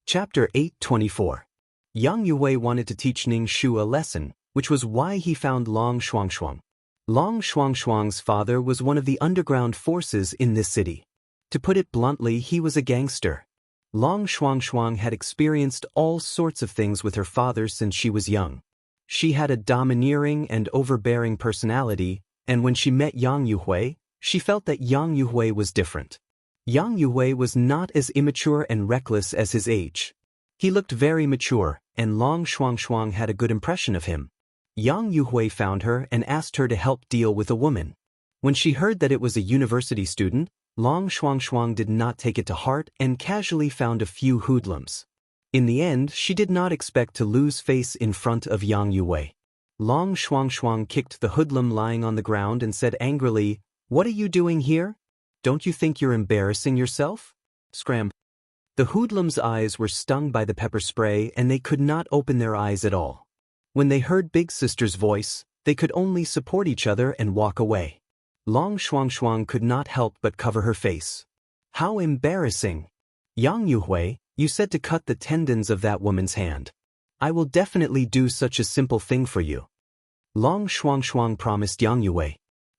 Chapter 824. Yang Yue wanted to teach Ning Shu a lesson, which was why he found Long Shuangshuang. Long Shuangshuang's father was one of the underground forces in this city. To put it bluntly, he was a gangster. Long Shuangshuang had experienced all sorts of things with her father since she was young. She had a domineering and overbearing personality, and when she met Yang Yue, she felt that Yang Yue was different. Yang Yue was not as immature and reckless as his age. He looked very mature, and Long Shuangshuang had a good impression of him. Yang Yue found her and asked her to help deal with a woman. When she heard that it was a university student, Long Shuangshuang did not take it to heart and casually found a few hoodlums. In the end, she did not expect to lose face in front of Yang Yue. Long Shuangshuang kicked the hoodlum lying on the ground and said angrily, "What are you doing here? Don't you think you're embarrassing yourself?" Scram. The hoodlum's eyes were stung by the pepper spray and they could not open their eyes at all. When they heard Big Sister's voice, they could only support each other and walk away. Long Shuangshuang could not help but cover her face. How embarrassing! Yang Yue, you said to cut the tendons of that woman's hand. I will definitely do such a simple thing for you. Long Shuangshuang promised Yang Yue.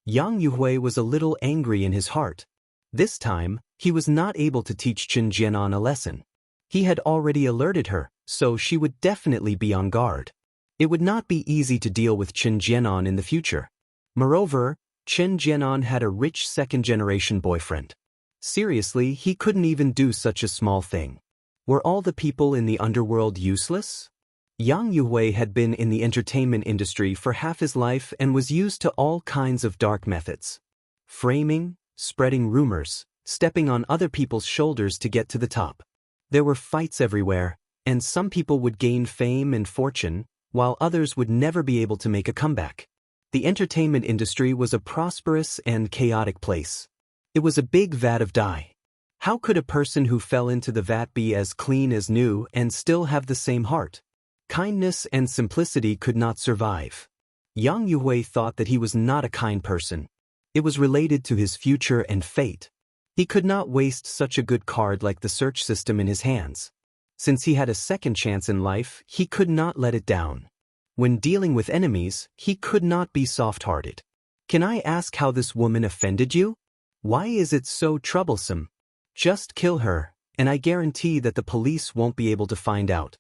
Yang Yue was a little angry in his heart. This time, he was not able to teach Chen Jianan a lesson. He had already alerted her, so she would definitely be on guard. It would not be easy to deal with Chen Jianan in the future. Moreover, Chen Jianan had a rich second-generation boyfriend. Seriously, he couldn't even do such a small thing. Were all the people in the underworld useless? Yang Yue had been in the entertainment industry for half his life and was used to all kinds of dark methods. Framing, spreading rumors, stepping on other people's shoulders to get to the top. There were fights everywhere, and some people would gain fame and fortune, while others would never be able to make a comeback. The entertainment industry was a prosperous and chaotic place. It was a big vat of dye. How could a person who fell into the vat be as clean as new and still have the same heart? Kindness and simplicity could not survive. Yang Yue thought that he was not a kind person. It was related to his future and fate. He could not waste such a good card like the search system in his hands. Since he had a second chance in life, he could not let it down. When dealing with enemies, he could not be soft-hearted. Can I ask how this woman offended you? Why is it so troublesome? Just kill her, and I guarantee that the police won't be able to find out.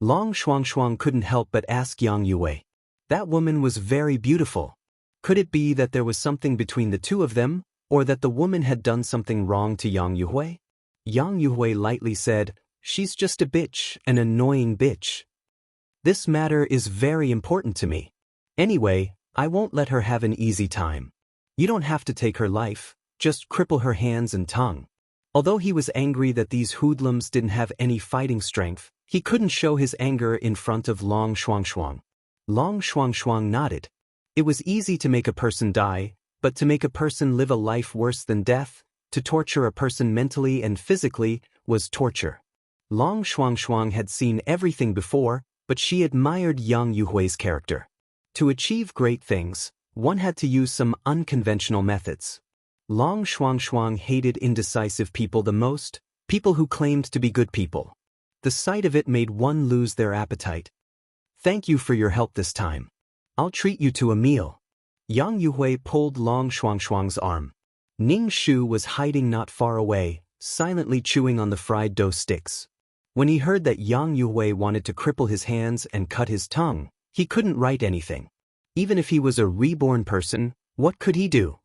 Long Shuangshuang couldn't help but ask Yang Yue. That woman was very beautiful. Could it be that there was something between the two of them, or that the woman had done something wrong to Yang Yue? Yang Yue lightly said, "She's just a bitch, an annoying bitch. This matter is very important to me. Anyway, I won't let her have an easy time. You don't have to take her life, just cripple her hands and tongue." Although he was angry that these hoodlums didn't have any fighting strength, he couldn't show his anger in front of Long Shuangshuang. Long Shuangshuang nodded. It was easy to make a person die, but to make a person live a life worse than death, to torture a person mentally and physically, was torture. Long Shuangshuang had seen everything before, but she admired Yang Yue's character. To achieve great things, one had to use some unconventional methods. Long Shuangshuang hated indecisive people the most, people who claimed to be good people. The sight of it made one lose their appetite. Thank you for your help this time. I'll treat you to a meal. Yang Yue pulled Long Shuangshuang's arm. Ning Shu was hiding not far away, silently chewing on the fried dough sticks. When he heard that Yang Yue wanted to cripple his hands and cut his tongue, he couldn't write anything. Even if he was a reborn person, what could he do?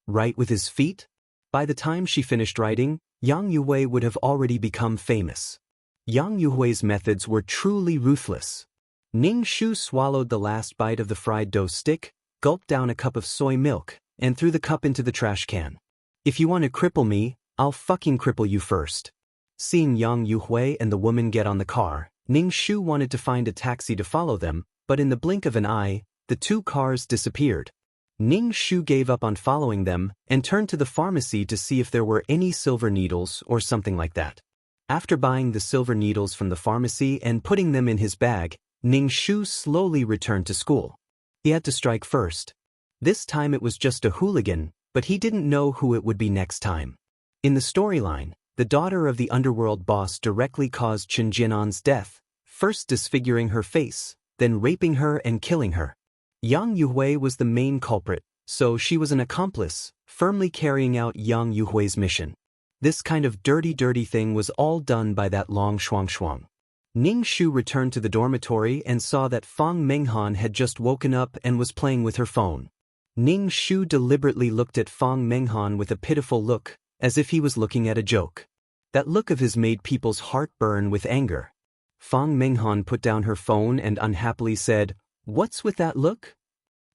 Write with his feet? By the time she finished writing, Yang Yue would have already become famous. Yang Yue's methods were truly ruthless. Ning Shu swallowed the last bite of the fried dough stick, gulped down a cup of soy milk, and threw the cup into the trash can. If you want to cripple me, I'll fucking cripple you first. Seeing Yang Yue and the woman get on the car, Ning Shu wanted to find a taxi to follow them, but in the blink of an eye, the two cars disappeared. Ning Shu gave up on following them and turned to the pharmacy to see if there were any silver needles or something like that. After buying the silver needles from the pharmacy and putting them in his bag, Ning Shu slowly returned to school. He had to strike first. This time it was just a hooligan, but he didn't know who it would be next time. In the storyline, the daughter of the underworld boss, directly caused Chen Jianan's death, first disfiguring her face, then raping her and killing her. Yang Yuhui was the main culprit, so she was an accomplice, firmly carrying out Yang Yuhui's mission. This kind of dirty thing was all done by that Long Shuang. Ning Shu returned to the dormitory and saw that Fang Menghan had just woken up and was playing with her phone. Ning Shu deliberately looked at Fang Menghan with a pitiful look, as if he was looking at a joke. That look of his made people's heart burn with anger. Fang Menghan put down her phone and unhappily said, "What's with that look?"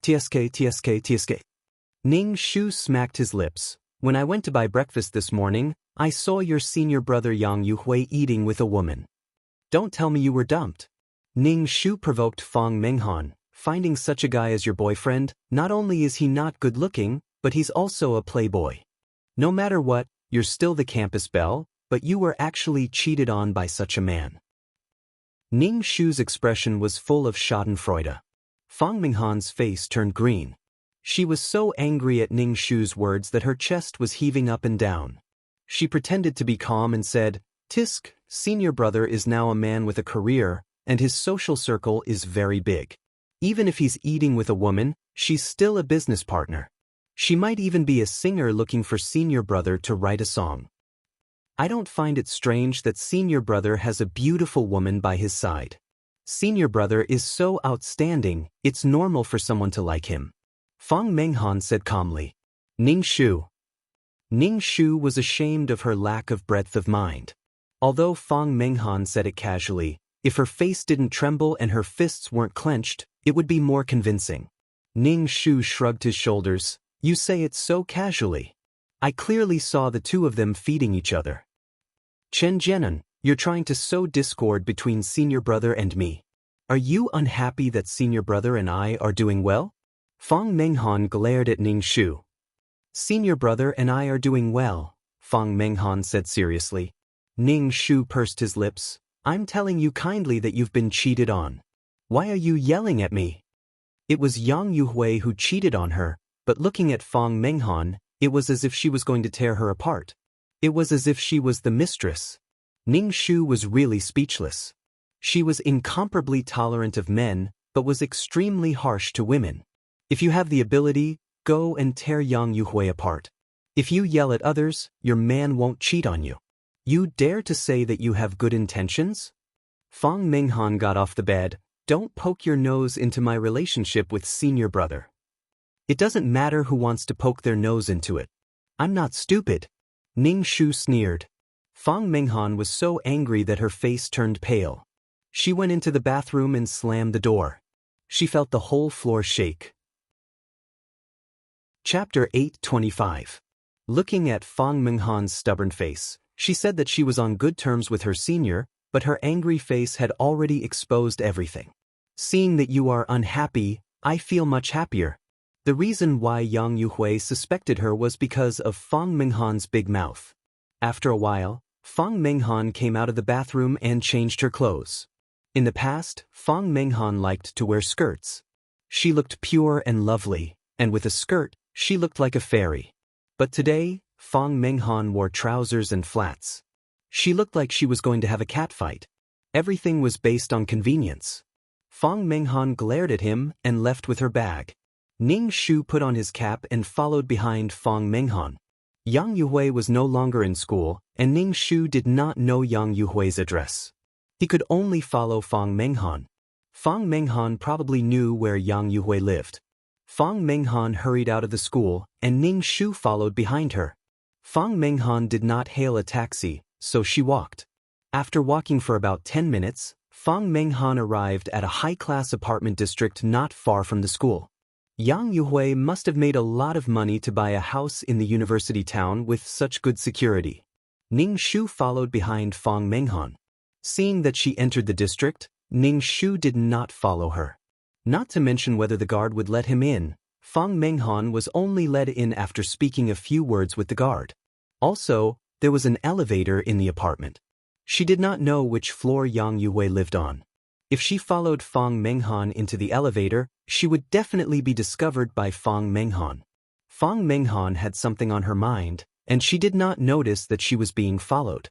TSK. Ning Shu smacked his lips. "When I went to buy breakfast this morning, I saw your senior brother Yang Yuhui eating with a woman. Don't tell me you were dumped." Ning Shu provoked Fang Menghan. "Finding such a guy as your boyfriend, not only is he not good looking, but he's also a playboy. No matter what, you're still the campus belle, but you were actually cheated on by such a man." Ning Shu's expression was full of schadenfreude. Fang Menghan's face turned green. She was so angry at Ning Shu's words that her chest was heaving up and down. She pretended to be calm and said, "Tisk, senior brother is now a man with a career, and his social circle is very big. Even if he's eating with a woman, she's still a business partner. She might even be a singer looking for senior brother to write a song. I don't find it strange that senior brother has a beautiful woman by his side. Senior brother is so outstanding, it's normal for someone to like him." Fang Menghan said calmly. Ning Shu was ashamed of her lack of breadth of mind. Although Fang Menghan said it casually, if her face didn't tremble and her fists weren't clenched, it would be more convincing. Ning Shu shrugged his shoulders. "You say it so casually. I clearly saw the two of them feeding each other. Chen Jianan, you're trying to sow discord between senior brother and me. Are you unhappy that senior brother and I are doing well?" Fang Menghan glared at Ning Shu. "Senior brother and I are doing well," Fang Menghan said seriously. Ning Shu pursed his lips. "I'm telling you kindly that you've been cheated on. Why are you yelling at me?" It was Yang Yuhui who cheated on her, but looking at Fang Menghan, it was as if she was going to tear her apart. It was as if she was the mistress. Ning Shu was really speechless. She was incomparably tolerant of men, but was extremely harsh to women. If you have the ability, go and tear Yang Yuhui apart. If you yell at others, your man won't cheat on you. You dare to say that you have good intentions? Fang Menghan got off the bed. "Don't poke your nose into my relationship with senior brother. It doesn't matter who wants to poke their nose into it. I'm not stupid." Ning Shu sneered. Fang Menghan was so angry that her face turned pale. She went into the bathroom and slammed the door. She felt the whole floor shake. Chapter 8:25. Looking at Fang Menghan's stubborn face, she said that she was on good terms with her senior, but her angry face had already exposed everything. "Seeing that you are unhappy, I feel much happier." The reason why Yang Yuhui suspected her was because of Fang Menghan's big mouth. After a while, Fang Menghan came out of the bathroom and changed her clothes. In the past, Fang Menghan liked to wear skirts. She looked pure and lovely, and with a skirt, she looked like a fairy. But today, Fang Menghan wore trousers and flats. She looked like she was going to have a catfight. Everything was based on convenience. Fang Menghan glared at him and left with her bag. Ning Shu put on his cap and followed behind Fang Menghan. Yang Yuhui was no longer in school, and Ning Shu did not know Yang Yuhui's address. He could only follow Fang Menghan. Fang Menghan probably knew where Yang Yuhui lived. Fang Menghan hurried out of the school, and Ning Shu followed behind her. Fang Menghan did not hail a taxi, so she walked. After walking for about 10 minutes, Fang Menghan arrived at a high-class apartment district not far from the school. Yang Yuhui must have made a lot of money to buy a house in the university town with such good security. Ning Shu followed behind Fang Menghan. Seeing that she entered the district, Ning Shu did not follow her. Not to mention whether the guard would let him in, Fang Menghan was only let in after speaking a few words with the guard. Also, there was an elevator in the apartment. She did not know which floor Yang Yuhui lived on. If she followed Fang Menghan into the elevator, she would definitely be discovered by Fang Menghan. Fang Menghan had something on her mind, and she did not notice that she was being followed.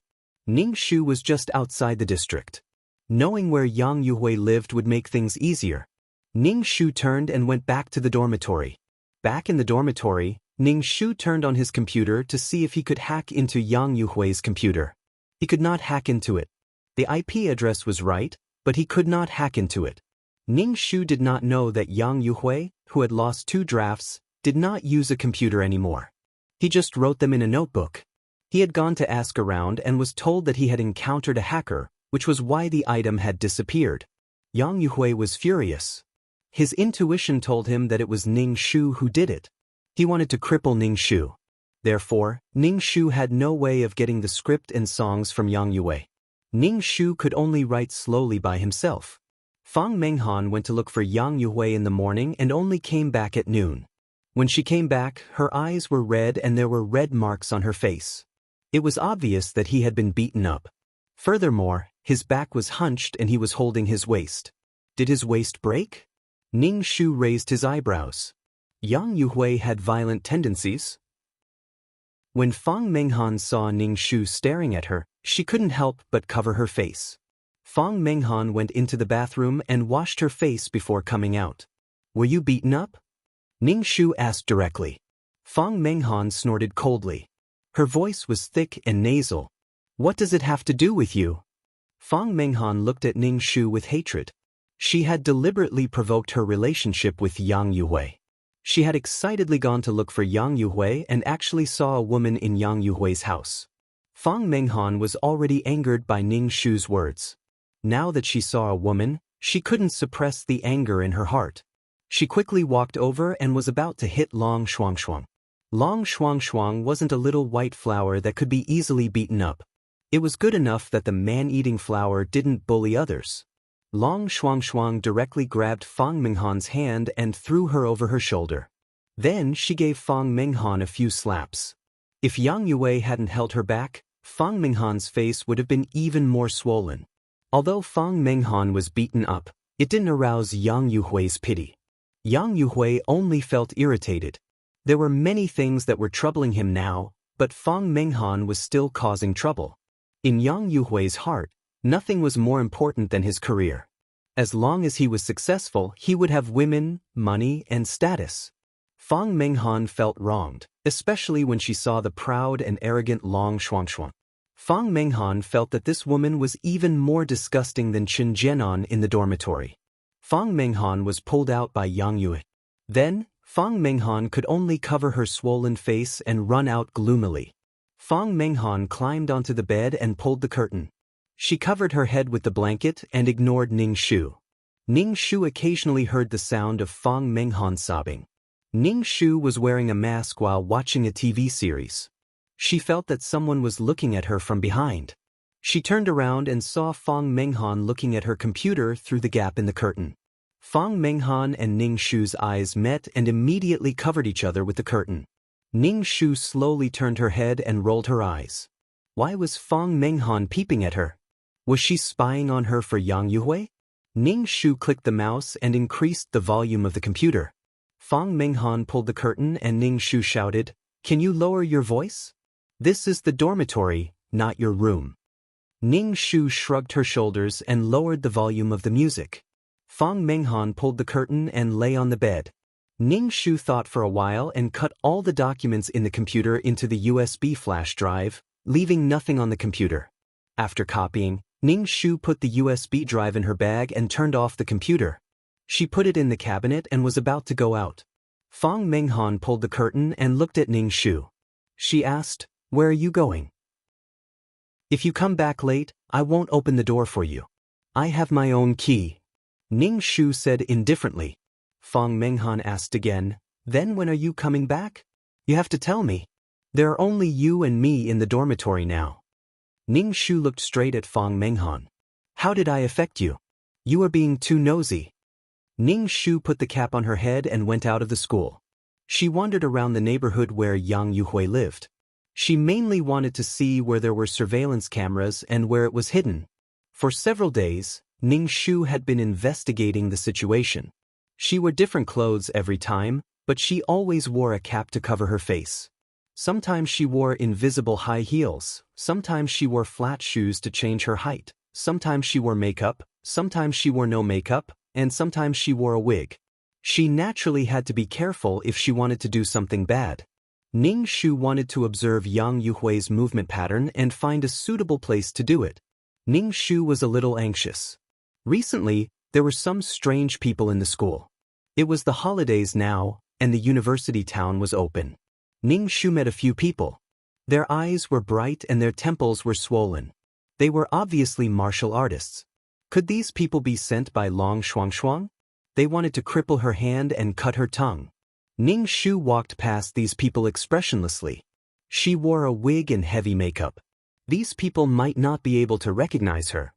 Ning Shu was just outside the district. Knowing where Yang Yuhui lived would make things easier. Ning Shu turned and went back to the dormitory. Back in the dormitory, Ning Shu turned on his computer to see if he could hack into Yang Yuhui's computer. He could not hack into it. The IP address was right, but he could not hack into it. Ning Shu did not know that Yang Yuhui, who had lost 2 drafts, did not use a computer anymore. He just wrote them in a notebook. He had gone to ask around and was told that he had encountered a hacker, which was why the item had disappeared. Yang Yuhui was furious. His intuition told him that it was Ning Shu who did it. He wanted to cripple Ning Shu. Therefore, Ning Shu had no way of getting the script and songs from Yang Yuhui. Ning Shu could only write slowly by himself. Fang Menghan went to look for Yang Yuhui in the morning and only came back at noon. When she came back, her eyes were red and there were red marks on her face. It was obvious that he had been beaten up. Furthermore, his back was hunched and he was holding his waist. Did his waist break? Ning Shu raised his eyebrows. Yang Yuhui had violent tendencies. When Fang Menghan saw Ning Shu staring at her, she couldn't help but cover her face. Fang Menghan went into the bathroom and washed her face before coming out. Were you beaten up? Ning Shu asked directly. Fang Menghan snorted coldly. Her voice was thick and nasal. What does it have to do with you? Fang Menghan looked at Ning Shu with hatred. She had deliberately provoked her relationship with Yang Yuhui. She had excitedly gone to look for Yang Yuhui and actually saw a woman in Yang Yuhui's house. Fang Menghan was already angered by Ning Shu's words. Now that she saw a woman, she couldn't suppress the anger in her heart. She quickly walked over and was about to hit Long Shuangshuang. Long Shuangshuang wasn't a little white flower that could be easily beaten up. It was good enough that the man-eating flower didn't bully others. Long Shuangshuang directly grabbed Fang Menghan's hand and threw her over her shoulder. Then she gave Fang Menghan a few slaps. If Yang Yuhui hadn't held her back, Fang Menghan's face would have been even more swollen. Although Fang Menghan was beaten up, it didn't arouse Yang Yuhui's pity. Yang Yuhui only felt irritated. There were many things that were troubling him now, but Fang Menghan was still causing trouble. In Yang Yuhui's heart, nothing was more important than his career. As long as he was successful, he would have women, money, and status. Fang Menghan felt wronged, especially when she saw the proud and arrogant Long Shuangshuang. Fang Menghan felt that this woman was even more disgusting than Chen Jianan in the dormitory. Fang Menghan was pulled out by Yang Yuhui. Then, Fang Menghan could only cover her swollen face and run out gloomily. Fang Menghan climbed onto the bed and pulled the curtain. She covered her head with the blanket and ignored Ning Shu. Ning Shu occasionally heard the sound of Fang Menghan sobbing. Ning Shu was wearing a mask while watching a TV series. She felt that someone was looking at her from behind. She turned around and saw Fang Menghan looking at her computer through the gap in the curtain. Fang Menghan and Ning Shu's eyes met and immediately covered each other with the curtain. Ning Shu slowly turned her head and rolled her eyes. Why was Fang Menghan peeping at her? Was she spying on her for Yang Yuhui? Ning Shu clicked the mouse and increased the volume of the computer. Fang Menghan pulled the curtain and Ning Shu shouted, "Can you lower your voice? This is the dormitory, not your room." Ning Shu shrugged her shoulders and lowered the volume of the music. Fang Menghan pulled the curtain and lay on the bed. Ning Shu thought for a while and cut all the documents in the computer into the USB flash drive, leaving nothing on the computer. After copying, Ning Shu put the USB drive in her bag and turned off the computer. She put it in the cabinet and was about to go out. Fang Menghan pulled the curtain and looked at Ning Shu. She asked, "Where are you going?" "If you come back late, I won't open the door for you. I have my own key," Ning Shu said indifferently. Fang Menghan asked again, "Then when are you coming back? You have to tell me. There are only you and me in the dormitory now." Ning Shu looked straight at Fang Menghan. "How did I affect you? You are being too nosy." Ning Shu put the cap on her head and went out of the school. She wandered around the neighborhood where Yang Yuhui lived. She mainly wanted to see where there were surveillance cameras and where it was hidden. For several days, Ning Shu had been investigating the situation. She wore different clothes every time, but she always wore a cap to cover her face. Sometimes she wore invisible high heels, sometimes she wore flat shoes to change her height, sometimes she wore makeup, sometimes she wore no makeup, and sometimes she wore a wig. She naturally had to be careful if she wanted to do something bad. Ning Shu wanted to observe Yang Yuhui's movement pattern and find a suitable place to do it. Ning Shu was a little anxious. Recently, there were some strange people in the school. It was the holidays now, and the university town was open. Ning Shu met a few people. Their eyes were bright and their temples were swollen. They were obviously martial artists. Could these people be sent by Long Shuangshuang? They wanted to cripple her hand and cut her tongue. Ning Shu walked past these people expressionlessly. She wore a wig and heavy makeup. These people might not be able to recognize her.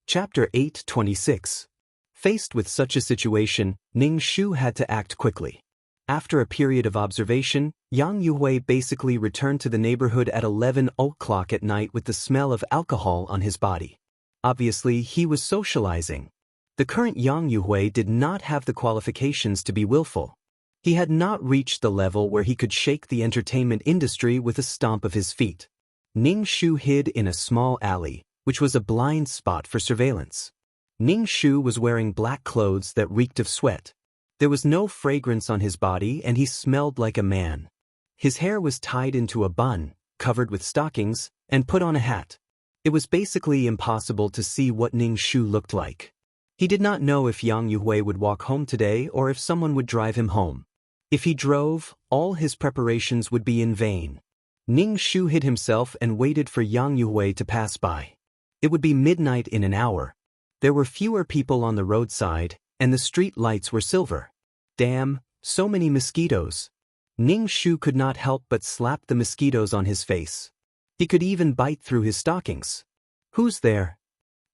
Chapter 8:26. Faced with such a situation, Ning Shu had to act quickly. After a period of observation, Yang Yuhui basically returned to the neighborhood at 11 o'clock at night with the smell of alcohol on his body. Obviously, he was socializing. The current Yang Yuhui did not have the qualifications to be willful. He had not reached the level where he could shake the entertainment industry with a stomp of his feet. Ning Shu hid in a small alley, which was a blind spot for surveillance. Ning Shu was wearing black clothes that reeked of sweat. There was no fragrance on his body and he smelled like a man. His hair was tied into a bun, covered with stockings, and put on a hat. It was basically impossible to see what Ning Shu looked like. He did not know if Yang Yuhui would walk home today or if someone would drive him home. If he drove, all his preparations would be in vain. Ning Shu hid himself and waited for Yang Yuhui to pass by. It would be midnight in an hour. There were fewer people on the roadside, and the street lights were silver. Damn, so many mosquitoes. Ning Shu could not help but slap the mosquitoes on his face. He could even bite through his stockings. "Who's there?"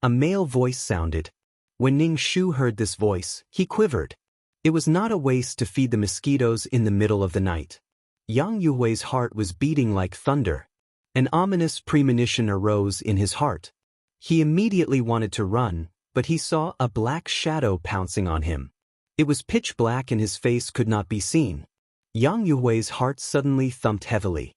A male voice sounded. When Ning Shu heard this voice, he quivered. It was not a waste to feed the mosquitoes in the middle of the night. Yang Yuhui's heart was beating like thunder. An ominous premonition arose in his heart. He immediately wanted to run, but he saw a black shadow pouncing on him. It was pitch black and his face could not be seen. Yang Yuhui's heart suddenly thumped heavily.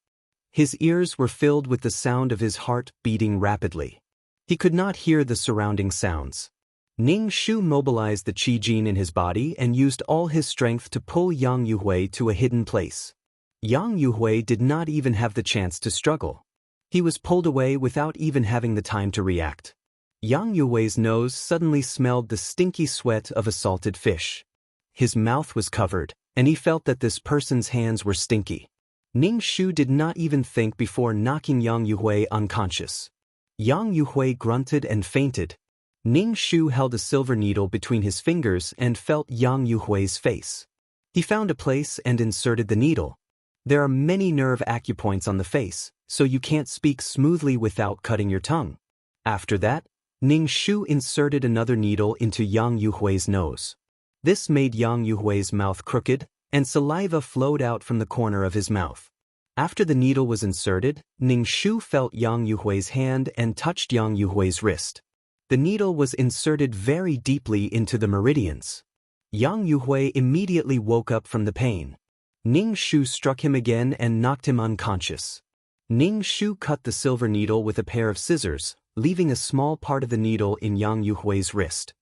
His ears were filled with the sound of his heart beating rapidly. He could not hear the surrounding sounds. Ning Shu mobilized the qi gene in his body and used all his strength to pull Yang Yuhui to a hidden place. Yang Yuhui did not even have the chance to struggle. He was pulled away without even having the time to react. Yang Yuhui's nose suddenly smelled the stinky sweat of a salted fish. His mouth was covered, and he felt that this person's hands were stinky. Ning Shu did not even think before knocking Yang Yuhui unconscious. Yang Yuhui grunted and fainted. Ning Shu held a silver needle between his fingers and felt Yang Yuhui's face. He found a place and inserted the needle. There are many nerve acupoints on the face, so you can't speak smoothly without cutting your tongue. After that, Ning Shu inserted another needle into Yang Yuhui's nose. This made Yang Yuhui's mouth crooked, and saliva flowed out from the corner of his mouth. After the needle was inserted, Ning Shu felt Yang Yuhui's hand and touched Yang Yuhui's wrist. The needle was inserted very deeply into the meridians. Yang Yuhui immediately woke up from the pain. Ning Shu struck him again and knocked him unconscious. Ning Shu cut the silver needle with a pair of scissors, leaving a small part of the needle in Yang Yuhui's wrist.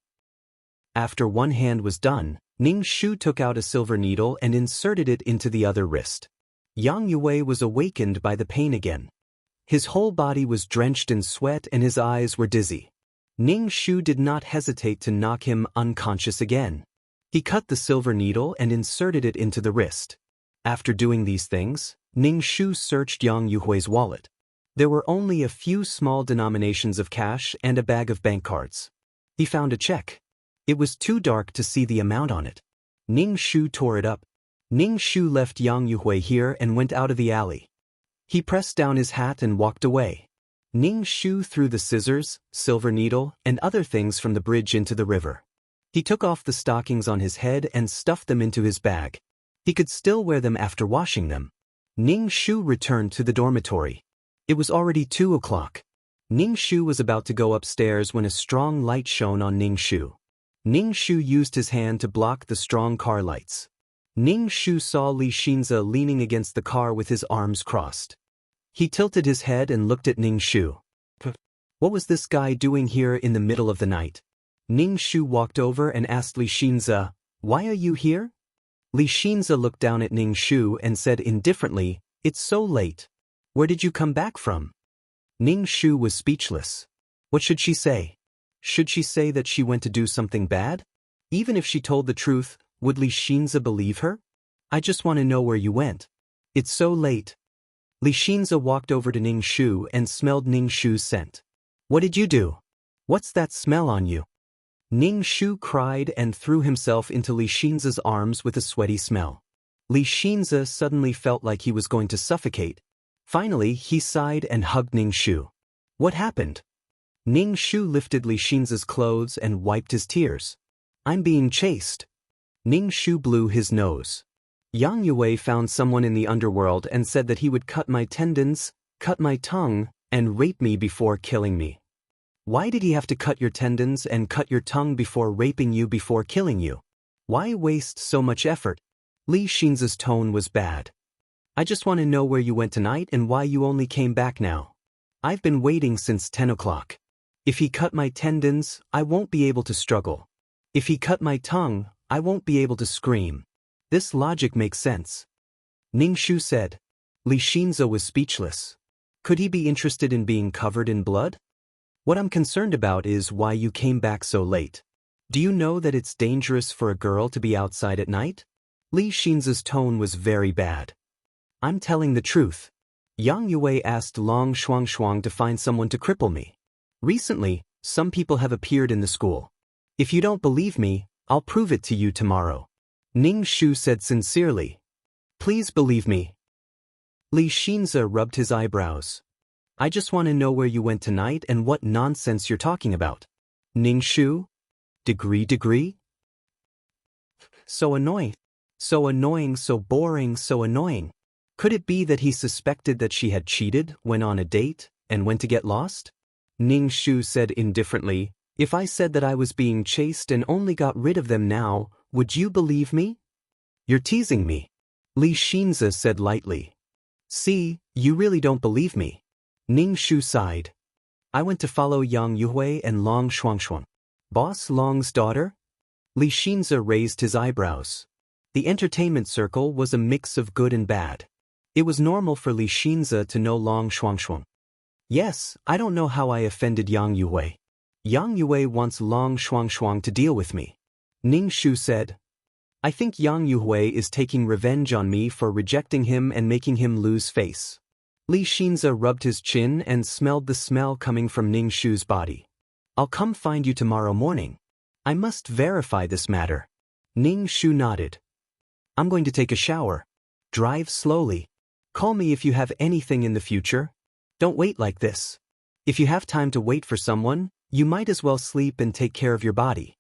After one hand was done, Ning Shu took out a silver needle and inserted it into the other wrist. Yang Yuhui was awakened by the pain again. His whole body was drenched in sweat and his eyes were dizzy. Ning Shu did not hesitate to knock him unconscious again. He cut the silver needle and inserted it into the wrist. After doing these things, Ning Shu searched Yang Yuhui's wallet. There were only a few small denominations of cash and a bag of bank cards. He found a check. It was too dark to see the amount on it. Ning Shu tore it up. Ning Shu left Yang Yuhui here and went out of the alley. He pressed down his hat and walked away. Ning Shu threw the scissors, silver needle, and other things from the bridge into the river. He took off the stockings on his head and stuffed them into his bag. He could still wear them after washing them. Ning Shu returned to the dormitory. It was already 2 o'clock. Ning Shu was about to go upstairs when a strong light shone on Ning Shu. Ning Shu used his hand to block the strong car lights. Ning Shu saw Li Xinze leaning against the car with his arms crossed. He tilted his head and looked at Ning Shu. What was this guy doing here in the middle of the night? Ning Shu walked over and asked Li Xinze, "Why are you here?" Li Xinze looked down at Ning Shu and said indifferently, "It's so late. Where did you come back from?" Ning Shu was speechless. What should she say? Should she say that she went to do something bad? Even if she told the truth, would Li Xinze believe her? "I just want to know where you went. It's so late." Li Xinze walked over to Ning Shu and smelled Ning Shu's scent. "What did you do? What's that smell on you?" Ning Shu cried and threw himself into Li Xinze's arms with a sweaty smell. Li Xinze suddenly felt like he was going to suffocate. Finally, he sighed and hugged Ning Shu. "What happened?" Ning Shu lifted Li Xinze's clothes and wiped his tears. "I'm being chased." Ning Shu blew his nose. "Yang Yue found someone in the underworld and said that he would cut my tendons, cut my tongue, and rape me before killing me." "Why did he have to cut your tendons and cut your tongue before raping you before killing you? Why waste so much effort?" Li Xinze's tone was bad. "I just want to know where you went tonight and why you only came back now. I've been waiting since 10 o'clock. If he cut my tendons, I won't be able to struggle. If he cut my tongue, I won't be able to scream. This logic makes sense." Ning Shu said. Li Xinze was speechless. Could he be interested in being covered in blood? "What I'm concerned about is why you came back so late. Do you know that it's dangerous for a girl to be outside at night?" Li Xinze's tone was very bad. "I'm telling the truth. Yang Yue asked Long Shuangshuang to find someone to cripple me. Recently, some people have appeared in the school. If you don't believe me, I'll prove it to you tomorrow." Ning Shu said sincerely. "Please believe me." Li Xinze rubbed his eyebrows. "I just want to know where you went tonight and what nonsense you're talking about." Ning Shu? Degree? So annoying. So annoying, so boring, so annoying. Could it be that he suspected that she had cheated, went on a date, and went to get lost? Ning Shu said indifferently, "If I said that I was being chased and only got rid of them now, would you believe me?" "You're teasing me." Li Xinze said lightly. "See, you really don't believe me." Ning Shu sighed. "I went to follow Yang Yue and Long Shuangshuang." "Boss Long's daughter?" Li Xinze raised his eyebrows. The entertainment circle was a mix of good and bad. It was normal for Li Xinze to know Long Shuangshuang. "Yes, I don't know how I offended Yang Yue. Yang Yue wants Long Shuangshuang to deal with me." Ning Shu said. "I think Yang Yue is taking revenge on me for rejecting him and making him lose face." Li Xinze rubbed his chin and smelled the smell coming from Ning Shu's body. "I'll come find you tomorrow morning. I must verify this matter." Ning Shu nodded. "I'm going to take a shower. Drive slowly. Call me if you have anything in the future. Don't wait like this. If you have time to wait for someone, you might as well sleep and take care of your body."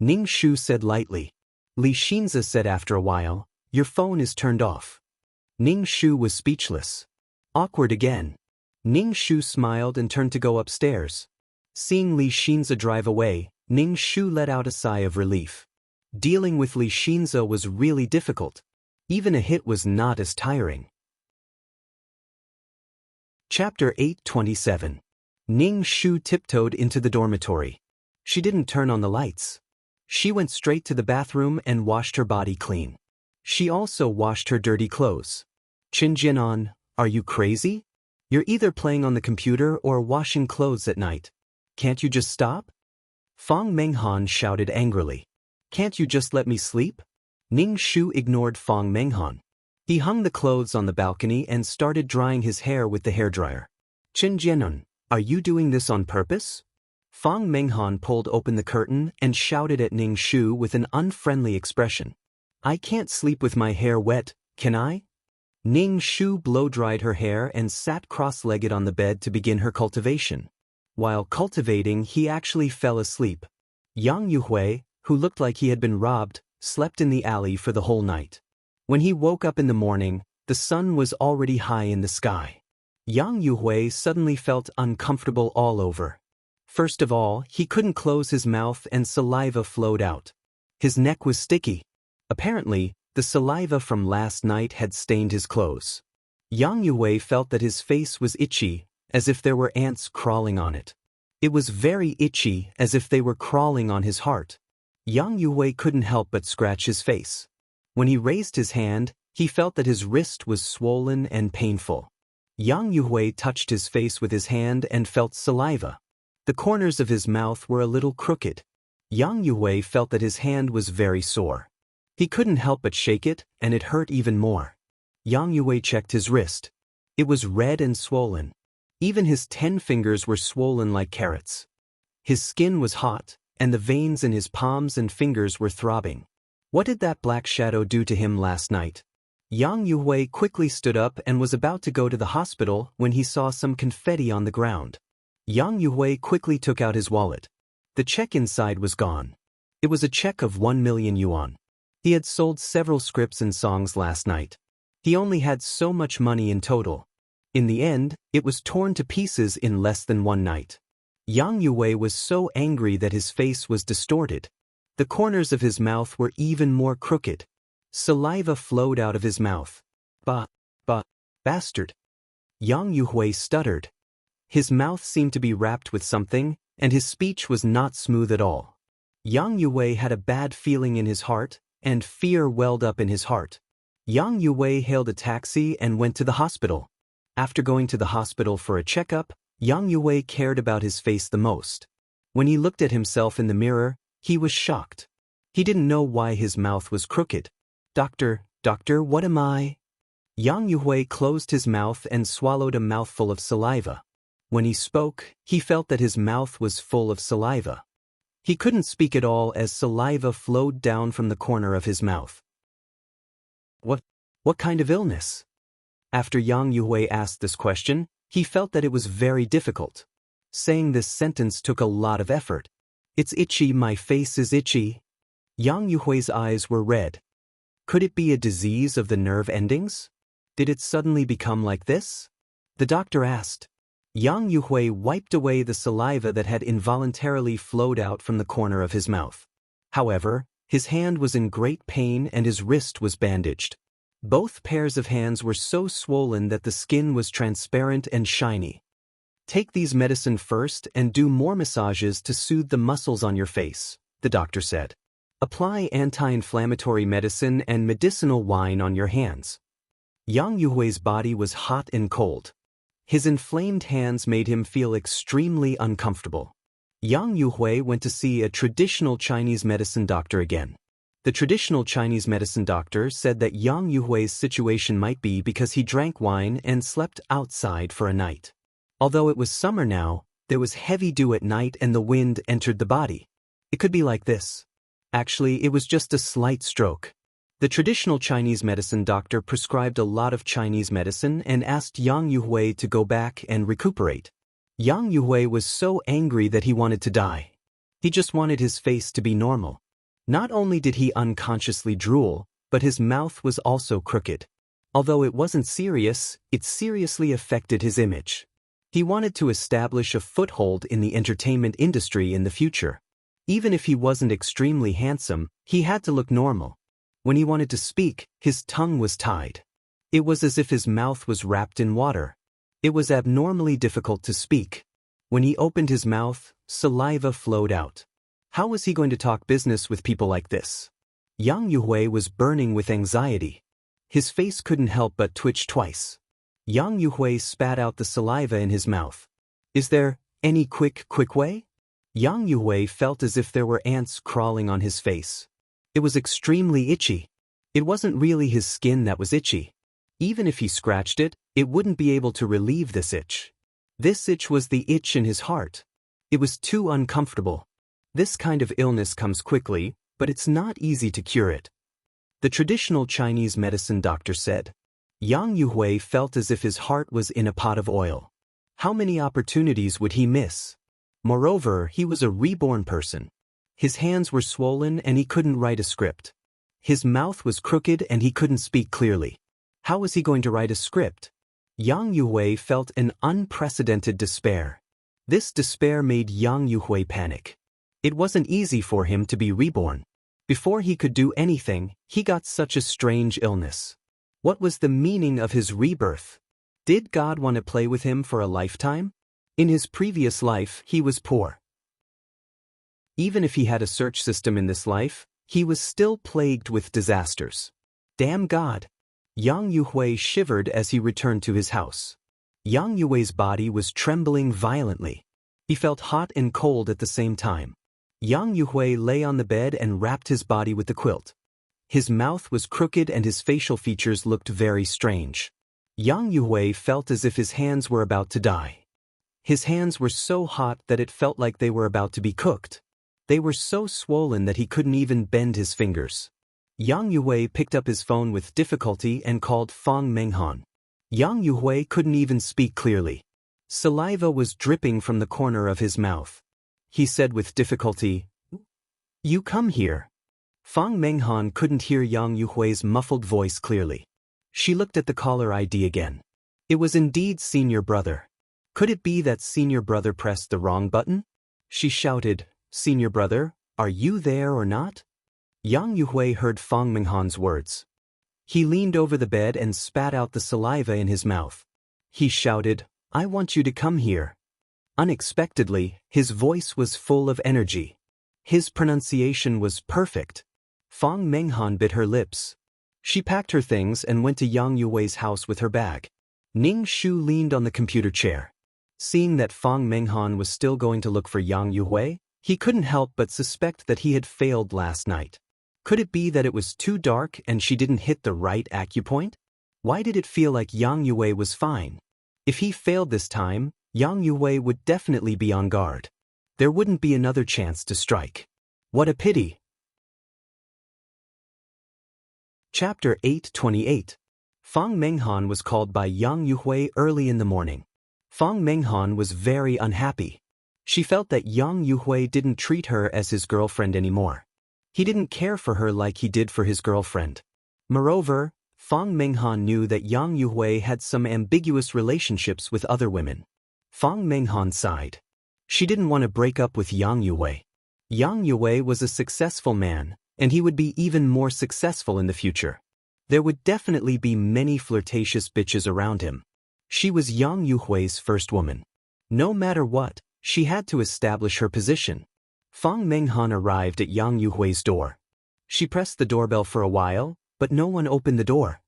Ning Shu said lightly. Li Xinze said after a while, "Your phone is turned off." Ning Shu was speechless. Awkward again. Ning Shu smiled and turned to go upstairs. Seeing Li Xinze drive away, Ning Shu let out a sigh of relief. Dealing with Li Xinze was really difficult. Even a hit was not as tiring. Chapter 827. Ning Shu tiptoed into the dormitory. She didn't turn on the lights. She went straight to the bathroom and washed her body clean. She also washed her dirty clothes. "Qin Jianan, are you crazy? You're either playing on the computer or washing clothes at night. Can't you just stop?" Fang Menghan shouted angrily. "Can't you just let me sleep?" Ning Shu ignored Fang Menghan. He hung the clothes on the balcony and started drying his hair with the hairdryer. "Qin Jianan, are you doing this on purpose?" Fang Menghan pulled open the curtain and shouted at Ning Shu with an unfriendly expression. "I can't sleep with my hair wet, can I?" Ning Shu blow-dried her hair and sat cross-legged on the bed to begin her cultivation. While cultivating, he actually fell asleep. Yang Yue, who looked like he had been robbed, slept in the alley for the whole night. When he woke up in the morning, the sun was already high in the sky. Yang Yue suddenly felt uncomfortable all over. First of all, he couldn't close his mouth and saliva flowed out. His neck was sticky. Apparently, The saliva from last night had stained his clothes. Yang Yue felt that his face was itchy, as if there were ants crawling on it. It was very itchy, as if they were crawling on his heart. Yang Yue couldn't help but scratch his face. When he raised his hand, he felt that his wrist was swollen and painful. Yang Yue touched his face with his hand and felt saliva. The corners of his mouth were a little crooked. Yang Yue felt that his hand was very sore. He couldn't help but shake it, and it hurt even more. Yang Yue checked his wrist. It was red and swollen. Even his 10 fingers were swollen like carrots. His skin was hot, and the veins in his palms and fingers were throbbing. What did that black shadow do to him last night? Yang Yue quickly stood up and was about to go to the hospital when he saw some confetti on the ground. Yang Yue quickly took out his wallet. The check inside was gone. It was a check of 1 million yuan. He had sold several scripts and songs last night. He only had so much money in total. In the end, it was torn to pieces in less than one night. Yang Yue was so angry that his face was distorted. The corners of his mouth were even more crooked. Saliva flowed out of his mouth. Bastard. Yang Yue stuttered. His mouth seemed to be wrapped with something, and his speech was not smooth at all. Yang Yue had a bad feeling in his heart, and fear welled up in his heart. Yang Yue hailed a taxi and went to the hospital. After going to the hospital for a checkup, Yang Yue cared about his face the most. When he looked at himself in the mirror, he was shocked. He didn't know why his mouth was crooked. Doctor, what am I? Yang Yue closed his mouth and swallowed a mouthful of saliva. When he spoke, he felt that his mouth was full of saliva. He couldn't speak at all as saliva flowed down from the corner of his mouth. What kind of illness? After Yang Yue asked this question, he felt that it was very difficult. Saying this sentence took a lot of effort. It's itchy, my face is itchy. Yang Yue's eyes were red. Could it be a disease of the nerve endings? Did it suddenly become like this? The doctor asked. Yang Yue wiped away the saliva that had involuntarily flowed out from the corner of his mouth. However, his hand was in great pain and his wrist was bandaged. Both pairs of hands were so swollen that the skin was transparent and shiny. Take these medicine first and do more massages to soothe the muscles on your face, the doctor said. Apply anti-inflammatory medicine and medicinal wine on your hands. Yang Yue's body was hot and cold. His inflamed hands made him feel extremely uncomfortable. Yang Yue went to see a traditional Chinese medicine doctor again. The traditional Chinese medicine doctor said that Yang Yue's situation might be because he drank wine and slept outside for a night. Although it was summer now, there was heavy dew at night and the wind entered the body. It could be like this. Actually, it was just a slight stroke. The traditional Chinese medicine doctor prescribed a lot of Chinese medicine and asked Yang Yue to go back and recuperate. Yang Yue was so angry that he wanted to die. He just wanted his face to be normal. Not only did he unconsciously drool, but his mouth was also crooked. Although it wasn't serious, it seriously affected his image. He wanted to establish a foothold in the entertainment industry in the future. Even if he wasn't extremely handsome, he had to look normal. When he wanted to speak, his tongue was tied. It was as if his mouth was wrapped in water. It was abnormally difficult to speak. When he opened his mouth, saliva flowed out. How was he going to talk business with people like this? Yang Yue was burning with anxiety. His face couldn't help but twitch twice. Yang Yue spat out the saliva in his mouth. Is there any quick way? Yang Yue felt as if there were ants crawling on his face. It was extremely itchy. It wasn't really his skin that was itchy. Even if he scratched it, it wouldn't be able to relieve this itch. This itch was the itch in his heart. It was too uncomfortable. This kind of illness comes quickly, but it's not easy to cure it. The traditional Chinese medicine doctor said. Yang Yue felt as if his heart was in a pot of oil. How many opportunities would he miss? Moreover, he was a reborn person. His hands were swollen and he couldn't write a script. His mouth was crooked and he couldn't speak clearly. How was he going to write a script? Yang Yue felt an unprecedented despair. This despair made Yang Yue panic. It wasn't easy for him to be reborn. Before he could do anything, he got such a strange illness. What was the meaning of his rebirth? Did God want to play with him for a lifetime? In his previous life, he was poor. Even if he had a search system in this life, he was still plagued with disasters. Damn God! Yang Yuhui shivered as he returned to his house. Yang Yui's body was trembling violently. He felt hot and cold at the same time. Yang Yuhui lay on the bed and wrapped his body with the quilt. His mouth was crooked and his facial features looked very strange. Yang Yuhui felt as if his hands were about to die. His hands were so hot that it felt like they were about to be cooked. They were so swollen that he couldn't even bend his fingers. Yang Yuhui picked up his phone with difficulty and called Fang Menghan. Yang Yuhui couldn't even speak clearly. Saliva was dripping from the corner of his mouth. He said with difficulty, "You come here." Fang Menghan couldn't hear Yang Yuhui's muffled voice clearly. She looked at the caller ID again. It was indeed Senior Brother. Could it be that Senior Brother pressed the wrong button? She shouted, "Senior Brother, are you there or not?" Yang Yuhui heard Fang Menghan's words. He leaned over the bed and spat out the saliva in his mouth. He shouted, "I want you to come here." Unexpectedly, his voice was full of energy. His pronunciation was perfect. Fang Menghan bit her lips. She packed her things and went to Yang Yui's house with her bag. Ning Shu leaned on the computer chair. Seeing that Fang Menghan was still going to look for Yang Yuhui, he couldn't help but suspect that he had failed last night. Could it be that it was too dark and she didn't hit the right acupoint? Why did it feel like Yang Yuhui was fine? If he failed this time, Yang Yuhui would definitely be on guard. There wouldn't be another chance to strike. What a pity. Chapter 828. Fang Menghan was called by Yang Yuhui early in the morning. Fang Menghan was very unhappy. She felt that Yang Yuhui didn't treat her as his girlfriend anymore. He didn't care for her like he did for his girlfriend. Moreover, Fang Menghan knew that Yang Yuhui had some ambiguous relationships with other women. Fang Menghan sighed. She didn't want to break up with Yang Yuhui. Yang Yuhui was a successful man, and he would be even more successful in the future. There would definitely be many flirtatious bitches around him. She was Yang Yuhui's first woman. No matter what, she had to establish her position. Fang Menghan arrived at Yang Yuhui's door. She pressed the doorbell for a while, but no one opened the door.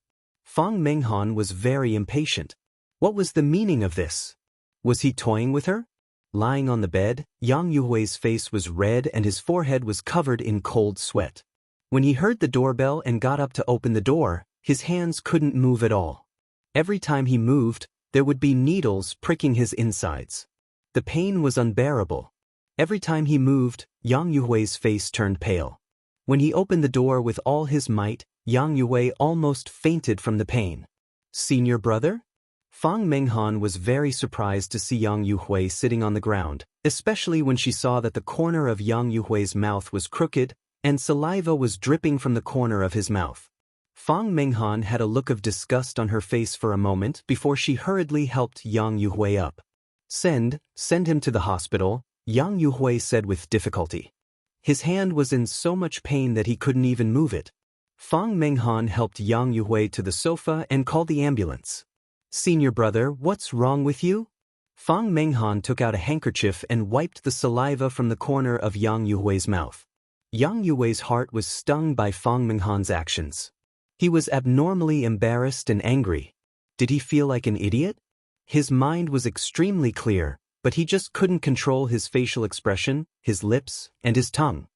Fang Menghan was very impatient. What was the meaning of this? Was he toying with her? Lying on the bed, Yang Yuhui's face was red and his forehead was covered in cold sweat. When he heard the doorbell and got up to open the door, his hands couldn't move at all. Every time he moved, there would be needles pricking his insides. The pain was unbearable. Every time he moved, Yang Yuhui's face turned pale. When he opened the door with all his might, Yang Yuhui almost fainted from the pain. Senior Brother? Fang Menghan was very surprised to see Yang Yuhui sitting on the ground, especially when she saw that the corner of Yang Yuhui's mouth was crooked and saliva was dripping from the corner of his mouth. Fang Menghan had a look of disgust on her face for a moment before she hurriedly helped Yang Yuhui up. Send him to the hospital, Yang Yuhui said with difficulty. His hand was in so much pain that he couldn't even move it. Fang Menghan helped Yang Yuhui to the sofa and called the ambulance. Senior Brother, what's wrong with you? Fang Menghan took out a handkerchief and wiped the saliva from the corner of Yang Yuhui's mouth. Yang Yuhui's heart was stung by Fang Menghan's actions. He was abnormally embarrassed and angry. Did he feel like an idiot? His mind was extremely clear, but he just couldn't control his facial expression, his lips, and his tongue.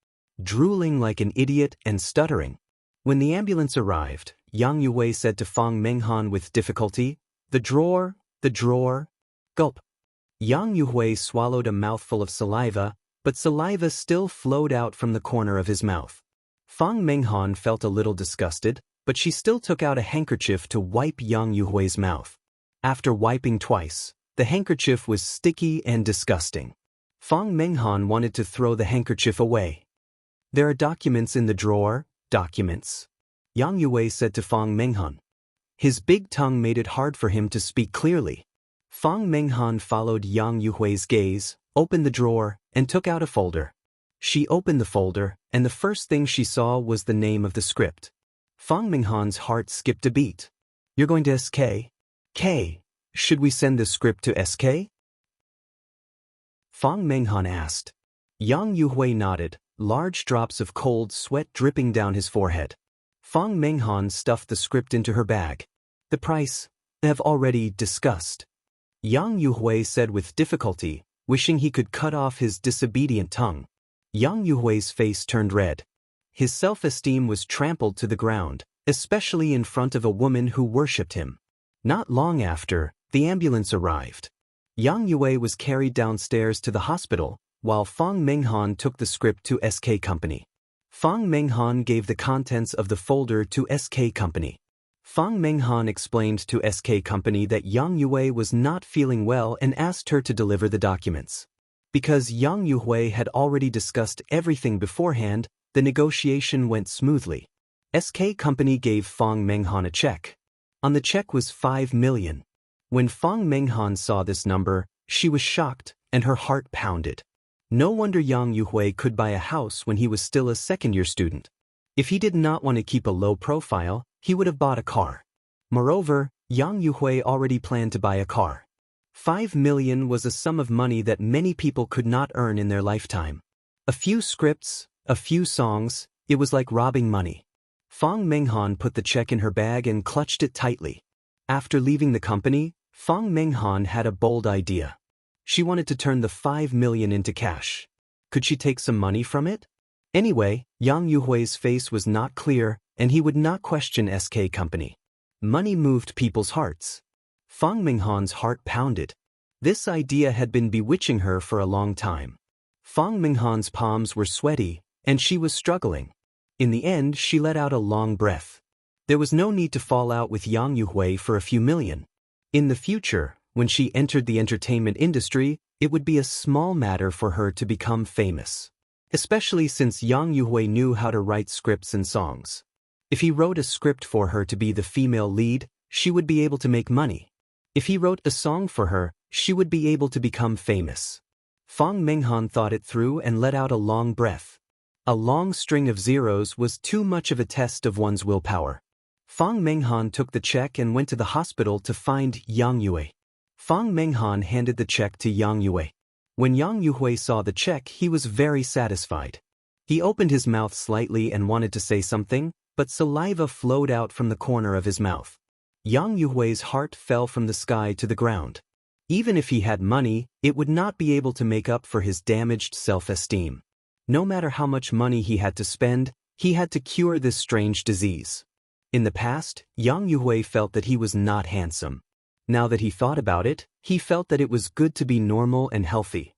Drooling like an idiot and stuttering. When the ambulance arrived, Yang Yuhui said to Fang Menghan with difficulty, the drawer. Gulp. Yang Yuhui swallowed a mouthful of saliva, but saliva still flowed out from the corner of his mouth. Fang Menghan felt a little disgusted, but she still took out a handkerchief to wipe Yang Yuhui's mouth. After wiping twice, the handkerchief was sticky and disgusting. Fang Menghan wanted to throw the handkerchief away. There are documents in the drawer, documents. Yang Yuhui said to Fang Menghan. His big tongue made it hard for him to speak clearly. Fang Menghan followed Yang Yuhui's gaze, opened the drawer, and took out a folder. She opened the folder, and the first thing she saw was the name of the script. Fang Minghan's heart skipped a beat. You're going to SK? K. Should we send the script to SK? Fang Minghan asked. Yang Yuhui nodded, large drops of cold sweat dripping down his forehead. Fang Minghan stuffed the script into her bag. The price? Have already discussed. Yang Yuhui said with difficulty, wishing he could cut off his disobedient tongue. Yang Yuhui's face turned red. His self-esteem was trampled to the ground, especially in front of a woman who worshipped him. Not long after, the ambulance arrived. Yang Yue was carried downstairs to the hospital, while Fang Minghan took the script to SK Company. Fang Minghan gave the contents of the folder to SK Company. Fang Minghan explained to SK Company that Yang Yue was not feeling well and asked her to deliver the documents. Because Yang Yue had already discussed everything beforehand, the negotiation went smoothly. SK Company gave Fang Minghan a check. On the check was 5 million. When Fang Minghan saw this number, she was shocked, and her heart pounded. No wonder Yang Yue could buy a house when he was still a second-year student. If he did not want to keep a low profile, he would have bought a car. Moreover, Yang Yue already planned to buy a car. 5 million was a sum of money that many people could not earn in their lifetime. A few scripts, a few songs, it was like robbing money. Fang Minghan put the check in her bag and clutched it tightly. After leaving the company, Fang Minghan had a bold idea. She wanted to turn the 5 million into cash. Could she take some money from it? Anyway, Yang Yuhui's face was not clear, and he would not question SK Company. Money moved people's hearts. Fang Minghan's heart pounded. This idea had been bewitching her for a long time. Fang Minghan's palms were sweaty, and she was struggling. In the end, she let out a long breath. There was no need to fall out with Yang Yuhui for a few million. In the future, when she entered the entertainment industry, it would be a small matter for her to become famous. Especially since Yang Yuhui knew how to write scripts and songs. If he wrote a script for her to be the female lead, she would be able to make money. If he wrote a song for her, she would be able to become famous. Fang Minghan thought it through and let out a long breath. A long string of zeros was too much of a test of one's willpower. Fang Minghan took the check and went to the hospital to find Yang Yue. Fang Minghan handed the check to Yang Yue. When Yang Yue saw the check, he was very satisfied. He opened his mouth slightly and wanted to say something, but saliva flowed out from the corner of his mouth. Yang Yuhui's heart fell from the sky to the ground. Even if he had money, it would not be able to make up for his damaged self-esteem. No matter how much money he had to spend, he had to cure this strange disease. In the past, Yang Yuhui felt that he was not handsome. Now that he thought about it, he felt that it was good to be normal and healthy.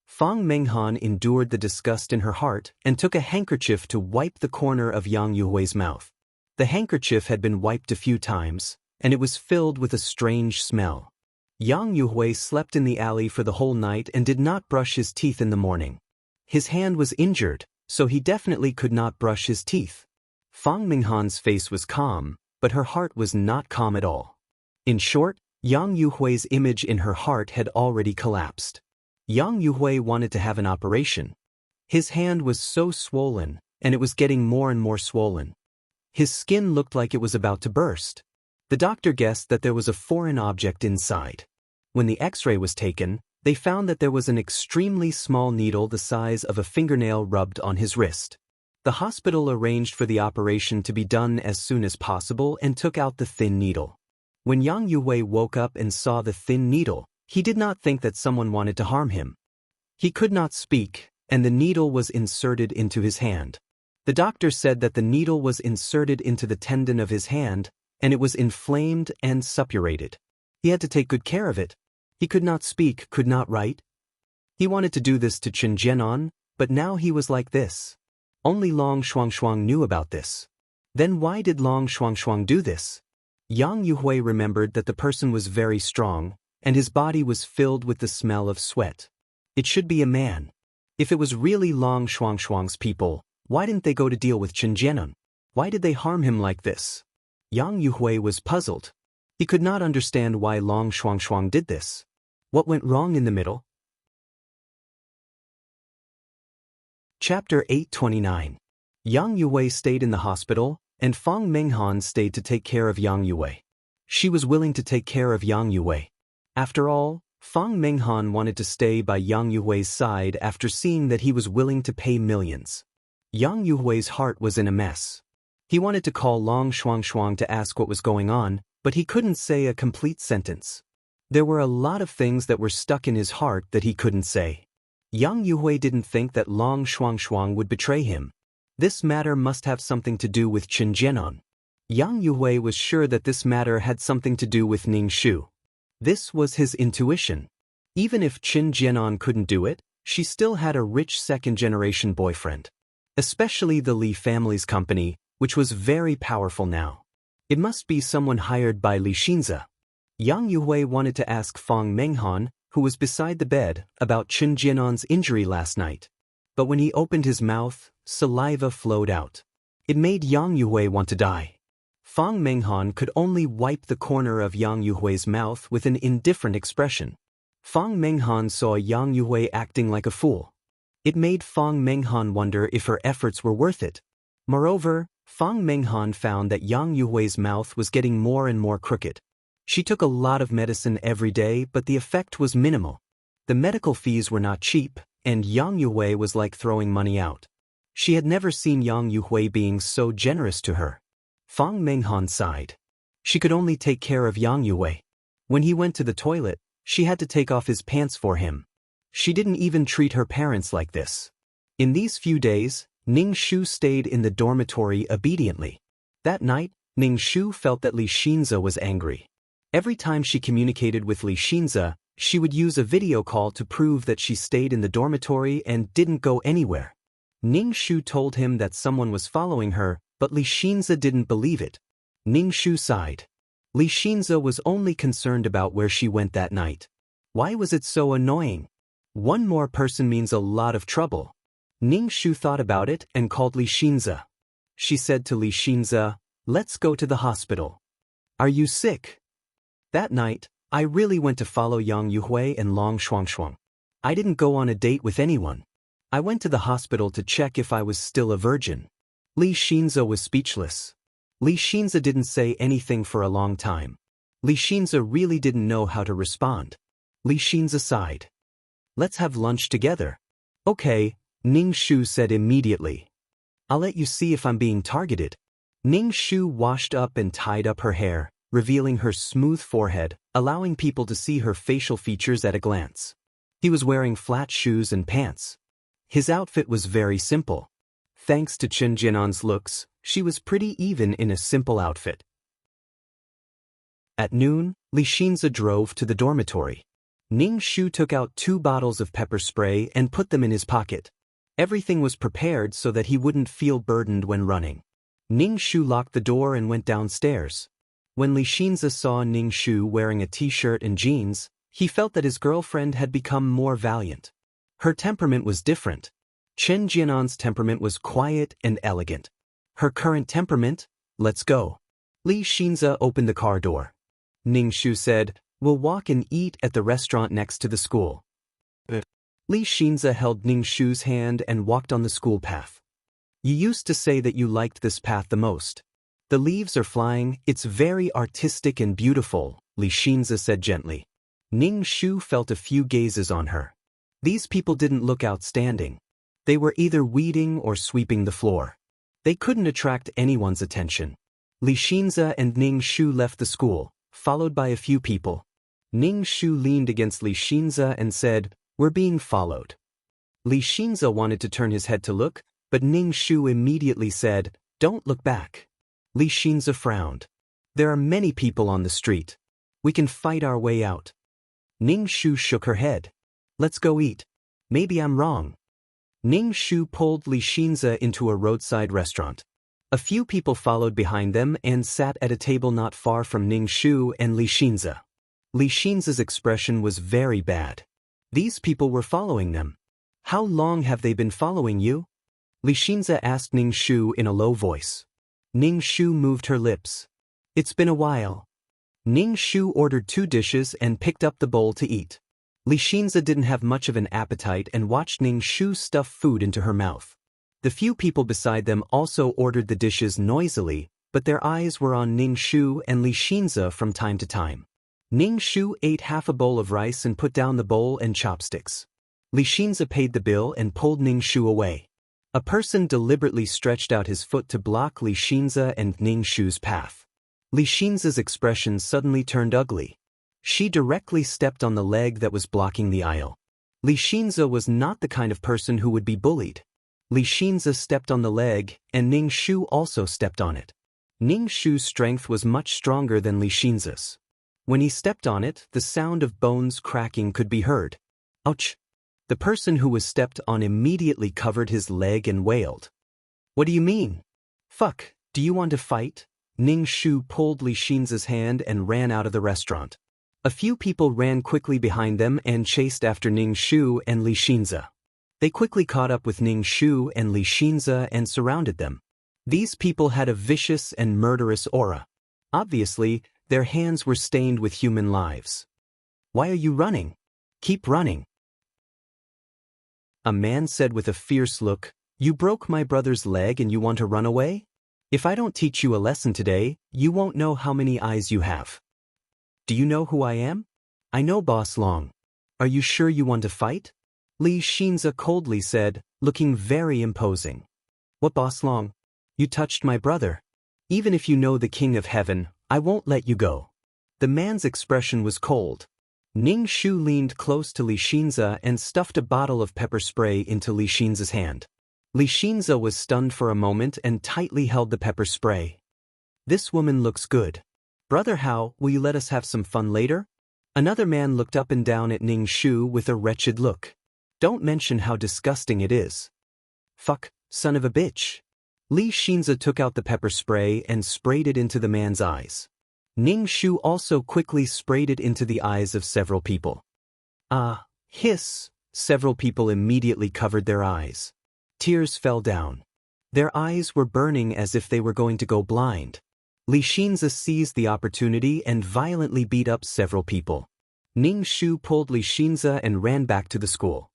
Fang Minghan endured the disgust in her heart and took a handkerchief to wipe the corner of Yang Yuhui's mouth. The handkerchief had been wiped a few times, and it was filled with a strange smell. Yang Yuhui slept in the alley for the whole night and did not brush his teeth in the morning. His hand was injured, so he definitely could not brush his teeth. Fang Minghan's face was calm, but her heart was not calm at all. In short, Yang Yuhui's image in her heart had already collapsed. Yang Yuhui wanted to have an operation. His hand was so swollen, and it was getting more and more swollen. His skin looked like it was about to burst. The doctor guessed that there was a foreign object inside. When the X-ray was taken, they found that there was an extremely small needle the size of a fingernail rubbed on his wrist. The hospital arranged for the operation to be done as soon as possible and took out the thin needle. When Yang Yuhui woke up and saw the thin needle, he did not think that someone wanted to harm him. He could not speak, and the needle was inserted into his hand. The doctor said that the needle was inserted into the tendon of his hand, and it was inflamed and suppurated. He had to take good care of it. He could not speak, could not write. He wanted to do this to Chen Jianan, but now he was like this. Only Long Shuangshuang knew about this. Then why did Long Shuangshuang do this? Yang Yuhui remembered that the person was very strong, and his body was filled with the smell of sweat. It should be a man. If it was really Long Shuangshuang's people, why didn't they go to deal with Chen Jianan? Why did they harm him like this? Yang Yuhui was puzzled. He could not understand why Long Shuangshuang did this. What went wrong in the middle? Chapter 829. Yang Yue stayed in the hospital, and Fang Menghan stayed to take care of Yang Yue. She was willing to take care of Yang Yue. After all, Fang Menghan wanted to stay by Yang Yue's side after seeing that he was willing to pay millions. Yang Yue's heart was in a mess. He wanted to call Long Shuangshuang to ask what was going on, but he couldn't say a complete sentence. There were a lot of things that were stuck in his heart that he couldn't say. Yang Yue didn't think that Long Shuangshuang would betray him. This matter must have something to do with Qin Jianan. Yang Yue was sure that this matter had something to do with Ning Shu. This was his intuition. Even if Qin Jianan couldn't do it, she still had a rich second-generation boyfriend. Especially the Li family's company, which was very powerful now. It must be someone hired by Li Xinze. Yang Yue wanted to ask Fang Menghan, who was beside the bed, about Qin Jianan's injury last night. But when he opened his mouth, saliva flowed out. It made Yang Yue want to die. Fang Menghan could only wipe the corner of Yang Yue's mouth with an indifferent expression. Fang Menghan saw Yang Yue acting like a fool. It made Fang Menghan wonder if her efforts were worth it. Moreover, Fang Menghan found that Yang Yue's mouth was getting more and more crooked. She took a lot of medicine every day, but the effect was minimal. The medical fees were not cheap, and Yang Yue was like throwing money out. She had never seen Yang Yue being so generous to her. Fang Menghan sighed. She could only take care of Yang Yue. When he went to the toilet, she had to take off his pants for him. She didn't even treat her parents like this. In these few days, Ning Shu stayed in the dormitory obediently. That night, Ning Shu felt that Li Xinze was angry. Every time she communicated with Li Xinze, she would use a video call to prove that she stayed in the dormitory and didn't go anywhere. Ning Shu told him that someone was following her, but Li Xinze didn't believe it. Ning Shu sighed. Li Xinze was only concerned about where she went that night. Why was it so annoying? One more person means a lot of trouble. Ning Shu thought about it and called Li Xinze. She said to Li Xinze, "Let's go to the hospital." "Are you sick?" That night, I really went to follow Yang Yue and Long Shuangshuang. I didn't go on a date with anyone. I went to the hospital to check if I was still a virgin. Li Xinze was speechless. Li Xinze didn't say anything for a long time. Li Xinze really didn't know how to respond. Li Xinze sighed. "Let's have lunch together." "Okay," Ning Shu said immediately. "I'll let you see if I'm being targeted." Ning Shu washed up and tied up her hair, revealing her smooth forehead, allowing people to see her facial features at a glance. He was wearing flat shoes and pants. His outfit was very simple. Thanks to Qin Jianan's looks, she was pretty even in a simple outfit. At noon, Li Xinze drove to the dormitory. Ning Shu took out 2 bottles of pepper spray and put them in his pocket. Everything was prepared so that he wouldn't feel burdened when running. Ning Shu locked the door and went downstairs. When Li Xinze saw Ning Shu wearing a t-shirt and jeans, he felt that his girlfriend had become more valiant. Her temperament was different. Qin Jianan's temperament was quiet and elegant. Her current temperament? Let's go. Li Xinze opened the car door. Ning Shu said, "We'll walk and eat at the restaurant next to the school." Li Xinze held Ning Shu's hand and walked on the school path. "You used to say that you liked this path the most. The leaves are flying, it's very artistic and beautiful," Li Xinze said gently. Ning Shu felt a few gazes on her. These people didn't look outstanding. They were either weeding or sweeping the floor. They couldn't attract anyone's attention. Li Xinze and Ning Shu left the school, followed by a few people. Ning Shu leaned against Li Xinze and said, "We're being followed." Li Xinze wanted to turn his head to look, but Ning Shu immediately said, "Don't look back." Li Xinze frowned. "There are many people on the street. We can fight our way out." Ning Shu shook her head. "Let's go eat. Maybe I'm wrong." Ning Shu pulled Li Xinze into a roadside restaurant. A few people followed behind them and sat at a table not far from Ning Shu and Li Xinze. Li Xinze's expression was very bad. These people were following them. "How long have they been following you?" Li Xinze asked Ning Shu in a low voice. Ning Shu moved her lips. "It's been a while." Ning Shu ordered 2 dishes and picked up the bowl to eat. Li Xinzi didn't have much of an appetite and watched Ning Shu stuff food into her mouth. The few people beside them also ordered the dishes noisily, but their eyes were on Ning Shu and Li Xinzi from time to time. Ning Shu ate half a bowl of rice and put down the bowl and chopsticks. Li Xinzi paid the bill and pulled Ning Shu away. A person deliberately stretched out his foot to block Li Xinzi and Ning Shu's path. Li Xinzi's expression suddenly turned ugly. She directly stepped on the leg that was blocking the aisle. Li Xinzi was not the kind of person who would be bullied. Li Xinzi stepped on the leg, and Ning Shu also stepped on it. Ning Shu's strength was much stronger than Li Xinzi's. When he stepped on it, the sound of bones cracking could be heard. Ouch! The person who was stepped on immediately covered his leg and wailed. What do you mean? Fuck, do you want to fight? Ning Shu pulled Li Xinzi's hand and ran out of the restaurant. A few people ran quickly behind them and chased after Ning Shu and Li Xinzi. They quickly caught up with Ning Shu and Li Xinzi and surrounded them. These people had a vicious and murderous aura. Obviously, their hands were stained with human lives. Why are you running? Keep running. A man said with a fierce look, "You broke my brother's leg and you want to run away? If I don't teach you a lesson today, you won't know how many eyes you have." Do you know who I am? I know Boss Long. Are you sure you want to fight? Li Xinzi coldly said, looking very imposing. What Boss Long? You touched my brother. Even if you know the King of Heaven, I won't let you go. The man's expression was cold. Ning Shu leaned close to Li Xinzi and stuffed a bottle of pepper spray into Li Xinzi's hand. Li Xinzi was stunned for a moment and tightly held the pepper spray. This woman looks good. Brother Hao, will you let us have some fun later? Another man looked up and down at Ning Shu with a wretched look. Don't mention how disgusting it is. Fuck, son of a bitch. Li Xinzi took out the pepper spray and sprayed it into the man's eyes. Ning Shu also quickly sprayed it into the eyes of several people. Ah, hiss! Several people immediately covered their eyes. Tears fell down. Their eyes were burning as if they were going to go blind. Li Xinzi seized the opportunity and violently beat up several people. Ning Shu pulled Li Xinzi and ran back to the school.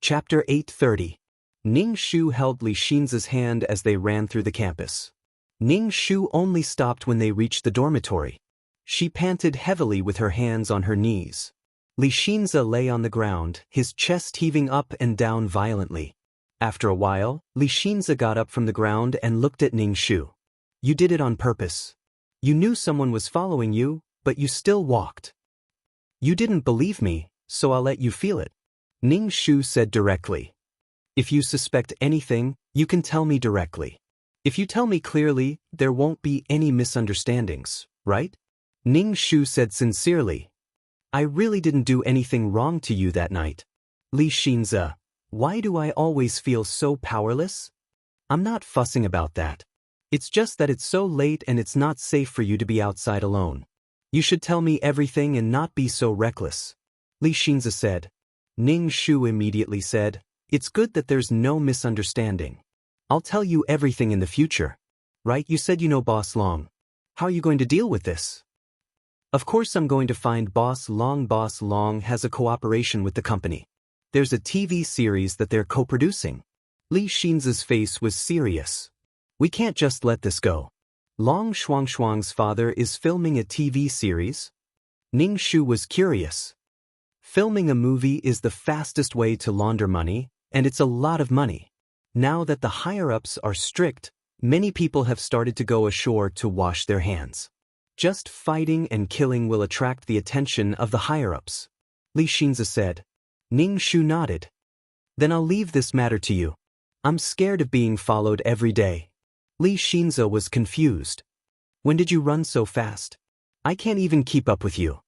Chapter 830. Ning Shu held Li Xinzi's hand as they ran through the campus. Ning Shu only stopped when they reached the dormitory. She panted heavily with her hands on her knees. Li Xinzi lay on the ground, his chest heaving up and down violently. After a while, Li Xinzi got up from the ground and looked at Ning Shu. You did it on purpose. You knew someone was following you, but you still walked. You didn't believe me, so I'll let you feel it. Ning Shu said directly. If you suspect anything, you can tell me directly. If you tell me clearly, there won't be any misunderstandings, right? Ning Shu said sincerely. I really didn't do anything wrong to you that night. Li Xinzi, why do I always feel so powerless? I'm not fussing about that. It's just that it's so late and it's not safe for you to be outside alone. You should tell me everything and not be so reckless. Li Xinzi said. Ning Shu immediately said, It's good that there's no misunderstanding. I'll tell you everything in the future. Right? You said you know Boss Long. How are you going to deal with this? Of course I'm going to find Boss Long. Boss Long has a cooperation with the company. There's a TV series that they're co-producing. Li Xinzi's face was serious. We can't just let this go. Long Shuangshuang's father is filming a TV series? Ning Shu was curious. Filming a movie is the fastest way to launder money, and it's a lot of money. Now that the higher-ups are strict, many people have started to go ashore to wash their hands. Just fighting and killing will attract the attention of the higher-ups. Li Xinzi said. Ning Shu nodded. Then I'll leave this matter to you. I'm scared of being followed every day. Li Xinzi was confused. When did you run so fast? I can't even keep up with you.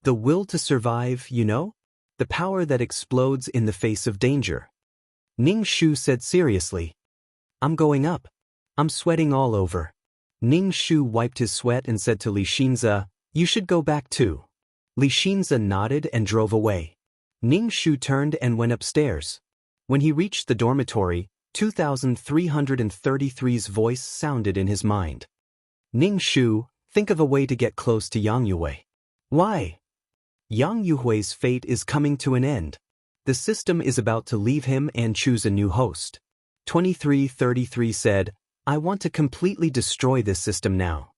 The will to survive, you know? The power that explodes in the face of danger. Ning Shu said seriously. I'm going up. I'm sweating all over. Ning Shu wiped his sweat and said to Li Xinzi, You should go back too. Li Xinzi nodded and drove away. Ning Shu turned and went upstairs. When he reached the dormitory, 2333's voice sounded in his mind. Ning Shu, think of a way to get close to Yang Yue. Why? Yang Yuhui's fate is coming to an end. The system is about to leave him and choose a new host. 2333 said, I want to completely destroy this system now.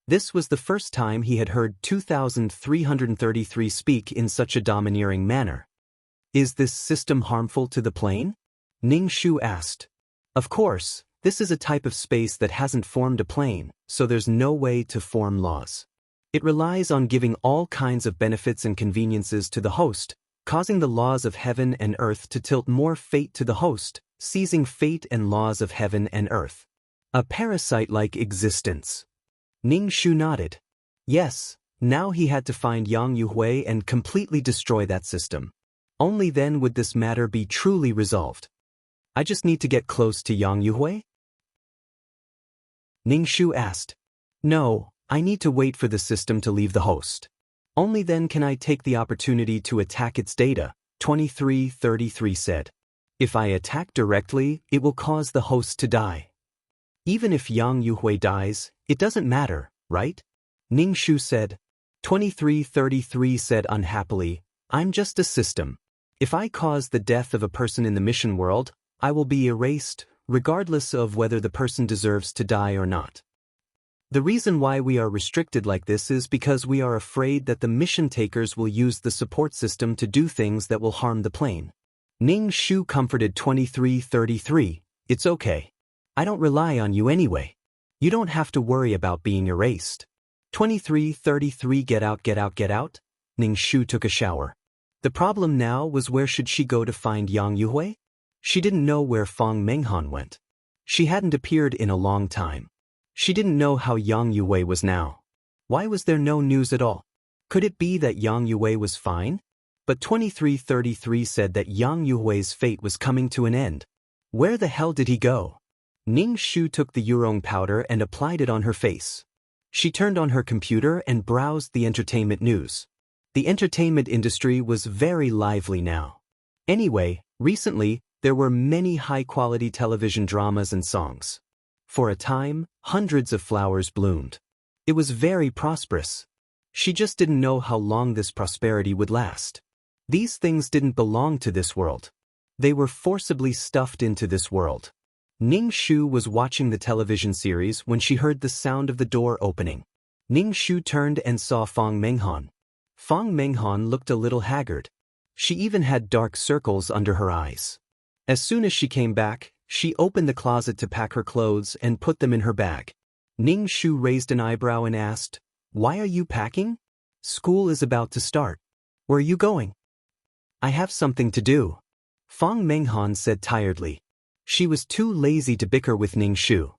This was the first time he had heard 2333 speak in such a domineering manner. Is this system harmful to the plane? Ning Shu asked. Of course, this is a type of space that hasn't formed a plane, so there's no way to form laws. It relies on giving all kinds of benefits and conveniences to the host, causing the laws of heaven and earth to tilt more fate to the host, seizing fate and laws of heaven and earth. A parasite-like existence. Ning Shu nodded. Yes, now he had to find Yang Yuhui and completely destroy that system. Only then would this matter be truly resolved. I just need to get close to Yang Yuhui? Ning Shu asked. No, I need to wait for the system to leave the host. Only then can I take the opportunity to attack its data, 2333 said. If I attack directly, it will cause the host to die. Even if Yang Yuhui dies, it doesn't matter, right? Ning Shu said. 2333 said unhappily, I'm just a system. If I cause the death of a person in the mission world, I will be erased, regardless of whether the person deserves to die or not. The reason why we are restricted like this is because we are afraid that the mission takers will use the support system to do things that will harm the plane. Ning Shu comforted 2333, it's okay. I don't rely on you anyway. You don't have to worry about being erased. 2333 get out get out get out? Ning Shu took a shower. The problem now was where should she go to find Yang Yuhui? She didn't know where Fang Menghan went. She hadn't appeared in a long time. She didn't know how Yang Yuhui was now. Why was there no news at all? Could it be that Yang Yuhui was fine? But 2333 said that Yang Yuhui's fate was coming to an end. Where the hell did he go? Ning Shu took the Yurong powder and applied it on her face. She turned on her computer and browsed the entertainment news. The entertainment industry was very lively now. Anyway, recently, there were many high-quality television dramas and songs. For a time, hundreds of flowers bloomed. It was very prosperous. She just didn't know how long this prosperity would last. These things didn't belong to this world. They were forcibly stuffed into this world. Ning Shu was watching the television series when she heard the sound of the door opening. Ning Shu turned and saw Fang Menghan. Fang Menghan looked a little haggard. She even had dark circles under her eyes. As soon as she came back, she opened the closet to pack her clothes and put them in her bag. Ning Shu raised an eyebrow and asked, Why are you packing? School is about to start. Where are you going? I have something to do. Fang Menghan said tiredly. She was too lazy to bicker with Ning Shu.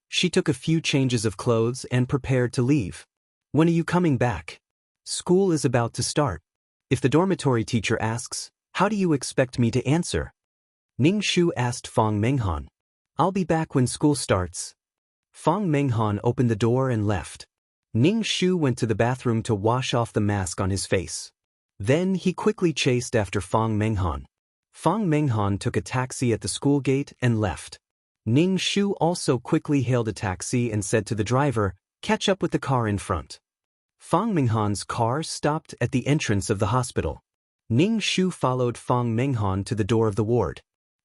She took a few changes of clothes and prepared to leave. When are you coming back? School is about to start. If the dormitory teacher asks, how do you expect me to answer? Ning Shu asked Fang Menghan. I'll be back when school starts. Fang Menghan opened the door and left. Ning Shu went to the bathroom to wash off the mask on his face. Then he quickly chased after Fang Menghan. Fang Menghan took a taxi at the school gate and left. Ning Shu also quickly hailed a taxi and said to the driver, catch up with the car in front. Fang Menghan's car stopped at the entrance of the hospital. Ning Shu followed Fang Menghan to the door of the ward.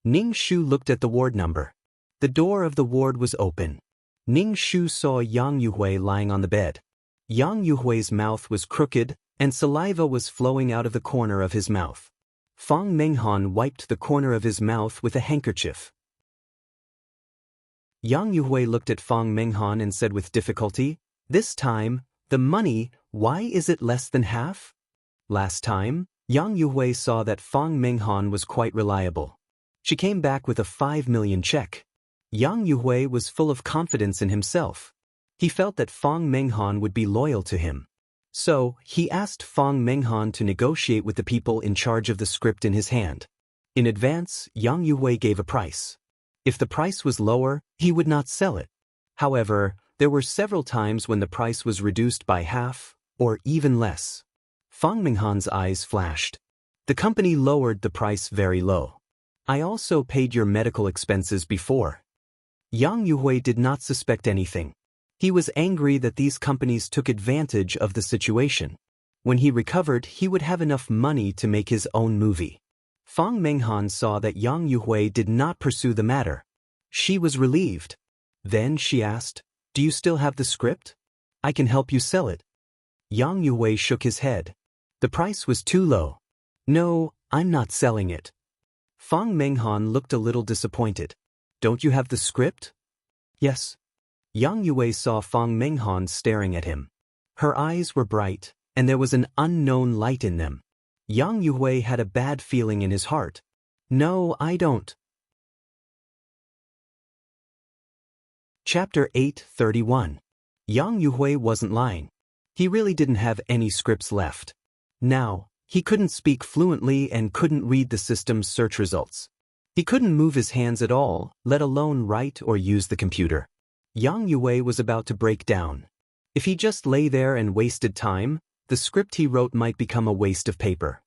Ning Shu looked at the ward number. The door of the ward was open. Ning Shu saw Yang Yuhui lying on the bed. Yang Yuhui's mouth was crooked, and saliva was flowing out of the corner of his mouth. Fang Menghan wiped the corner of his mouth with a handkerchief. Yang Yuhui looked at Fang Menghan and said with difficulty, This time, the money, why is it less than half? Last time, Yang Yuhui saw that Fang Menghan was quite reliable. She came back with a 5 million check. Yang Yuhui was full of confidence in himself. He felt that Fang Menghan would be loyal to him. So, he asked Fang Menghan to negotiate with the people in charge of the script in his hand. In advance, Yang Yuhui gave a price. If the price was lower, he would not sell it. However, there were several times when the price was reduced by half, or even less. Fang Menghan's eyes flashed. The company lowered the price very low. I also paid your medical expenses before. Yang Yuhui did not suspect anything. He was angry that these companies took advantage of the situation. When he recovered, he would have enough money to make his own movie. Fang Menghan saw that Yang Yuhui did not pursue the matter. She was relieved. Then she asked, "Do you still have the script? I can help you sell it." Yang Yuhui shook his head. The price was too low. "No, I'm not selling it." Fang Menghan looked a little disappointed. "Don't you have the script?" "Yes." Yang Yuhui saw Fang Menghan staring at him. Her eyes were bright, and there was an unknown light in them. Yang Yuhui had a bad feeling in his heart. "No, I don't." Chapter 8:31. Yang Yuhui wasn't lying. He really didn't have any scripts left. Now, he couldn't speak fluently and couldn't read the system's search results. He couldn't move his hands at all, let alone write or use the computer. Yang Yuhui was about to break down. If he just lay there and wasted time, the script he wrote might become a waste of paper.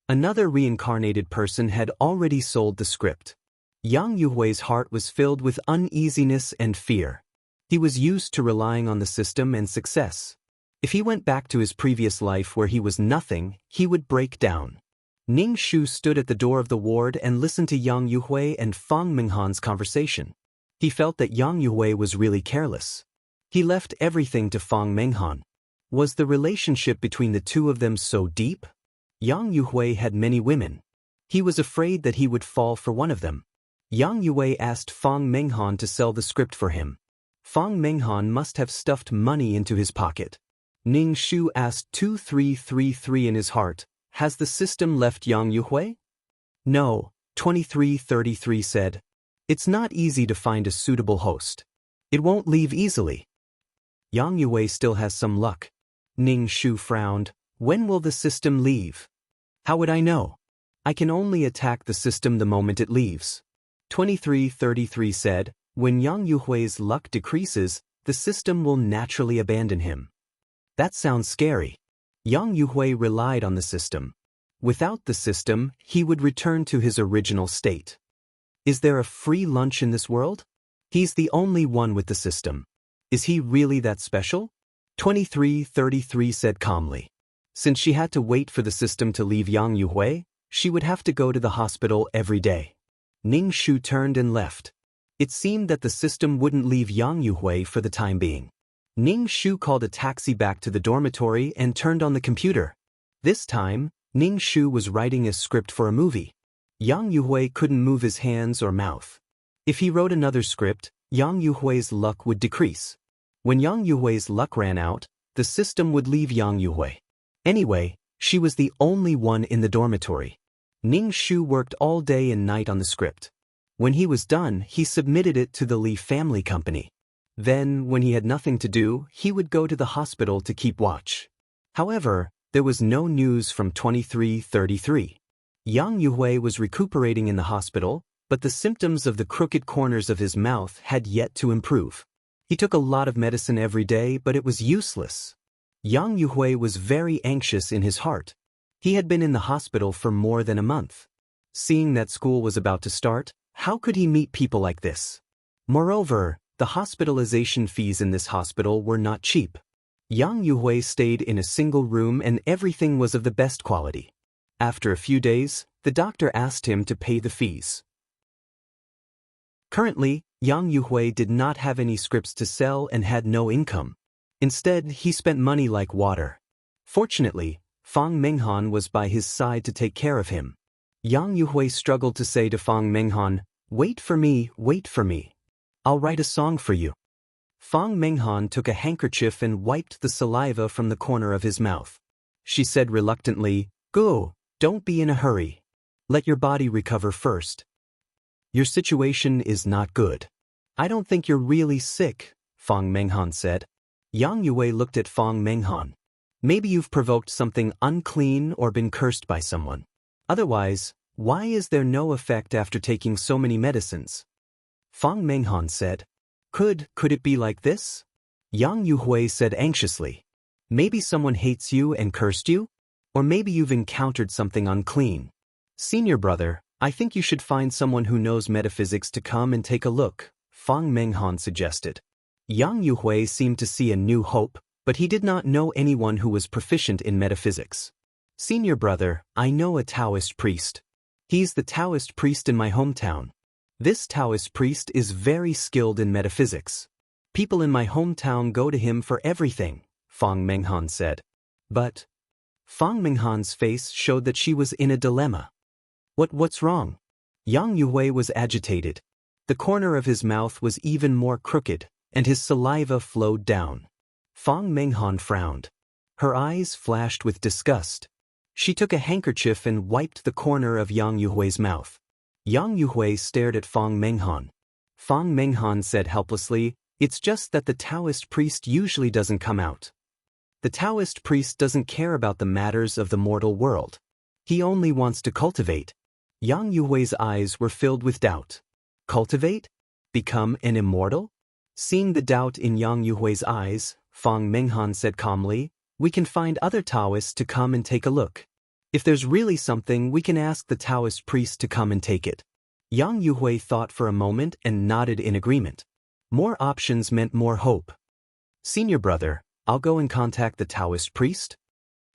Another reincarnated person had already sold the script. Yang Yuhui's heart was filled with uneasiness and fear. He was used to relying on the system and success. If he went back to his previous life where he was nothing, he would break down. Ning Shu stood at the door of the ward and listened to Yang Yuhui and Fang Menghan's conversation. He felt that Yang Yuhui was really careless. He left everything to Fang Menghan. Was the relationship between the two of them so deep? Yang Yuhui had many women. He was afraid that he would fall for one of them. Yang Yuhui asked Fang Menghan to sell the script for him. Fang Menghan must have stuffed money into his pocket. Ning Shu asked 2333 in his heart, "Has the system left Yang Yuhui?" "No," 2333 said. "It's not easy to find a suitable host. It won't leave easily." Yang Yuhui still has some luck. Ning Shu frowned. "When will the system leave?" "How would I know? I can only attack the system the moment it leaves." 2333 said, "When Yang Yuhui's luck decreases, the system will naturally abandon him." That sounds scary. Yang Yuhui relied on the system. Without the system, he would return to his original state. Is there a free lunch in this world? He's the only one with the system. Is he really that special? 2333 said calmly. Since she had to wait for the system to leave Yang Yuhui, she would have to go to the hospital every day. Ning Shu turned and left. It seemed that the system wouldn't leave Yang Yuhui for the time being. Ning Shu called a taxi back to the dormitory and turned on the computer. This time, Ning Shu was writing a script for a movie. Yang Yuhui couldn't move his hands or mouth. If he wrote another script, Yang Yuhui's luck would decrease. When Yang Yuhui's luck ran out, the system would leave Yang Yuhui. Anyway, she was the only one in the dormitory. Ning Shu worked all day and night on the script. When he was done, he submitted it to the Li family company. Then, when he had nothing to do, he would go to the hospital to keep watch. However, there was no news from 2333. Yang Yuhui was recuperating in the hospital, but the symptoms of the crooked corners of his mouth had yet to improve. He took a lot of medicine every day, but it was useless. Yang Yuhui was very anxious in his heart. He had been in the hospital for more than a month. Seeing that school was about to start, how could he meet people like this? Moreover, the hospitalization fees in this hospital were not cheap. Yang Yuhui stayed in a single room and everything was of the best quality. After a few days, the doctor asked him to pay the fees. Currently, Yang Yuhui did not have any scripts to sell and had no income. Instead, he spent money like water. Fortunately, Fang Menghan was by his side to take care of him. Yang Yuhui struggled to say to Fang Menghan, wait for me, I'll write a song for you." Fang Menghan took a handkerchief and wiped the saliva from the corner of his mouth. She said reluctantly, "Go, don't be in a hurry. Let your body recover first. Your situation is not good." "I don't think you're really sick," Fang Menghan said. Yang Yuhui looked at Fang Menghan. "Maybe you've provoked something unclean or been cursed by someone. Otherwise, why is there no effect after taking so many medicines?" Fang Menghan said. Could it be like this?" Yang Yuhui said anxiously. "Maybe someone hates you and cursed you? Or maybe you've encountered something unclean. Senior brother, I think you should find someone who knows metaphysics to come and take a look," Fang Menghan suggested. Yang Yuhui seemed to see a new hope. but he did not know anyone who was proficient in metaphysics. Senior brother, I know a Taoist priest. He's the Taoist priest in my hometown. This Taoist priest is very skilled in metaphysics. People in my hometown go to him for everything, Fang Menghan said. But Fang Menghan's face showed that she was in a dilemma. What's wrong? Yang Yuhui was agitated. The corner of his mouth was even more crooked, and his saliva flowed down. Fang Menghan frowned. Her eyes flashed with disgust. She took a handkerchief and wiped the corner of Yang Yuhui's mouth. Yang Yuhui stared at Fang Menghan. Fang Menghan said helplessly, "It's just that the Taoist priest usually doesn't come out. The Taoist priest doesn't care about the matters of the mortal world. He only wants to cultivate." Yang Yuhui's eyes were filled with doubt. Cultivate? Become an immortal? Seeing the doubt in Yang Yuhui's eyes, Fang Menghan said calmly, "We can find other Taoists to come and take a look. If there's really something, we can ask the Taoist priest to come and take it." Yang Yuhui thought for a moment and nodded in agreement. More options meant more hope. "Senior brother, I'll go and contact the Taoist priest?"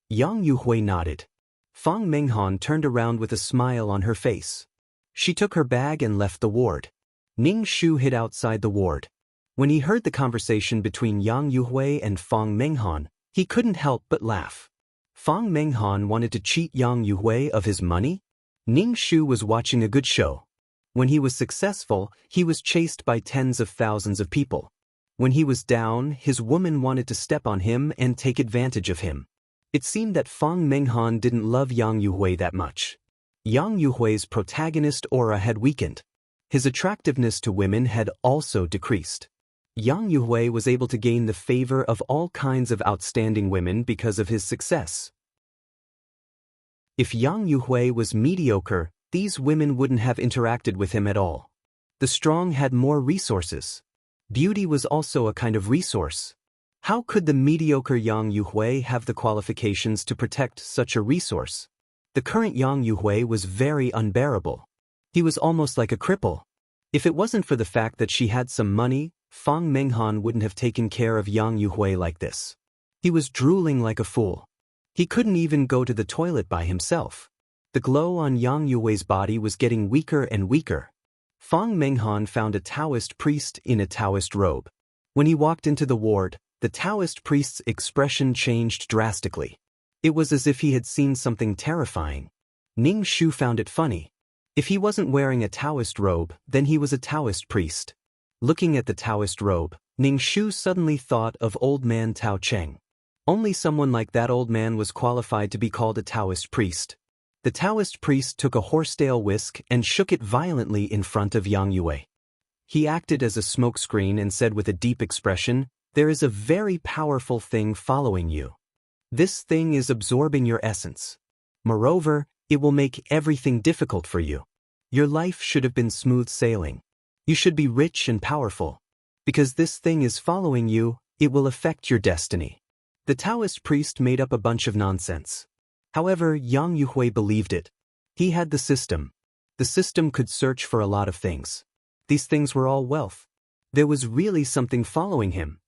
Yang Yuhui nodded. Fang Menghan turned around with a smile on her face. She took her bag and left the ward. Ning Shu hid outside the ward. When he heard the conversation between Yang Yuhui and Fang Menghan, he couldn't help but laugh. Fang Menghan wanted to cheat Yang Yuhui of his money? Ning Shu was watching a good show. When he was successful, he was chased by tens of thousands of people. When he was down, his woman wanted to step on him and take advantage of him. It seemed that Fang Menghan didn't love Yang Yuhui that much. Yang Yuhui's protagonist aura had weakened. His attractiveness to women had also decreased. Yang Yuhui was able to gain the favor of all kinds of outstanding women because of his success. If Yang Yuhui was mediocre, these women wouldn't have interacted with him at all. The strong had more resources. Beauty was also a kind of resource. How could the mediocre Yang Yuhui have the qualifications to protect such a resource? The current Yang Yuhui was very unbearable. He was almost like a cripple. If it wasn't for the fact that she had some money, Fang Menghan wouldn't have taken care of Yang Yuhui like this. He was drooling like a fool. He couldn't even go to the toilet by himself. The glow on Yang Yuhui's body was getting weaker and weaker. Fang Menghan found a Taoist priest in a Taoist robe. When he walked into the ward, the Taoist priest's expression changed drastically. It was as if he had seen something terrifying. Ning Shu found it funny. If he wasn't wearing a Taoist robe, then he was a Taoist priest. Looking at the Taoist robe, Ning Shu suddenly thought of old man Tao Cheng. Only someone like that old man was qualified to be called a Taoist priest. The Taoist priest took a horsetail whisk and shook it violently in front of Yang Yuhui. He acted as a smokescreen and said with a deep expression, "There is a very powerful thing following you. This thing is absorbing your essence. Moreover, it will make everything difficult for you. Your life should have been smooth sailing. You should be rich and powerful. Because this thing is following you, it will affect your destiny." The Taoist priest made up a bunch of nonsense. However, Yang Yuhui believed it. He had the system. The system could search for a lot of things. These things were all wealth. There was really something following him.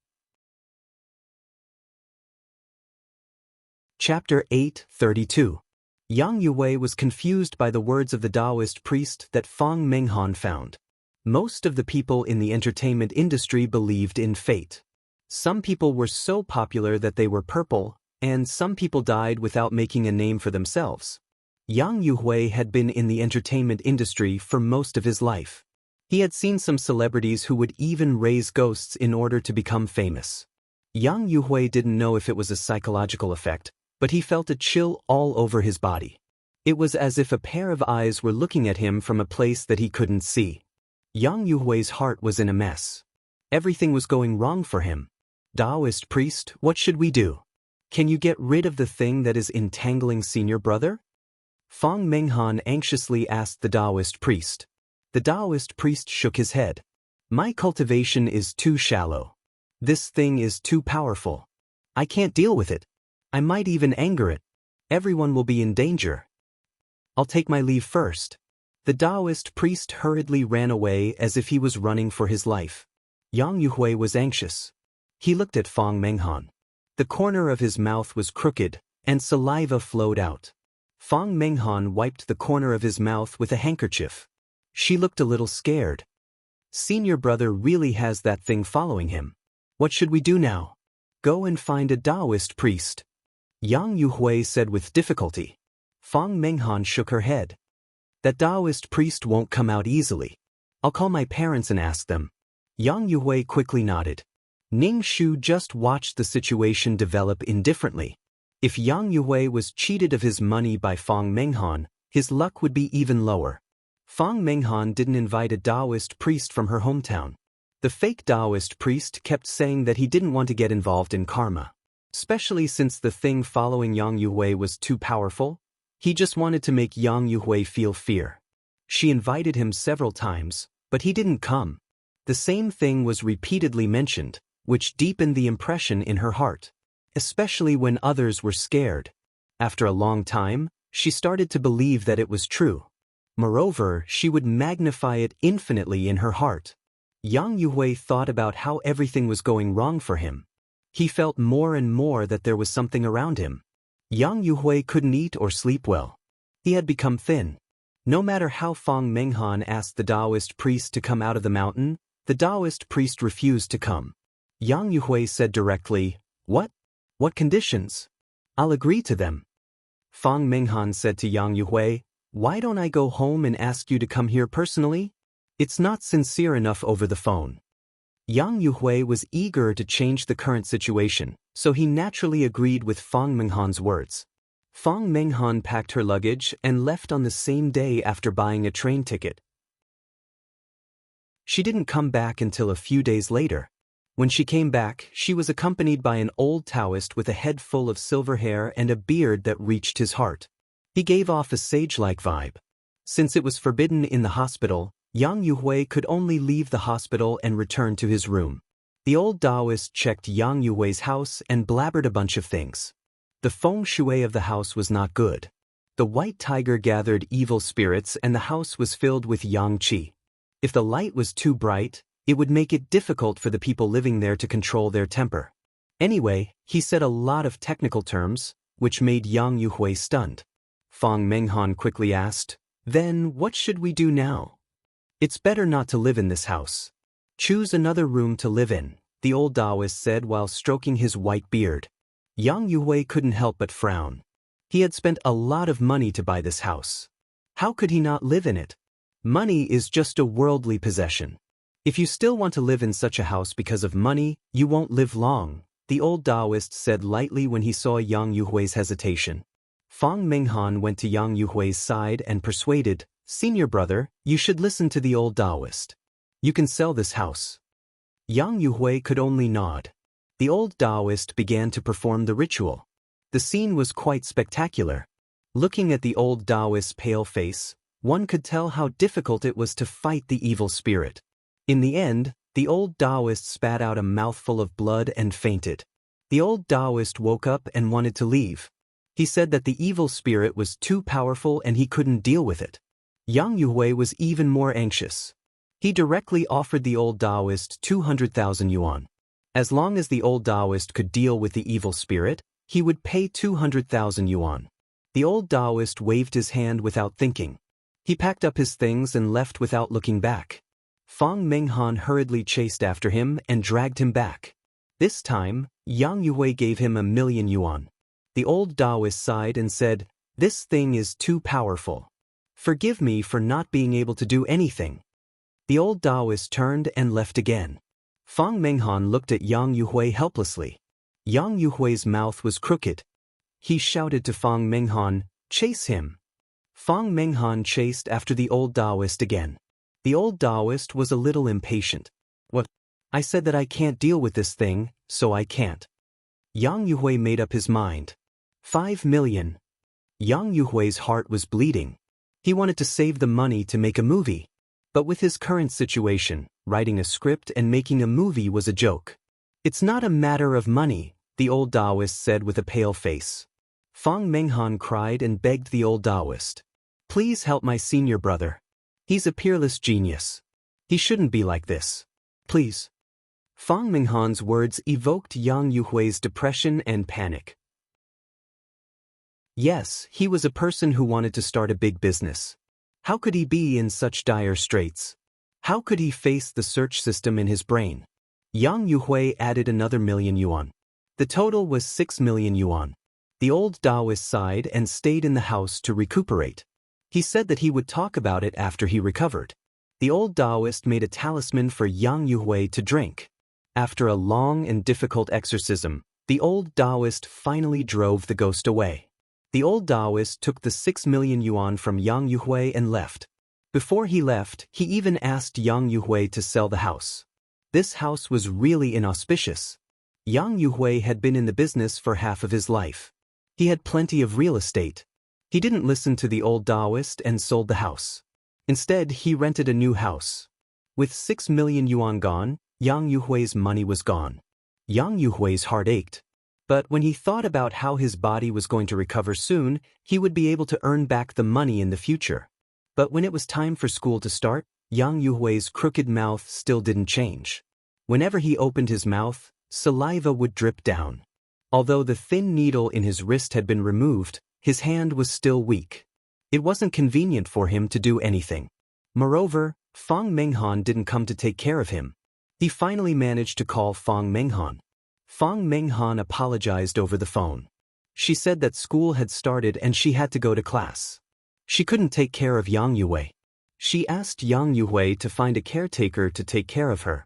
Chapter 8:32. Yang Yuhui was confused by the words of the Taoist priest that Fang Menghan found. Most of the people in the entertainment industry believed in fate. Some people were so popular that they were purple, and some people died without making a name for themselves. Yang Yuhui had been in the entertainment industry for most of his life. He had seen some celebrities who would even raise ghosts in order to become famous. Yang Yuhui didn't know if it was a psychological effect, but he felt a chill all over his body. It was as if a pair of eyes were looking at him from a place that he couldn't see. Yang Yuhui's heart was in a mess. Everything was going wrong for him. "Taoist priest, what should we do? Can you get rid of the thing that is entangling senior brother?" Fang Menghan anxiously asked the Taoist priest. The Taoist priest shook his head. "My cultivation is too shallow. This thing is too powerful. I can't deal with it. I might even anger it. Everyone will be in danger. I'll take my leave first." The Taoist priest hurriedly ran away as if he was running for his life. Yang Yuhui was anxious. He looked at Fang Menghan. The corner of his mouth was crooked, and saliva flowed out. Fang Menghan wiped the corner of his mouth with a handkerchief. She looked a little scared. Senior brother really has that thing following him. What should we do now? Go and find a Taoist priest. Yang Yuhui said with difficulty. Fang Menghan shook her head. That Taoist priest won't come out easily. I'll call my parents and ask them. Yang Yuhui quickly nodded. Ning Shu just watched the situation develop indifferently. If Yang Yuhui was cheated of his money by Fang Menghan, his luck would be even lower. Fang Menghan didn't invite a Taoist priest from her hometown. The fake Taoist priest kept saying that he didn't want to get involved in karma. Especially since the thing following Yang Yuhui was too powerful, he just wanted to make Yang Yuhui feel fear. She invited him several times, but he didn't come. The same thing was repeatedly mentioned, which deepened the impression in her heart. Especially when others were scared. After a long time, she started to believe that it was true. Moreover, she would magnify it infinitely in her heart. Yang Yuhui thought about how everything was going wrong for him. He felt more and more that there was something around him. Yang Yuhui couldn't eat or sleep well. He had become thin. No matter how Fang Menghan asked the Taoist priest to come out of the mountain, the Taoist priest refused to come. Yang Yuhui said directly, "What? What conditions? I'll agree to them." Fang Menghan said to Yang Yuhui, "Why don't I go home and ask you to come here personally? It's not sincere enough over the phone." Yang Yuhui was eager to change the current situation, so he naturally agreed with Fang Menghan's words. Fang Menghan packed her luggage and left on the same day after buying a train ticket. She didn't come back until a few days later. When she came back, she was accompanied by an old Taoist with a head full of silver hair and a beard that reached his heart. He gave off a sage-like vibe. Since it was forbidden in the hospital, Yang Yuhui could only leave the hospital and return to his room. The old Taoist checked Yang Yuhui's house and blabbered a bunch of things. The feng shui of the house was not good. The white tiger gathered evil spirits and the house was filled with yang qi. If the light was too bright, it would make it difficult for the people living there to control their temper. Anyway, he said a lot of technical terms, which made Yang Yuhui stunned. Fang Menghan quickly asked, "Then what should we do now?" "It's better not to live in this house. Choose another room to live in," the old Taoist said while stroking his white beard. Yang Yuhui couldn't help but frown. He had spent a lot of money to buy this house. How could he not live in it? Money is just a worldly possession. If you still want to live in such a house because of money, you won't live long, the old Taoist said lightly when he saw Yang Yuhui's hesitation. Fang Menghan went to Yang Yuhui's side and persuaded, "Senior brother, you should listen to the old Taoist. You can sell this house." Yang Yuhui could only nod. The old Taoist began to perform the ritual. The scene was quite spectacular. Looking at the old Taoist's pale face, one could tell how difficult it was to fight the evil spirit. In the end, the old Taoist spat out a mouthful of blood and fainted. The old Taoist woke up and wanted to leave. He said that the evil spirit was too powerful and he couldn't deal with it. Yang Yuhui was even more anxious. He directly offered the old Taoist 200,000 yuan. As long as the old Taoist could deal with the evil spirit, he would pay 200,000 yuan. The old Taoist waved his hand without thinking. He packed up his things and left without looking back. Fang Menghan hurriedly chased after him and dragged him back. This time, Yang Yuhui gave him 1,000,000 yuan. The old Taoist sighed and said, "This thing is too powerful. Forgive me for not being able to do anything." The old Taoist turned and left again. Fang Menghan looked at Yang Yuhui helplessly. Yang Yuhui's mouth was crooked. He shouted to Fang Menghan, "Chase him." Fang Menghan chased after the old Taoist again. The old Taoist was a little impatient. "What? I said that I can't deal with this thing, so I can't." Yang Yuhui made up his mind. 5 million. Yang Yuhui's heart was bleeding. He wanted to save the money to make a movie. But with his current situation, writing a script and making a movie was a joke. "It's not a matter of money," the old Taoist said with a pale face. Fang Menghan cried and begged the old Taoist, "Please help my senior brother. He's a peerless genius. He shouldn't be like this. Please." Fang Minghan's words evoked Yang Yuhui's depression and panic. Yes, he was a person who wanted to start a big business. How could he be in such dire straits? How could he face the search system in his brain? Yang Yuhui added another $1,000,000. The total was 6,000,000 yuan. The old Taoist sighed and stayed in the house to recuperate. He said that he would talk about it after he recovered. The old Taoist made a talisman for Yang Yuhui to drink. After a long and difficult exorcism, the old Taoist finally drove the ghost away. The old Taoist took the 6,000,000 yuan from Yang Yuhui and left. Before he left, he even asked Yang Yuhui to sell the house. This house was really inauspicious. Yang Yuhui had been in the business for half of his life. He had plenty of real estate. He didn't listen to the old Taoist and sold the house. Instead, he rented a new house. With 6,000,000 yuan gone, Yang Yuhui's money was gone. Yang Yuhui's heart ached. But when he thought about how his body was going to recover soon, he would be able to earn back the money in the future. But when it was time for school to start, Yang Yuhui's crooked mouth still didn't change. Whenever he opened his mouth, saliva would drip down. Although the thin needle in his wrist had been removed, his hand was still weak. It wasn't convenient for him to do anything. Moreover, Fang Menghan didn't come to take care of him. He finally managed to call Fang Menghan. Fang Menghan apologized over the phone. She said that school had started and she had to go to class. She couldn't take care of Yang Yuhui. She asked Yang Yuhui to find a caretaker to take care of her.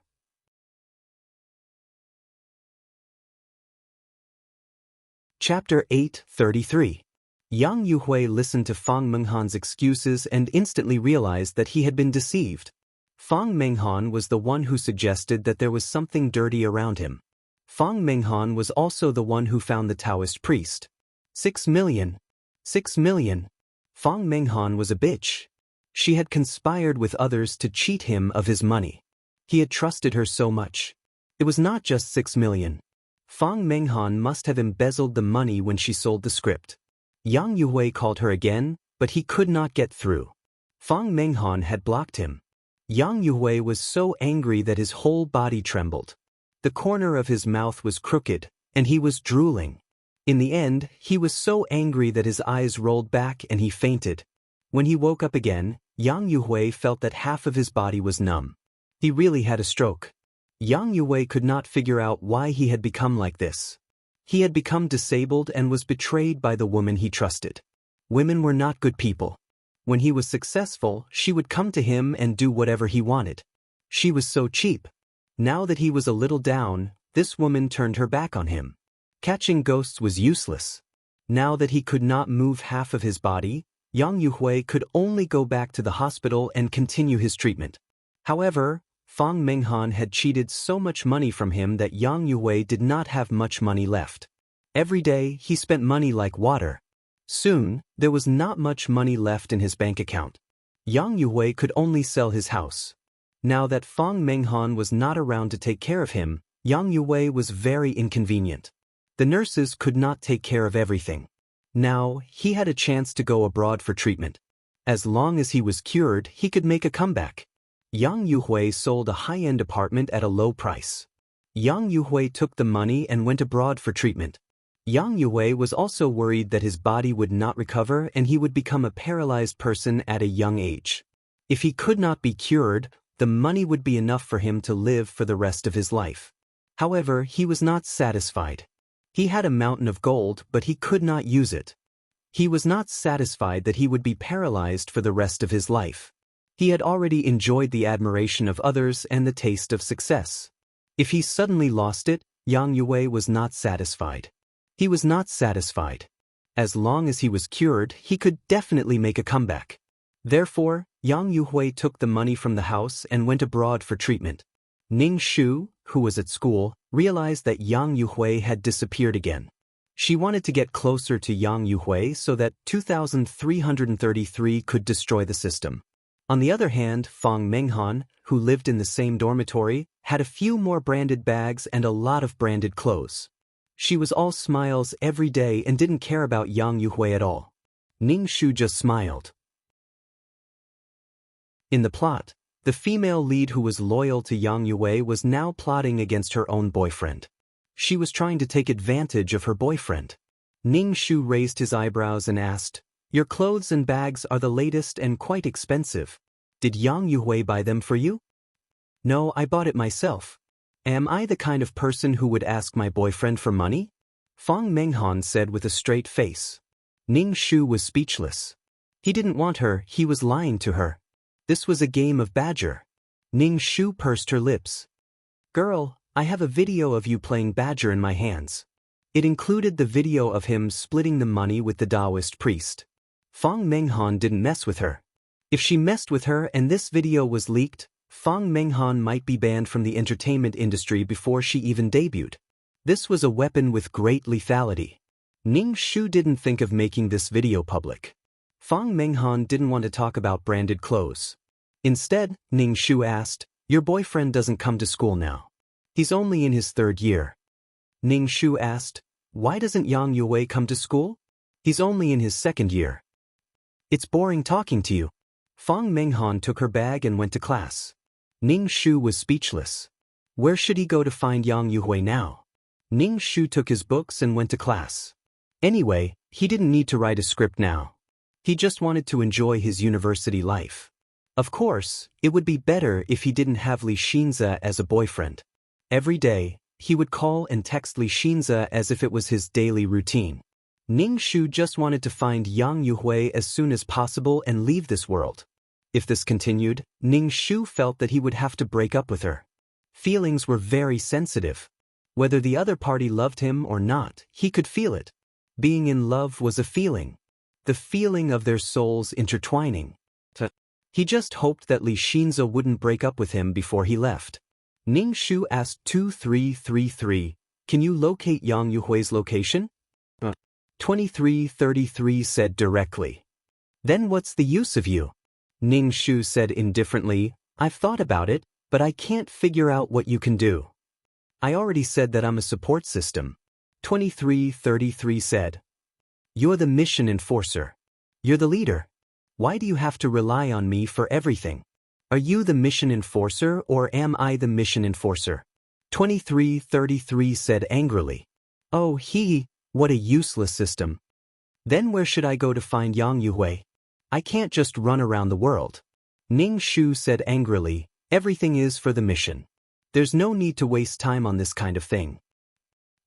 Chapter 8:33. Yang Yuhui listened to Fang Menghan's excuses and instantly realized that he had been deceived. Fang Menghan was the one who suggested that there was something dirty around him. Fang Menghan was also the one who found the Taoist priest. 6,000,000. 6,000,000. Fang Menghan was a bitch. She had conspired with others to cheat him of his money. He had trusted her so much. It was not just 6,000,000. Fang Menghan must have embezzled the money when she sold the script. Yang Yuhui called her again, but he could not get through. Fang Menghan had blocked him. Yang Yuhui was so angry that his whole body trembled. The corner of his mouth was crooked, and he was drooling. In the end, he was so angry that his eyes rolled back and he fainted. When he woke up again, Yang Yuhui felt that half of his body was numb. He really had a stroke. Yang Yuhui could not figure out why he had become like this. He had become disabled and was betrayed by the woman he trusted. Women were not good people. When he was successful, she would come to him and do whatever he wanted. She was so cheap. Now that he was a little down, this woman turned her back on him. Catching ghosts was useless. Now that he could not move half of his body, Yang Yuhui could only go back to the hospital and continue his treatment. However, Fang Menghan had cheated so much money from him that Yang Yuhui did not have much money left. Every day, he spent money like water. Soon, there was not much money left in his bank account. Yang Yuhui could only sell his house. Now that Fang Menghan was not around to take care of him, Yang Yuhui was very inconvenient. The nurses could not take care of everything. Now, he had a chance to go abroad for treatment. As long as he was cured, he could make a comeback. Yang Yuhui sold a high-end apartment at a low price. Yang Yuhui took the money and went abroad for treatment. Yang Yuhui was also worried that his body would not recover and he would become a paralyzed person at a young age. If he could not be cured, the money would be enough for him to live for the rest of his life. However, he was not satisfied. He had a mountain of gold, but he could not use it. He was not satisfied that he would be paralyzed for the rest of his life. He had already enjoyed the admiration of others and the taste of success. If he suddenly lost it, Yang Yuhui was not satisfied. He was not satisfied. As long as he was cured, he could definitely make a comeback. Therefore, Yang Yuhui took the money from the house and went abroad for treatment. Ning Shu, who was at school, realized that Yang Yuhui had disappeared again. She wanted to get closer to Yang Yuhui so that 2333 could destroy the system. On the other hand, Fang Menghan, who lived in the same dormitory, had a few more branded bags and a lot of branded clothes. She was all smiles every day and didn't care about Yang Yuhui at all. Ning Shu just smiled. In the plot, The female lead who was loyal to Yang Yue was now plotting against her own boyfriend. She was trying to take advantage of her boyfriend. Ning Shu raised his eyebrows and asked, "Your clothes and bags are the latest and quite expensive. Did Yang Yue buy them for you?" "No, I bought it myself. Am I the kind of person who would ask my boyfriend for money?" Fang Menghan said with a straight face. Ning Shu was speechless. He didn't want her, he was lying to her. This was a game of badger. Ning Shu pursed her lips. "Girl, I have a video of you playing badger in my hands." It included the video of him splitting the money with the Taoist priest. Fang Menghan didn't mess with her. If she messed with her and this video was leaked, Fang Menghan might be banned from the entertainment industry before she even debuted. This was a weapon with great lethality. Ning Shu didn't think of making this video public. Fang Menghan didn't want to talk about branded clothes. Instead, Ning Shu asked, "Your boyfriend doesn't come to school now. He's only in his 3rd year." Ning Shu asked, "Why doesn't Yang Yue come to school? He's only in his 2nd year." "It's boring talking to you." Fang Menghan took her bag and went to class. Ning Shu was speechless. Where should he go to find Yang Yue now? Ning Shu took his books and went to class. Anyway, he didn't need to write a script now. He just wanted to enjoy his university life. Of course, it would be better if he didn't have Li Xinze as a boyfriend. Every day, he would call and text Li Xinze as if it was his daily routine. Ning Shu just wanted to find Yang Yue as soon as possible and leave this world. If this continued, Ning Shu felt that he would have to break up with her. Feelings were very sensitive. Whether the other party loved him or not, he could feel it. Being in love was a feeling. The feeling of their souls intertwining. He just hoped that Li Xinze wouldn't break up with him before he left. Ning Shu asked 2333, "Can you locate Yang Yue's location?" 2333 said directly. "Then what's the use of you?" Ning Shu said indifferently, "I've thought about it, but I can't figure out what you can do." "I already said that I'm a support system." 2333 said. "You're the mission enforcer. You're the leader. Why do you have to rely on me for everything? Are you the mission enforcer or am I the mission enforcer?" 2333 said angrily. "Oh, what a useless system. Then where should I go to find Yang Yue? I can't just run around the world." Ning Shu said angrily, "Everything is for the mission. There's no need to waste time on this kind of thing.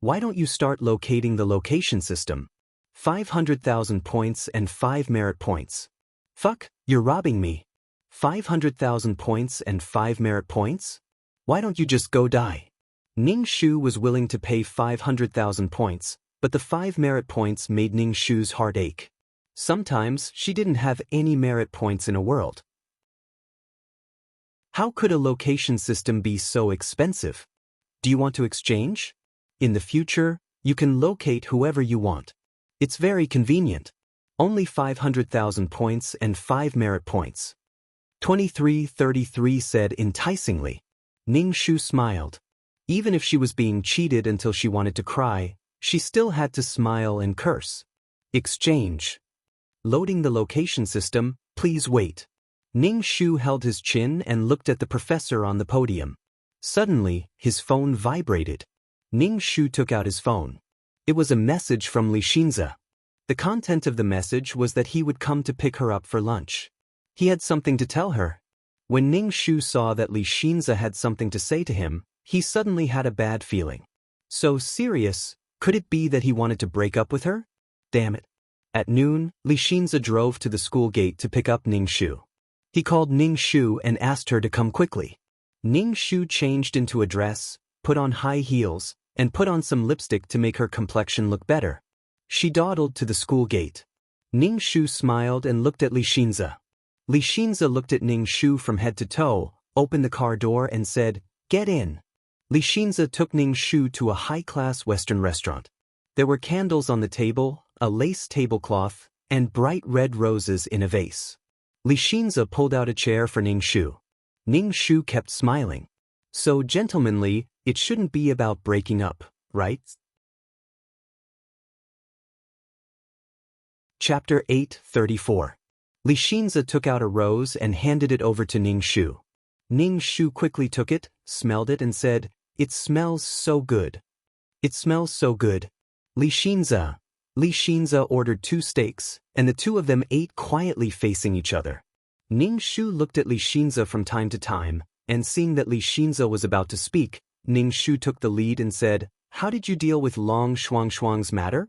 Why don't you start locating the location system? 500,000 points and 5 merit points. Fuck, you're robbing me. 500,000 points and 5 merit points? Why don't you just go die?" Ning Shu was willing to pay 500,000 points, but the 5 merit points made Ning Shu's heart ache. Sometimes she didn't have any merit points in a world. How could a location system be so expensive? Do you want to exchange? In the future, you can locate whoever you want. It's very convenient. Only 500,000 points and 5 merit points. 2333 said enticingly. Ning Shu smiled. Even if she was being cheated until she wanted to cry, she still had to smile and curse. Exchange. Loading the location system, please wait. Ning Shu held his chin and looked at the professor on the podium. Suddenly, his phone vibrated. Ning Shu took out his phone. It was a message from Li Xinze. The content of the message was that he would come to pick her up for lunch. He had something to tell her. When Ning Shu saw that Li Xinze had something to say to him, he suddenly had a bad feeling. So serious, could it be that he wanted to break up with her? Damn it. At noon, Li Xinze drove to the school gate to pick up Ning Shu. He called Ning Shu and asked her to come quickly. Ning Shu changed into a dress, put on high heels, and put on some lipstick to make her complexion look better. She dawdled to the school gate. Ning Shu smiled and looked at Li Xinze. Li Xinze looked at Ning Shu from head to toe, opened the car door and said, "Get in." Li Xinze took Ning Shu to a high-class Western restaurant. There were candles on the table, a lace tablecloth, and bright red roses in a vase. Li Xinze pulled out a chair for Ning Shu. Ning Shu kept smiling. So gentlemanly, it shouldn't be about breaking up, right? Chapter 8:34. Li Xinze took out a rose and handed it over to Ning Shu. Ning Shu quickly took it, smelled it and said, "It smells so good. It smells so good." Li Xinza ordered 2 steaks, and the 2 of them ate quietly facing each other. Ning Shu looked at Li Xinza from time to time, and seeing that Li Xinza was about to speak, Ning Shu took the lead and said, "How did you deal with Long Shuangshuang's matter?"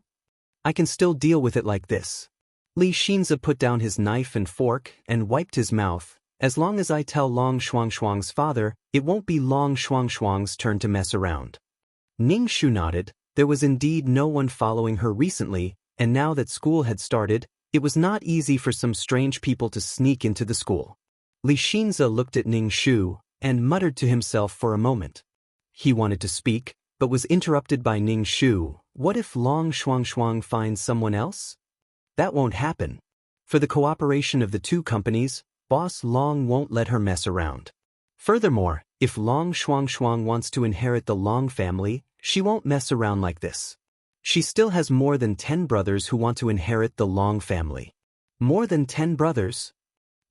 "I can still deal with it like this." Li Xinza put down his knife and fork and wiped his mouth. "As long as I tell Long Shuangshuang's father, it won't be Long Shuangshuang's turn to mess around." Ning Shu nodded. There was indeed no one following her recently, and now that school had started, it was not easy for some strange people to sneak into the school. Li Xinza looked at Ning Shu and muttered to himself for a moment. He wanted to speak, but was interrupted by Ning Shu. What if Long Shuangshuang finds someone else? That won't happen. For the cooperation of the 2 companies, Boss Long won't let her mess around. Furthermore, if Long Shuangshuang wants to inherit the Long family, she won't mess around like this. She still has more than 10 brothers who want to inherit the Long family. More than 10 brothers?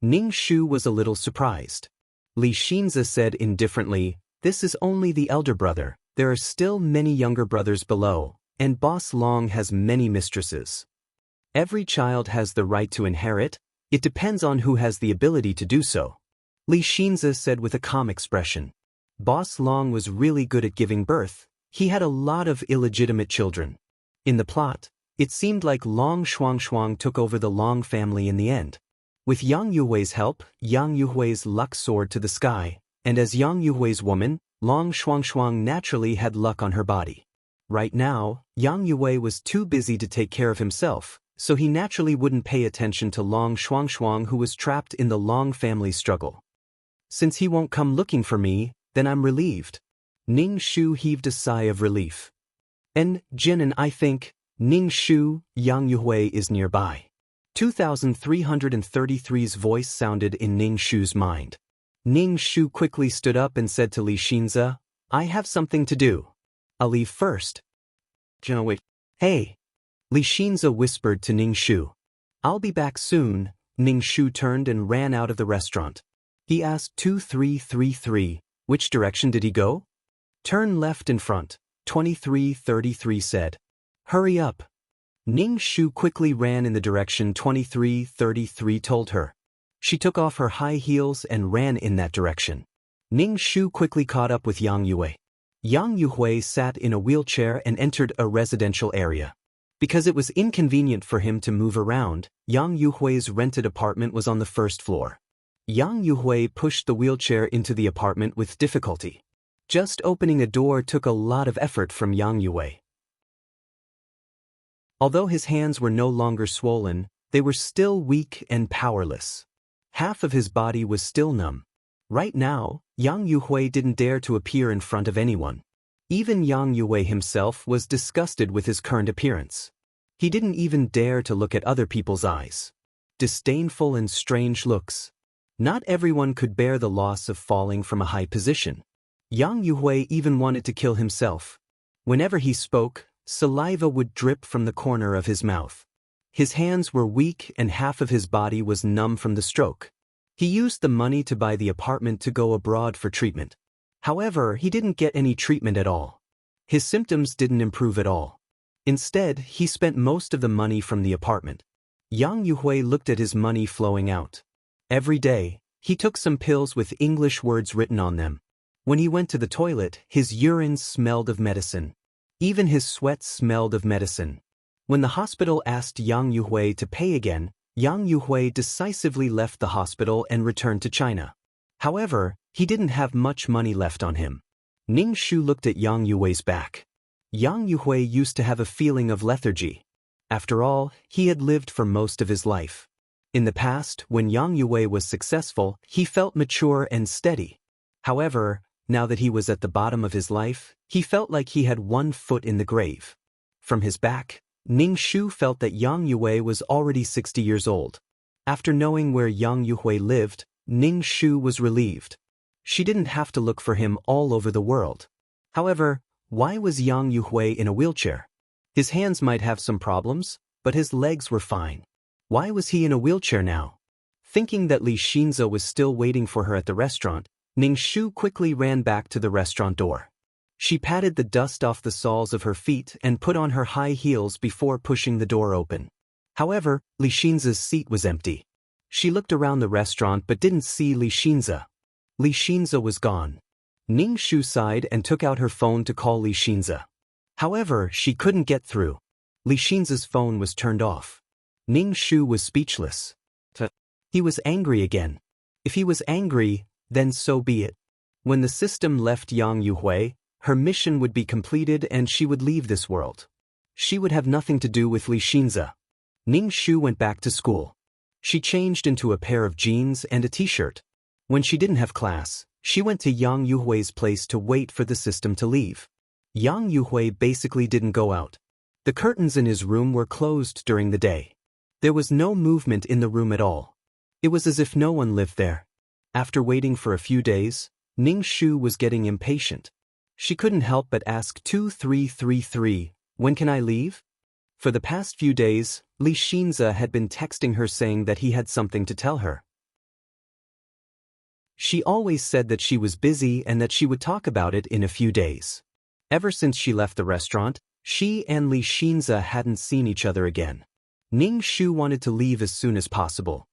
Ning Shu was a little surprised. Li Xinza said indifferently, "This is only the elder brother. There are still many younger brothers below, and Boss Long has many mistresses. Every child has the right to inherit. It depends on who has the ability to do so." Li Xinza said with a calm expression. Boss Long was really good at giving birth. He had a lot of illegitimate children. In the plot, it seemed like Long Shuangshuang took over the Long family in the end. With Yang Yuhui's help, Yang Yuhui's luck soared to the sky, and as Yang Yuhui's woman, Long Shuangshuang naturally had luck on her body. Right now, Yang Yuhui was too busy to take care of himself, so he naturally wouldn't pay attention to Long Shuangshuang, who was trapped in the Long family struggle. "Since he won't come looking for me, then I'm relieved." Ning Shu heaved a sigh of relief. "And, Jin, and I think, Ning Shu, Yang Yuhui is nearby." 2333's voice sounded in Ning Shu's mind. Ning Shu quickly stood up and said to Li Xinza, "I have something to do. I'll leave first." "Jin, wait. Hey." Li Xinza whispered to Ning Shu. "I'll be back soon." Ning Shu turned and ran out of the restaurant. He asked 2333, "Which direction did he go?" "Turn left in front," 2333 said. "Hurry up." Ning Shu quickly ran in the direction 2333 told her. She took off her high heels and ran in that direction. Ning Shu quickly caught up with Yang Yuhui. Yang Yuhui sat in a wheelchair and entered a residential area. Because it was inconvenient for him to move around, Yang Yuhui's rented apartment was on the 1st floor. Yang Yuhui pushed the wheelchair into the apartment with difficulty. Just opening a door took a lot of effort from Yang Yuhui. Although his hands were no longer swollen, they were still weak and powerless. Half of his body was still numb. Right now, Yang Yuhui didn't dare to appear in front of anyone. Even Yang Yuhui himself was disgusted with his current appearance. He didn't even dare to look at other people's eyes. Disdainful and strange looks. Not everyone could bear the loss of falling from a high position. Yang Yuhui even wanted to kill himself. Whenever he spoke, saliva would drip from the corner of his mouth. His hands were weak and half of his body was numb from the stroke. He used the money to buy the apartment to go abroad for treatment. However, he didn't get any treatment at all. His symptoms didn't improve at all. Instead, he spent most of the money from the apartment. Yang Yuhui looked at his money flowing out. Every day, he took some pills with English words written on them. When he went to the toilet, his urine smelled of medicine. Even his sweat smelled of medicine. When the hospital asked Yang Yuhui to pay again, Yang Yuhui decisively left the hospital and returned to China. However, he didn't have much money left on him. Ning Shu looked at Yang Yuhui's back. Yang Yuhui used to have a feeling of lethargy. After all, he had lived for most of his life. In the past, when Yang Yuhui was successful, he felt mature and steady. However, now that he was at the bottom of his life, he felt like he had one foot in the grave. From his back, Ning Shu felt that Yang Yuhui was already 60 years old. After knowing where Yang Yuhui lived, Ning Shu was relieved. She didn't have to look for him all over the world. However, why was Yang Yuhui in a wheelchair? His hands might have some problems, but his legs were fine. Why was he in a wheelchair now? Thinking that Li Xinza was still waiting for her at the restaurant, Ning Shu quickly ran back to the restaurant door. She patted the dust off the soles of her feet and put on her high heels before pushing the door open. However, Li Xinza's seat was empty. She looked around the restaurant but didn't see Li Xinza. Li Xinza was gone. Ning Shu sighed and took out her phone to call Li Xinza. However, she couldn't get through. Li Xinza's phone was turned off. Ning Shu was speechless. He was angry again. If he was angry, then so be it. When the system left Yang Yuhui, her mission would be completed and she would leave this world. She would have nothing to do with Li Xinza. Ning Shu went back to school. She changed into a pair of jeans and a t-shirt. When she didn't have class, she went to Yang Yuhui's place to wait for the system to leave. Yang Yuhui basically didn't go out. The curtains in his room were closed during the day. There was no movement in the room at all. It was as if no one lived there. After waiting for a few days, Ning Shu was getting impatient. She couldn't help but ask 2333, "When can I leave?" For the past few days, Li Xinza had been texting her saying that he had something to tell her. She always said that she was busy and that she would talk about it in a few days. Ever since she left the restaurant, she and Li Xinza hadn't seen each other again. Ning Shu wanted to leave as soon as possible.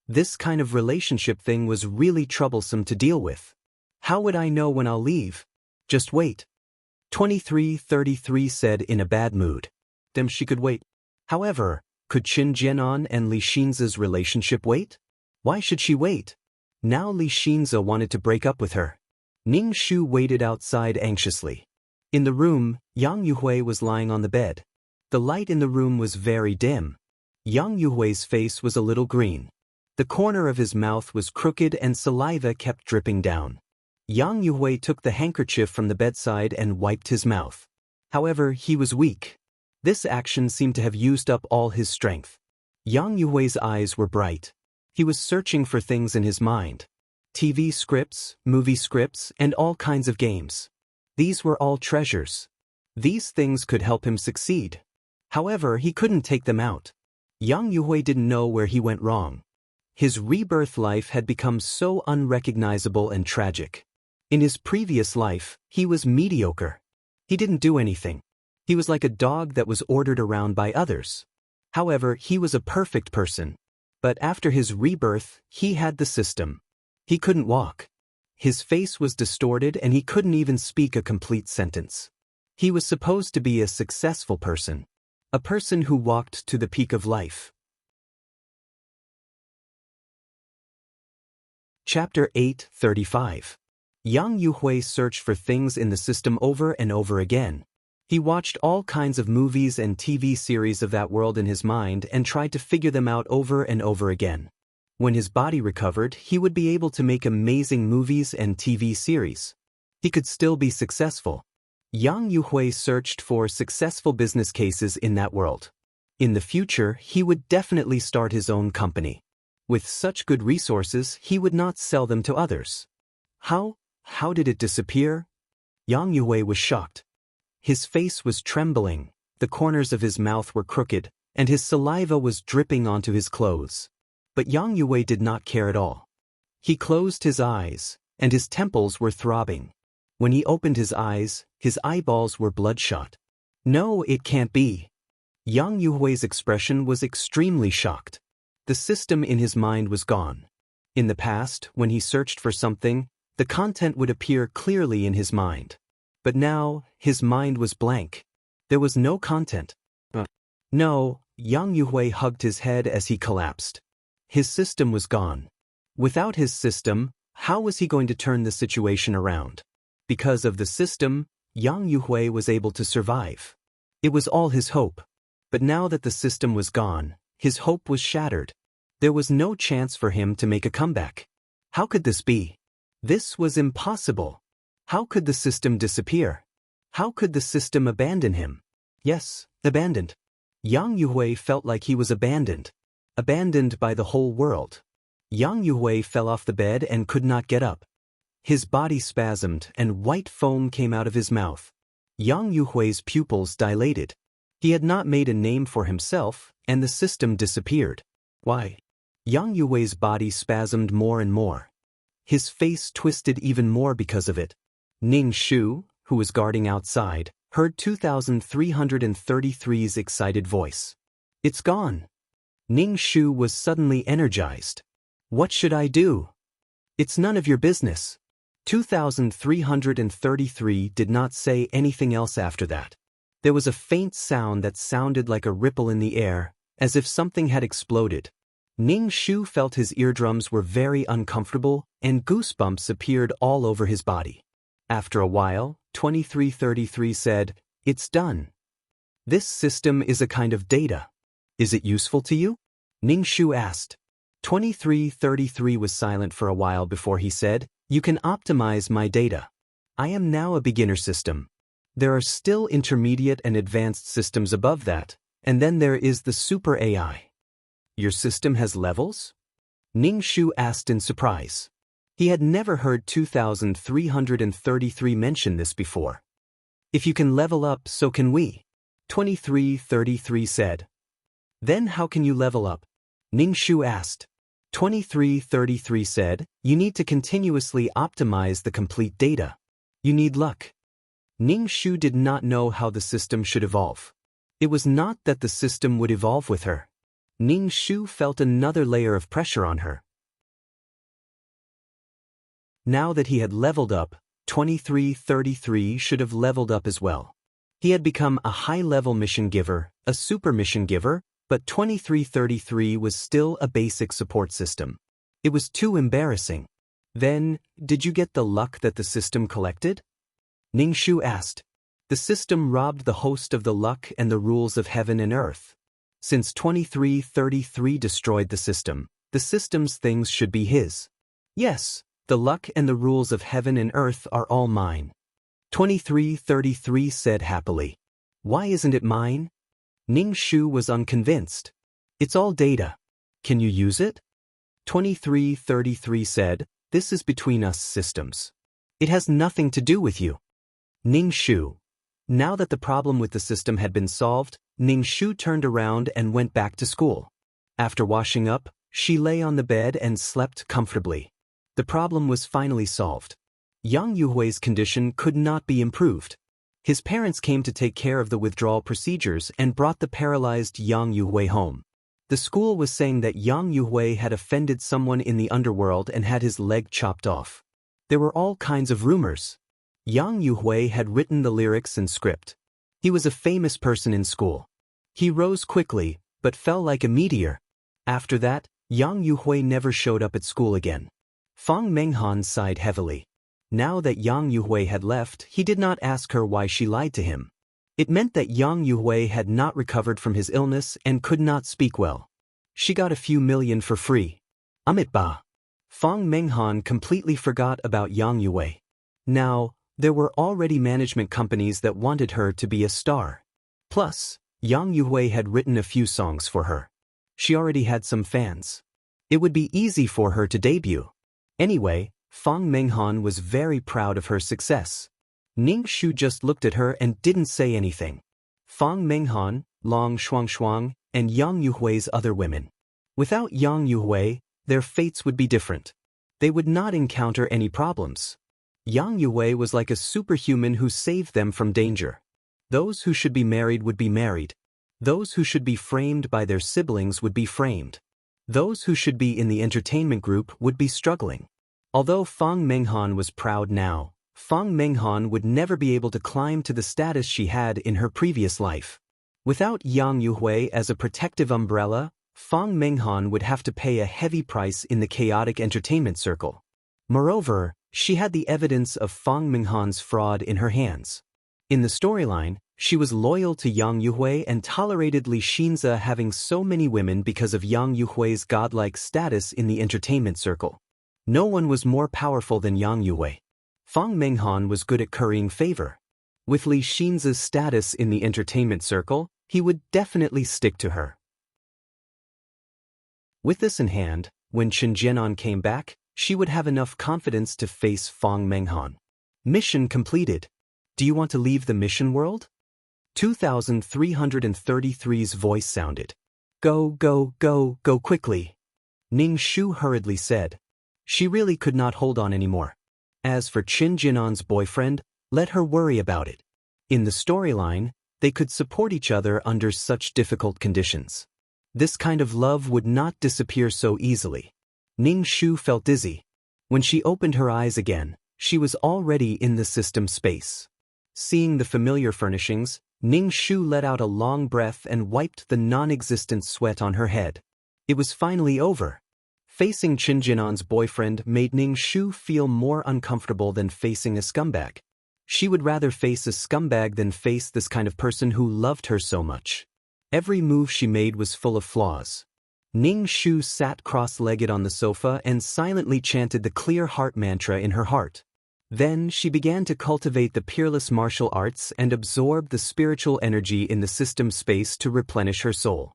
This kind of relationship thing was really troublesome to deal with. How would I know when I'll leave? Just wait. 2333 said in a bad mood. Then she could wait. However, could Qin Jianan and Li Xinza's relationship wait? Why should she wait? Now Li Xinza wanted to break up with her. Ning Shu waited outside anxiously. In the room, Yang Yuhui was lying on the bed. The light in the room was very dim. Yang Yuhui's face was a little green. The corner of his mouth was crooked and saliva kept dripping down. Yang Yuhui took the handkerchief from the bedside and wiped his mouth. However, he was weak. This action seemed to have used up all his strength. Yang Yuhui's eyes were bright. He was searching for things in his mind. TV scripts, movie scripts, and all kinds of games. These were all treasures. These things could help him succeed. However, he couldn't take them out. Yang Yuhui didn't know where he went wrong. His rebirth life had become so unrecognizable and tragic. In his previous life, he was mediocre. He didn't do anything. He was like a dog that was ordered around by others. However, he was a perfect person. But after his rebirth, he had the system. He couldn't walk. His face was distorted and he couldn't even speak a complete sentence. He was supposed to be a successful person. A person who walked to the peak of life. Chapter 8:35. Yang Yuhui searched for things in the system over and over again. He watched all kinds of movies and TV series of that world in his mind and tried to figure them out over and over again. When his body recovered, he would be able to make amazing movies and TV series. He could still be successful. Yang Yuhui searched for successful business cases in that world. In the future, he would definitely start his own company. With such good resources, he would not sell them to others. How did it disappear? Yang Yuhui was shocked. His face was trembling, the corners of his mouth were crooked, and his saliva was dripping onto his clothes. But Yang Yuhui did not care at all. He closed his eyes, and his temples were throbbing. When he opened his eyes, his eyeballs were bloodshot. No, it can't be. Yang Yuhui's expression was extremely shocked. The system in his mind was gone. In the past, when he searched for something, the content would appear clearly in his mind. But now, his mind was blank. There was no content. No, Yang Yuhui hugged his head as he collapsed. His system was gone. Without his system, how was he going to turn the situation around? Because of the system, Yang Yuhui was able to survive. It was all his hope. But now that the system was gone, his hope was shattered. There was no chance for him to make a comeback. How could this be? This was impossible. How could the system disappear? How could the system abandon him? Yes, abandoned. Yang Yuhui felt like he was abandoned. Abandoned by the whole world. Yang Yuhui fell off the bed and could not get up. His body spasmed and white foam came out of his mouth. Yang Yuhui's pupils dilated. He had not made a name for himself, and the system disappeared. Why? Yang Yuhui's body spasmed more and more. His face twisted even more because of it. Ning Shu, who was guarding outside, heard 2333's excited voice. It's gone. Ning Shu was suddenly energized. What should I do? It's none of your business. 2333 did not say anything else after that. There was a faint sound that sounded like a ripple in the air, as if something had exploded. Ning Shu felt his eardrums were very uncomfortable, and goosebumps appeared all over his body. After a while, 2333 said, It's done. This system is a kind of data. Is it useful to you? Ning Shu asked. 2333 was silent for a while before he said, You can optimize my data. I am now a beginner system. There are still intermediate and advanced systems above that, and then there is the super AI. Your system has levels? Ning Shu asked in surprise. He had never heard 2333 mention this before. If you can level up, so can we. 2333 said. Then how can you level up? Ning Shu asked. 2333 said, You need to continuously optimize the complete data. You need luck. Ning Shu did not know how the system should evolve. It was not that the system would evolve with her. Ning Shu felt another layer of pressure on her. Now that he had leveled up, 2333 should have leveled up as well. He had become a high-level mission giver, a super mission giver, but 2333 was still a basic support system. It was too embarrassing. Then, did you get the luck that the system collected? Ning Shu asked. The system robbed the host of the luck and the rules of heaven and earth. Since 2333 destroyed the system's things should be his. Yes, the luck and the rules of heaven and earth are all mine. 2333 said happily. Why isn't it mine? Ning Shu was unconvinced. It's all data. Can you use it? 2333 said, This is between us systems. It has nothing to do with you. Ning Shu. Now that the problem with the system had been solved, Ning Shu turned around and went back to school. After washing up, she lay on the bed and slept comfortably. The problem was finally solved. Yang Yuhui's condition could not be improved. His parents came to take care of the withdrawal procedures and brought the paralyzed Yang Yuhui home. The school was saying that Yang Yuhui had offended someone in the underworld and had his leg chopped off. There were all kinds of rumors. Yang Yuhui had written the lyrics and script. He was a famous person in school. He rose quickly, but fell like a meteor. After that, Yang Yuhui never showed up at school again. Fang Menghan sighed heavily. Now that Yang Yuhui had left, he did not ask her why she lied to him. It meant that Yang Yuhui had not recovered from his illness and could not speak well. She got a few million for free. Amitba. Fang Menghan completely forgot about Yang Yuhui. Now, there were already management companies that wanted her to be a star. Plus, Yang Yuhui had written a few songs for her. She already had some fans. It would be easy for her to debut. Anyway, Fang Menghan was very proud of her success. Ning Shu just looked at her and didn't say anything. Fang Menghan, Long Shuangshuang, and Yang Yuhui's other women. Without Yang Yuhui, their fates would be different. They would not encounter any problems. Yang Yuhui was like a superhuman who saved them from danger. Those who should be married would be married. Those who should be framed by their siblings would be framed. Those who should be in the entertainment group would be struggling. Although Fang Menghan was proud now, Fang Menghan would never be able to climb to the status she had in her previous life. Without Yang Yuhui as a protective umbrella, Fang Menghan would have to pay a heavy price in the chaotic entertainment circle. Moreover, she had the evidence of Fang Menghan's fraud in her hands. In the storyline, she was loyal to Yang Yuhui and tolerated Li Xinze having so many women because of Yang Yuhui's godlike status in the entertainment circle. No one was more powerful than Yang Yuhui. Fang Menghan was good at currying favor. With Li Xinze's status in the entertainment circle, he would definitely stick to her. With this in hand, when Chen Jianan came back, she would have enough confidence to face Fang Menghan. Mission completed. Do you want to leave the mission world? 2333's voice sounded. Go, go, go, go quickly. Ning Shu hurriedly said. She really could not hold on anymore. As for Qin Jinan's boyfriend, let her worry about it. In the storyline, they could support each other under such difficult conditions. This kind of love would not disappear so easily. Ning Shu felt dizzy. When she opened her eyes again, she was already in the system space. Seeing the familiar furnishings, Ning Shu let out a long breath and wiped the non-existent sweat on her head. It was finally over. Facing Qin Jinan's boyfriend made Ning Shu feel more uncomfortable than facing a scumbag. She would rather face a scumbag than face this kind of person who loved her so much. Every move she made was full of flaws. Ning Shu sat cross-legged on the sofa and silently chanted the clear heart mantra in her heart. Then she began to cultivate the peerless martial arts and absorb the spiritual energy in the system space to replenish her soul.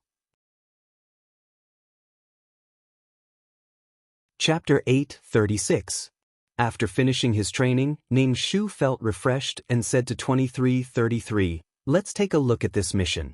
Chapter 8:36. After finishing his training, Ning Shu felt refreshed and said to 2333, "Let's take a look at this mission."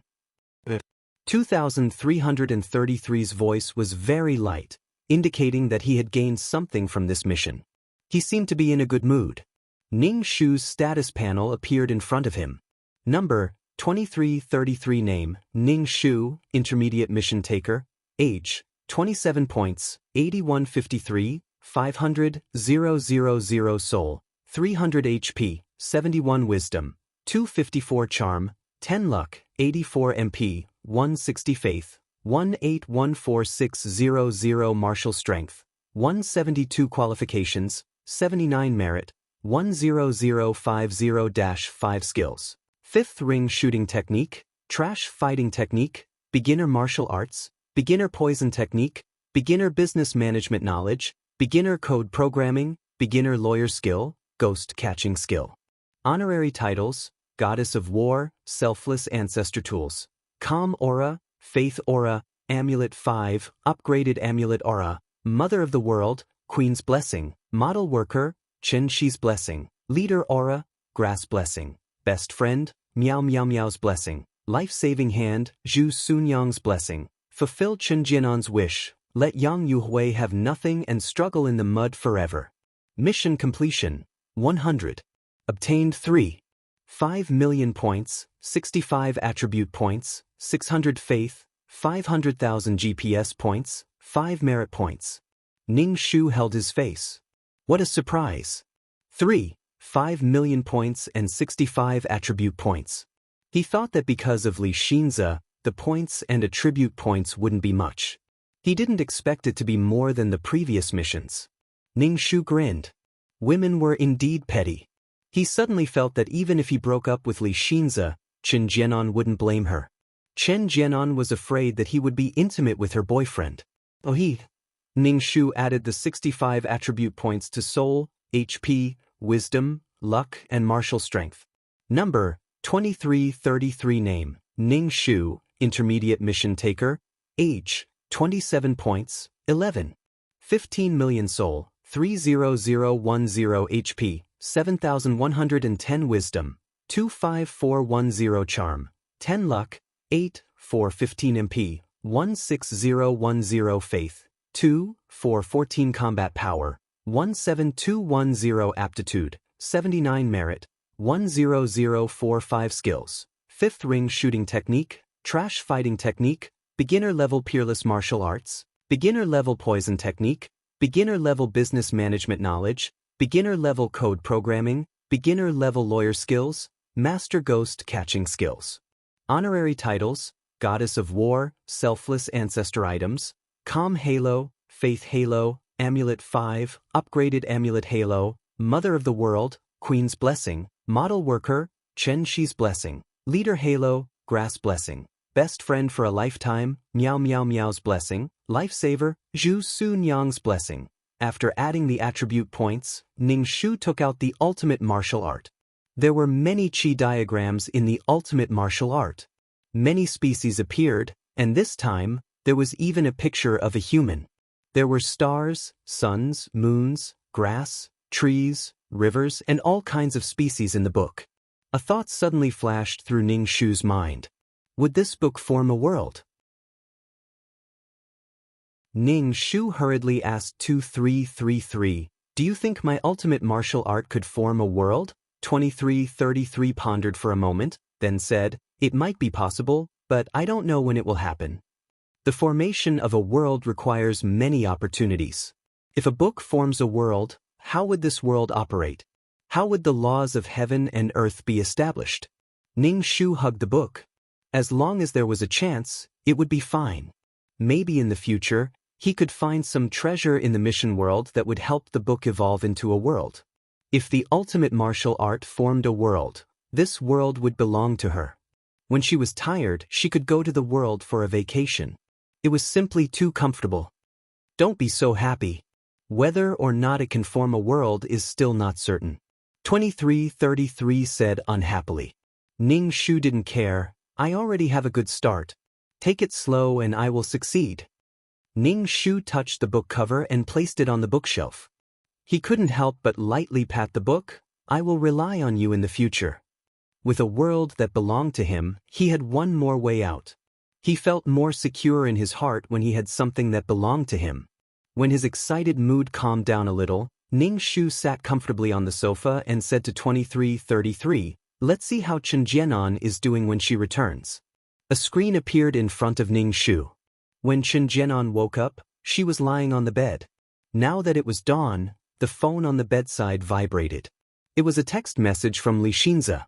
2333's voice was very light, indicating that he had gained something from this mission. He seemed to be in a good mood. Ning Shu's status panel appeared in front of him. Number, 2333. Name, Ning Shu, Intermediate Mission Taker. Age, 27 points, 8153, 500, 000 Soul, 300 HP, 71 Wisdom, 254 Charm, 10 Luck, 84 MP, 160 Faith, 1814600 Martial Strength, 172 Qualifications, 79 Merit, 10050-5 Skills. 5th Ring Shooting Technique, Trash Fighting Technique, Beginner Martial Arts, Beginner Poison Technique, Beginner Business Management Knowledge, Beginner Code Programming, Beginner Lawyer Skill, Ghost Catching Skill. Honorary titles, Goddess of War, Selfless Ancestor Tools, Calm Aura, Faith Aura, Amulet 5, Upgraded Amulet Aura, Mother of the World, Queen's Blessing, Model Worker, Chen Shi's Blessing, Leader Aura, Grass Blessing, Best Friend, Miao Miao Miao's Blessing, Life-Saving Hand, Zhu Sunyang's Blessing, Fulfill Qin Jinan's Wish, Let Yang Yuhui have nothing and struggle in the mud forever. Mission completion, 100. Obtained 3. 5 million points, 65 attribute points, 600 faith, 500,000 GPS points, 5 merit points. Ning Shu held his face. What a surprise. 3. 5 million points and 65 attribute points. He thought that because of Li Xinze, the points and attribute points wouldn't be much. He didn't expect it to be more than the previous missions. Ning Shu grinned. Women were indeed petty. He suddenly felt that even if he broke up with Li Xinze, Qin Jinan wouldn't blame her. Chen Jianan was afraid that he would be intimate with her boyfriend. Oh, Ning Shu added the 65 attribute points to Soul, HP, Wisdom, Luck, and Martial Strength. Number, 2333. Name, Ning Shu, Intermediate Mission Taker. Age, 27 points, 11. 15 million Soul, 30010 HP, 7110 Wisdom, 25410 Charm, 10 Luck, 8,415 MP, 16010 Faith, 2,414 Combat Power, 17210 Aptitude, 79 Merit, 10045 Skills. 5th Ring Shooting Technique, Trash Fighting Technique, Beginner Level Peerless Martial Arts, Beginner Level Poison Technique, Beginner Level Business Management Knowledge, Beginner Level Code Programming, Beginner Level Lawyer Skills, Master Ghost Catching Skills. Honorary titles, Goddess of War, Selfless Ancestor Items, Calm Halo, Faith Halo, Amulet 5, Upgraded Amulet Halo, Mother of the World, Queen's Blessing, Model Worker, Chen Shi's Blessing, Leader Halo, Grass Blessing, Best Friend for a Lifetime, Miao Miao Miao's Blessing, Lifesaver, Zhu Sunyang's Blessing. After adding the attribute points, Ning Shu took out the ultimate martial art. There were many chi diagrams in the ultimate martial art. Many species appeared, and this time, there was even a picture of a human. There were stars, suns, moons, grass, trees, rivers, and all kinds of species in the book. A thought suddenly flashed through Ning Shu's mind. Would this book form a world? Ning Shu hurriedly asked 2333, "Do you think my ultimate martial art could form a world?" 2333 pondered for a moment, then said, "It might be possible, but I don't know when it will happen. The formation of a world requires many opportunities. If a book forms a world, how would this world operate? How would the laws of heaven and earth be established?" Ning Shu hugged the book. As long as there was a chance, it would be fine. Maybe in the future, he could find some treasure in the mission world that would help the book evolve into a world. If the ultimate martial art formed a world, this world would belong to her. When she was tired, she could go to the world for a vacation. It was simply too comfortable. Don't be so happy. Whether or not it can form a world is still not certain. 2333 said unhappily. Ning Shu didn't care. "I already have a good start. Take it slow and I will succeed." Ning Shu touched the book cover and placed it on the bookshelf. He couldn't help but lightly pat the book. "I will rely on you in the future." With a world that belonged to him, he had one more way out. He felt more secure in his heart when he had something that belonged to him. When his excited mood calmed down a little, Ning Shu sat comfortably on the sofa and said to 2333, "Let's see how Chen Jianan is doing when she returns." A screen appeared in front of Ning Shu. When Chen Jianan woke up, she was lying on the bed. Now that it was dawn, the phone on the bedside vibrated. It was a text message from Li Xinze.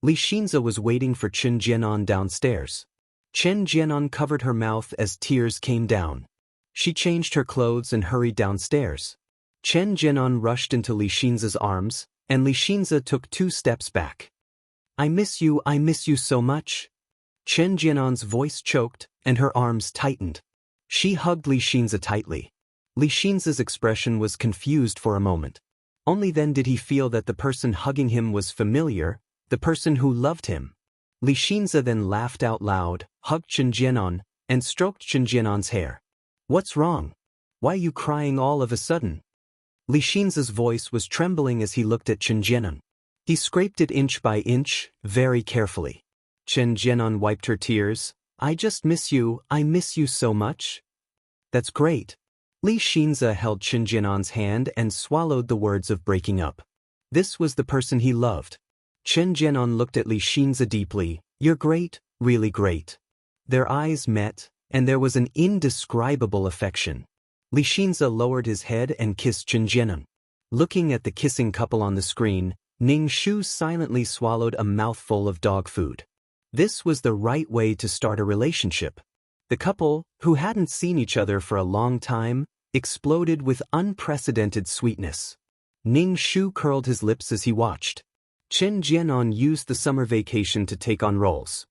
Li Xinze was waiting for Chen Jianan downstairs. Chen Jianan covered her mouth as tears came down. She changed her clothes and hurried downstairs. Chen Jianan rushed into Li Xinze's arms, and Li Xinze took 2 steps back. I miss you so much." Chen Jianan's voice choked, and her arms tightened. She hugged Li Xinze tightly. Li Xinze's expression was confused for a moment. Only then did he feel that the person hugging him was familiar, the person who loved him. Li Xinze then laughed out loud, hugged Chen Jianan, and stroked Chen Jianan's hair. "What's wrong? Why are you crying all of a sudden?" Li Xinze's voice was trembling as he looked at Chen Jianan. He scraped it inch by inch, very carefully. Chen Jianan wiped her tears. I miss you so much." "That's great." Li Xinze held Chen Jianan's hand and swallowed the words of breaking up. This was the person he loved. Chen Jianan looked at Li Xinze deeply. "You're great, really great." Their eyes met, and there was an indescribable affection. Li Xinze lowered his head and kissed Chen Jianan. Looking at the kissing couple on the screen, Ning Shu silently swallowed a mouthful of dog food. This was the right way to start a relationship. The couple, who hadn't seen each other for a long time, exploded with unprecedented sweetness. Ning Shu curled his lips as he watched. Chen Jianan used the summer vacation to take on roles.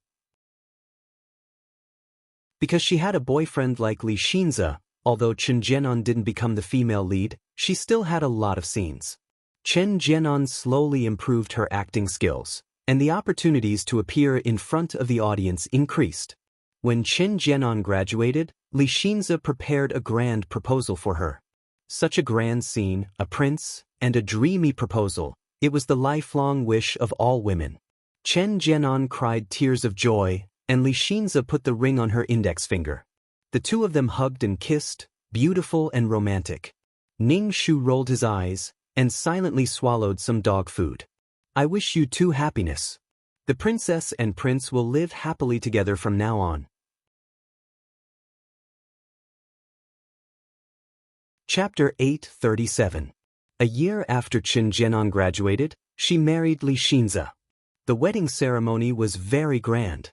Because she had a boyfriend like Li Xinze, although Chen Jianan didn't become the female lead, she still had a lot of scenes. Chen Jianan slowly improved her acting skills, and the opportunities to appear in front of the audience increased. When Chen Jianan graduated, Li Xinze prepared a grand proposal for her. Such a grand scene, a prince, and a dreamy proposal. It was the lifelong wish of all women. Chen Jianan cried tears of joy, and Li Xinze put the ring on her index finger. The two of them hugged and kissed, beautiful and romantic. Ning Shu rolled his eyes, and silently swallowed some dog food. I wish you two happiness. The princess and prince will live happily together from now on. Chapter 837. A year after Chen Jianan graduated, she married Li Xinze. The wedding ceremony was very grand.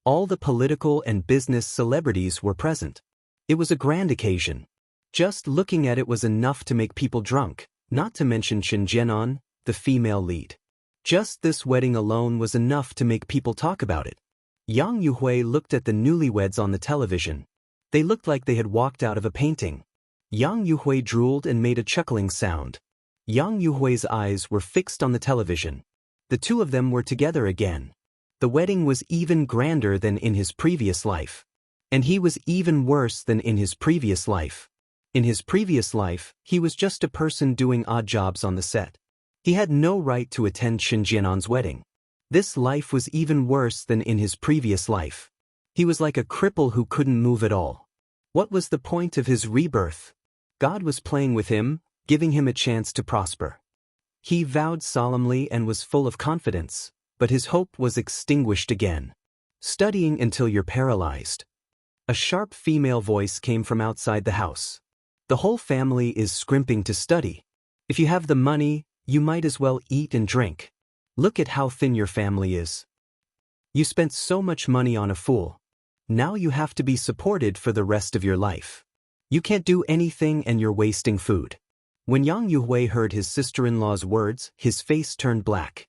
All the political and business celebrities were present. It was a grand occasion. Just looking at it was enough to make people drunk, not to mention Chen Jianan, the female lead. Just this wedding alone was enough to make people talk about it. Yang Yuhui looked at the newlyweds on the television. They looked like they had walked out of a painting. Yang Yuhui drooled and made a chuckling sound. Yang Yuhui's eyes were fixed on the television. The two of them were together again. The wedding was even grander than in his previous life. And he was even worse than in his previous life. In his previous life, he was just a person doing odd jobs on the set. He had no right to attend Chen Jianan's wedding. This life was even worse than in his previous life. He was like a cripple who couldn't move at all. What was the point of his rebirth? God was playing with him, giving him a chance to prosper. He vowed solemnly and was full of confidence, but his hope was extinguished again. Studying until you're paralyzed. A sharp female voice came from outside the house. The whole family is scrimping to study. If you have the money, you might as well eat and drink. Look at how thin your family is. You spent so much money on a fool. Now you have to be supported for the rest of your life. You can't do anything and you're wasting food. When Yang Yuhui heard his sister-in-law's words, his face turned black.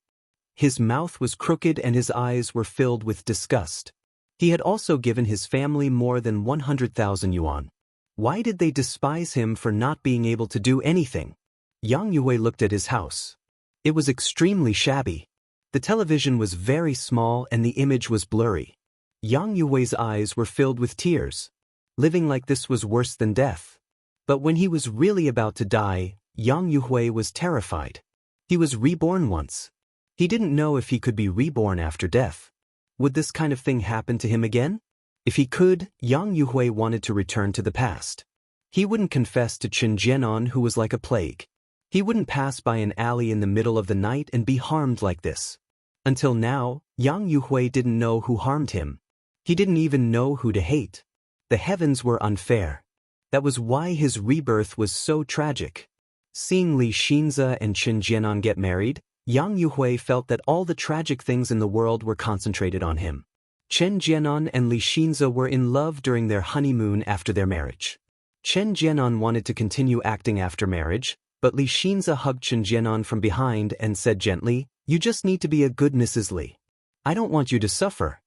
His mouth was crooked and his eyes were filled with disgust. He had also given his family more than 100,000 yuan. Why did they despise him for not being able to do anything? Yang Yuhui looked at his house. It was extremely shabby. The television was very small and the image was blurry. Yang Yuhui's eyes were filled with tears. Living like this was worse than death. But when he was really about to die, Yang Yuhui was terrified. He was reborn once. He didn't know if he could be reborn after death. Would this kind of thing happen to him again? If he could, Yang Yuhui wanted to return to the past. He wouldn't confess to Chen Jianan, who was like a plague. He wouldn't pass by an alley in the middle of the night and be harmed like this. Until now, Yang Yuhui didn't know who harmed him. He didn't even know who to hate. The heavens were unfair. That was why his rebirth was so tragic. Seeing Li Xinze and Chen Jianan get married, Yang Yuhui felt that all the tragic things in the world were concentrated on him. Chen Jianan and Li Xinze were in love during their honeymoon after their marriage. Chen Jianan wanted to continue acting after marriage, but Li Xinze hugged Chen Jianan from behind and said gently, "You just need to be a good Mrs. Li. I don't want you to suffer."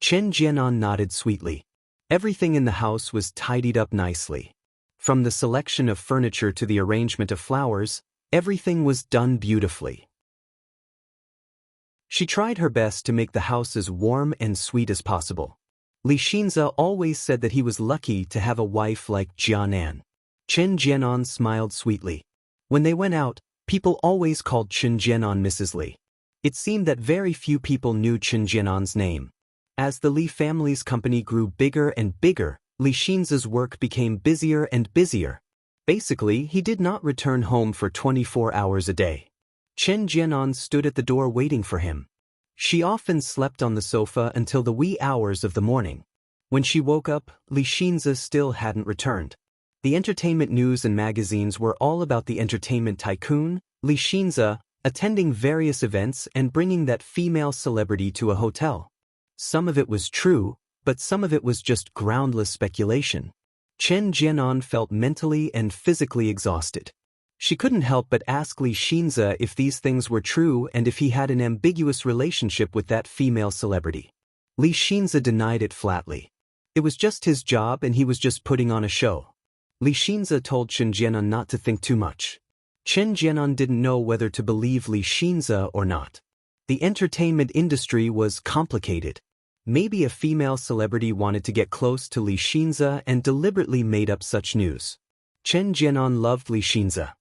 Chen Jianan nodded sweetly. Everything in the house was tidied up nicely. From the selection of furniture to the arrangement of flowers, everything was done beautifully. She tried her best to make the house as warm and sweet as possible. Li Xinze always said that he was lucky to have a wife like Jianan. Chen Jianan smiled sweetly. When they went out, people always called Chen Jianan Mrs. Li. It seemed that very few people knew Chen Jianan's name. As the Li family's company grew bigger and bigger, Li Xinze's work became busier and busier. Basically, he did not return home for 24 hours a day. Chen Jianan stood at the door waiting for him. She often slept on the sofa until the wee hours of the morning. When she woke up, Li Xinze still hadn't returned. The entertainment news and magazines were all about the entertainment tycoon, Li Xinze, attending various events and bringing that female celebrity to a hotel. Some of it was true, but some of it was just groundless speculation. Chen Jianan felt mentally and physically exhausted. She couldn't help but ask Li Xinze if these things were true and if he had an ambiguous relationship with that female celebrity. Li Xinze denied it flatly. It was just his job and he was just putting on a show. Li Xinze told Chen Jianan not to think too much. Chen Jianan didn't know whether to believe Li Xinze or not. The entertainment industry was complicated. Maybe a female celebrity wanted to get close to Li Xinze and deliberately made up such news. Chen Jianan loved Li Xinze.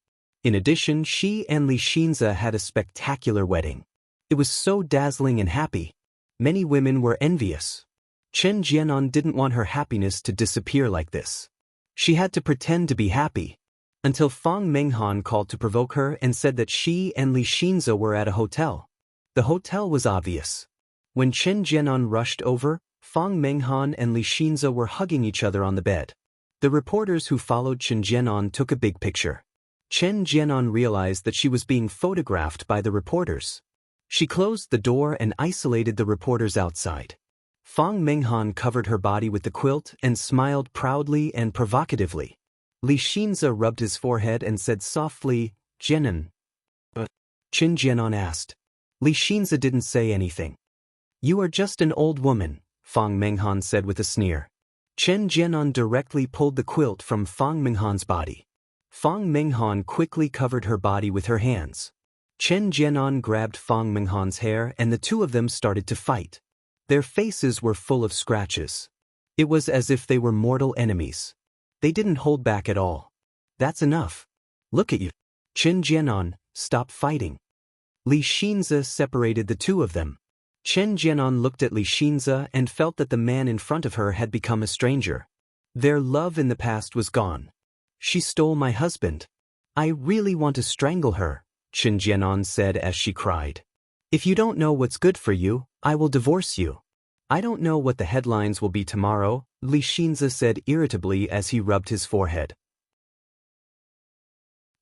In addition, she and Li Xinze had a spectacular wedding. It was so dazzling and happy. Many women were envious. Chen Jianan didn't want her happiness to disappear like this. She had to pretend to be happy. Until Fang Menghan called to provoke her and said that she and Li Xinze were at a hotel. The hotel was obvious. When Chen Jianan rushed over, Fang Menghan and Li Xinze were hugging each other on the bed. The reporters who followed Chen Jianan took a big picture. Chen Jianan realized that she was being photographed by the reporters. She closed the door and isolated the reporters outside. Fang Menghan covered her body with the quilt and smiled proudly and provocatively. Li Xinze rubbed his forehead and said softly, "Jianan." But Chen Jianan asked. Li Xinze didn't say anything. "You are just an old woman," Fang Menghan said with a sneer. Chen Jianan directly pulled the quilt from Fang Menghan's body. Fang Menghan quickly covered her body with her hands. Chen Jianan grabbed Fang Menghan's hair and the two of them started to fight. Their faces were full of scratches. It was as if they were mortal enemies. They didn't hold back at all. "That's enough. Look at you. Chen Jianan, stop fighting." Li Xinze separated the two of them. Chen Jianan looked at Li Xinze and felt that the man in front of her had become a stranger. Their love in the past was gone. She stole my husband. I really want to strangle her, Chen Jianan said as she cried. If you don't know what's good for you, I will divorce you. I don't know what the headlines will be tomorrow, Li Xinzi said irritably as he rubbed his forehead.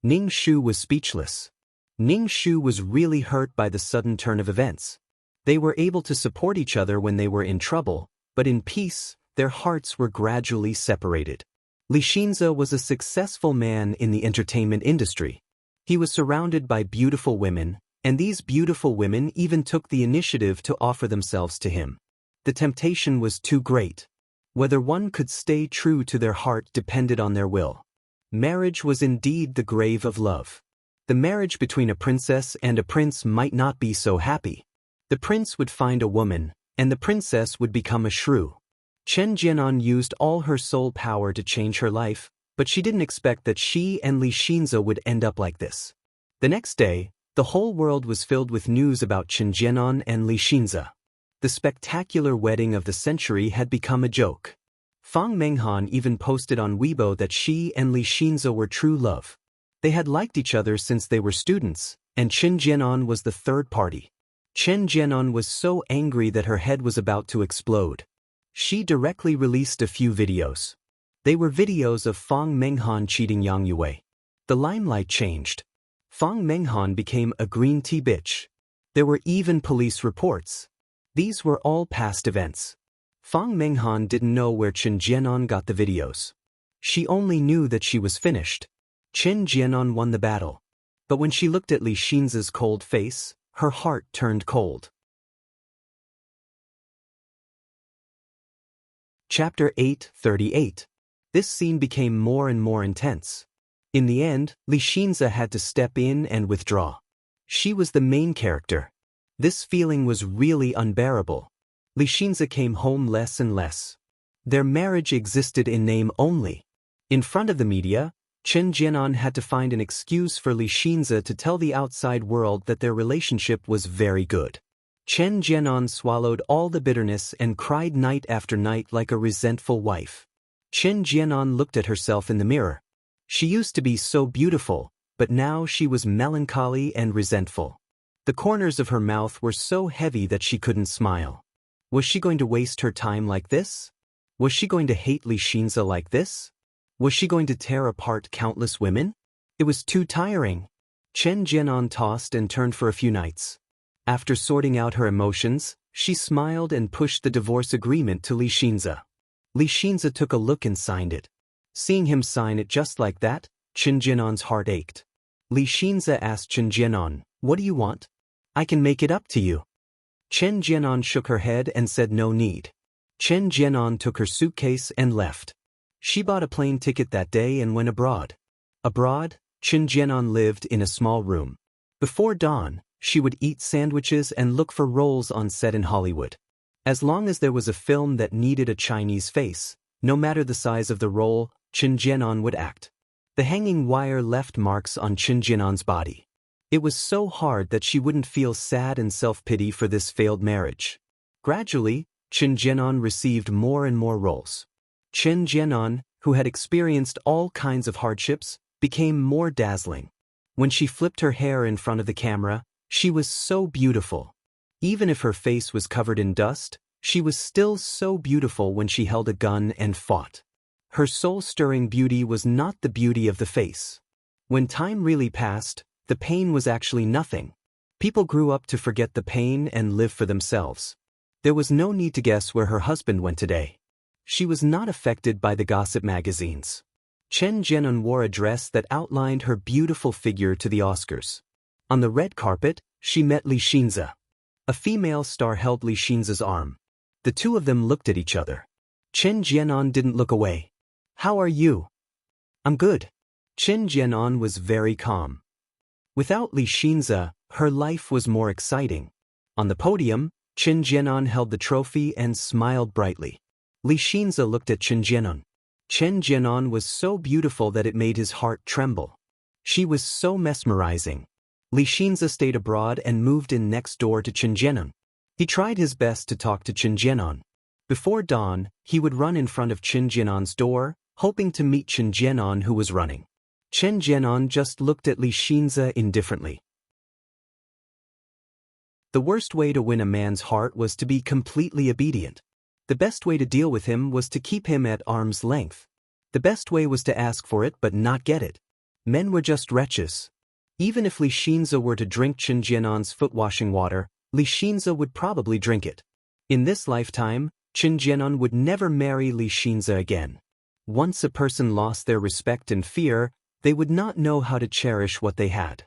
Ning Shu was speechless. Ning Shu was really hurt by the sudden turn of events. They were able to support each other when they were in trouble, but in peace, their hearts were gradually separated. Li Xinzi was a successful man in the entertainment industry. He was surrounded by beautiful women, and these beautiful women even took the initiative to offer themselves to him. The temptation was too great. Whether one could stay true to their heart depended on their will. Marriage was indeed the grave of love. The marriage between a princess and a prince might not be so happy. The prince would find a woman, and the princess would become a shrew. Chen Jianan used all her soul power to change her life, but she didn't expect that she and Li Xinzi would end up like this. The next day, the whole world was filled with news about Chen Jianan and Li Xinzi. The spectacular wedding of the century had become a joke. Fang Menghan even posted on Weibo that she and Li Xinzi were true love. They had liked each other since they were students, and Chen Jianan was the third party. Chen Jianan was so angry that her head was about to explode. She directly released a few videos. They were videos of Fang Menghan cheating Yang Yue. The limelight changed. Fang Menghan became a green tea bitch. There were even police reports. These were all past events. Fang Menghan didn't know where Chen Jianan got the videos. She only knew that she was finished. Chen Jianan won the battle. But when she looked at Li Xinzi's cold face, her heart turned cold. Chapter 8:38. This scene became more and more intense. In the end, Li Xinzi had to step in and withdraw. She was the main character. This feeling was really unbearable. Li Xinzi came home less and less. Their marriage existed in name only. In front of the media, Chen Jianan had to find an excuse for Li Xinzi to tell the outside world that their relationship was very good. Chen Jianan swallowed all the bitterness and cried night after night like a resentful wife. Chen Jianan looked at herself in the mirror. She used to be so beautiful, but now she was melancholy and resentful. The corners of her mouth were so heavy that she couldn't smile. Was she going to waste her time like this? Was she going to hate Li Xinzi like this? Was she going to tear apart countless women? It was too tiring. Chen Jianan tossed and turned for a few nights. After sorting out her emotions, she smiled and pushed the divorce agreement to Li Xinzi. Li Xinzi took a look and signed it. Seeing him sign it just like that, Chen Jianan's heart ached. Li Xinzi asked Chen Jianan, "What do you want? I can make it up to you." Chen Jianan shook her head and said no need. Chen Jianan took her suitcase and left. She bought a plane ticket that day and went abroad. Abroad, Chen Jianan lived in a small room. Before dawn, she would eat sandwiches and look for roles on set in Hollywood. As long as there was a film that needed a Chinese face, no matter the size of the role, Chen Jianan would act. The hanging wire left marks on Chen Jianan's body. It was so hard that she wouldn't feel sad and self-pity for this failed marriage. Gradually, Chen Jianan received more and more roles. Chen Jianan, who had experienced all kinds of hardships, became more dazzling. When she flipped her hair in front of the camera, she was so beautiful. Even if her face was covered in dust, she was still so beautiful when she held a gun and fought. Her soul-stirring beauty was not the beauty of the face. When time really passed, the pain was actually nothing. People grew up to forget the pain and live for themselves. There was no need to guess where her husband went today. She was not affected by the gossip magazines. Chen Jianan wore a dress that outlined her beautiful figure to the Oscars. On the red carpet, she met Li Xinzi. A female star held Li Xinzi's arm. The two of them looked at each other. Chen Jianan didn't look away. "How are you?" "I'm good." Chen Jianan was very calm. Without Li Xinzi, her life was more exciting. On the podium, Chen Jianan held the trophy and smiled brightly. Li Xinzi looked at Chen Jianan. Chen Jianan was so beautiful that it made his heart tremble. She was so mesmerizing. Li Xinzi stayed abroad and moved in next door to Chen Jianan. He tried his best to talk to Chen Jianan. Before dawn, he would run in front of Chen Jianan's door, hoping to meet Chen Jianan who was running. Chen Jianan just looked at Li Xinzi indifferently. The worst way to win a man's heart was to be completely obedient. The best way to deal with him was to keep him at arm's length. The best way was to ask for it but not get it. Men were just wretches. Even if Li Xinzi were to drink Chen Jianan's foot-washing water, Li Xinzi would probably drink it. In this lifetime, Chen Jianan would never marry Li Xinzi again. Once a person lost their respect and fear, they would not know how to cherish what they had.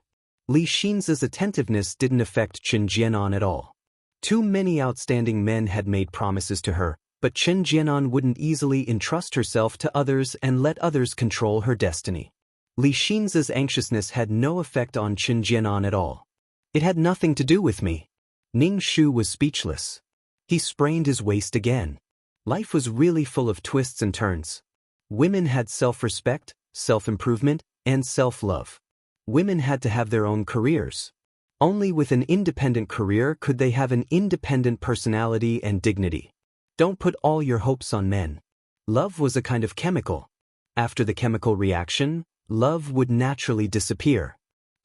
Li Xinzi's attentiveness didn't affect Chen Jianan at all. Too many outstanding men had made promises to her, but Chen Jianan wouldn't easily entrust herself to others and let others control her destiny. Li Xinzi's anxiousness had no effect on Chen Jianan at all. It had nothing to do with me. Ning Shu was speechless. He sprained his waist again. Life was really full of twists and turns. Women had self-respect, self-improvement, and self-love. Women had to have their own careers. Only with an independent career could they have an independent personality and dignity. Don't put all your hopes on men. Love was a kind of chemical. After the chemical reaction, love would naturally disappear.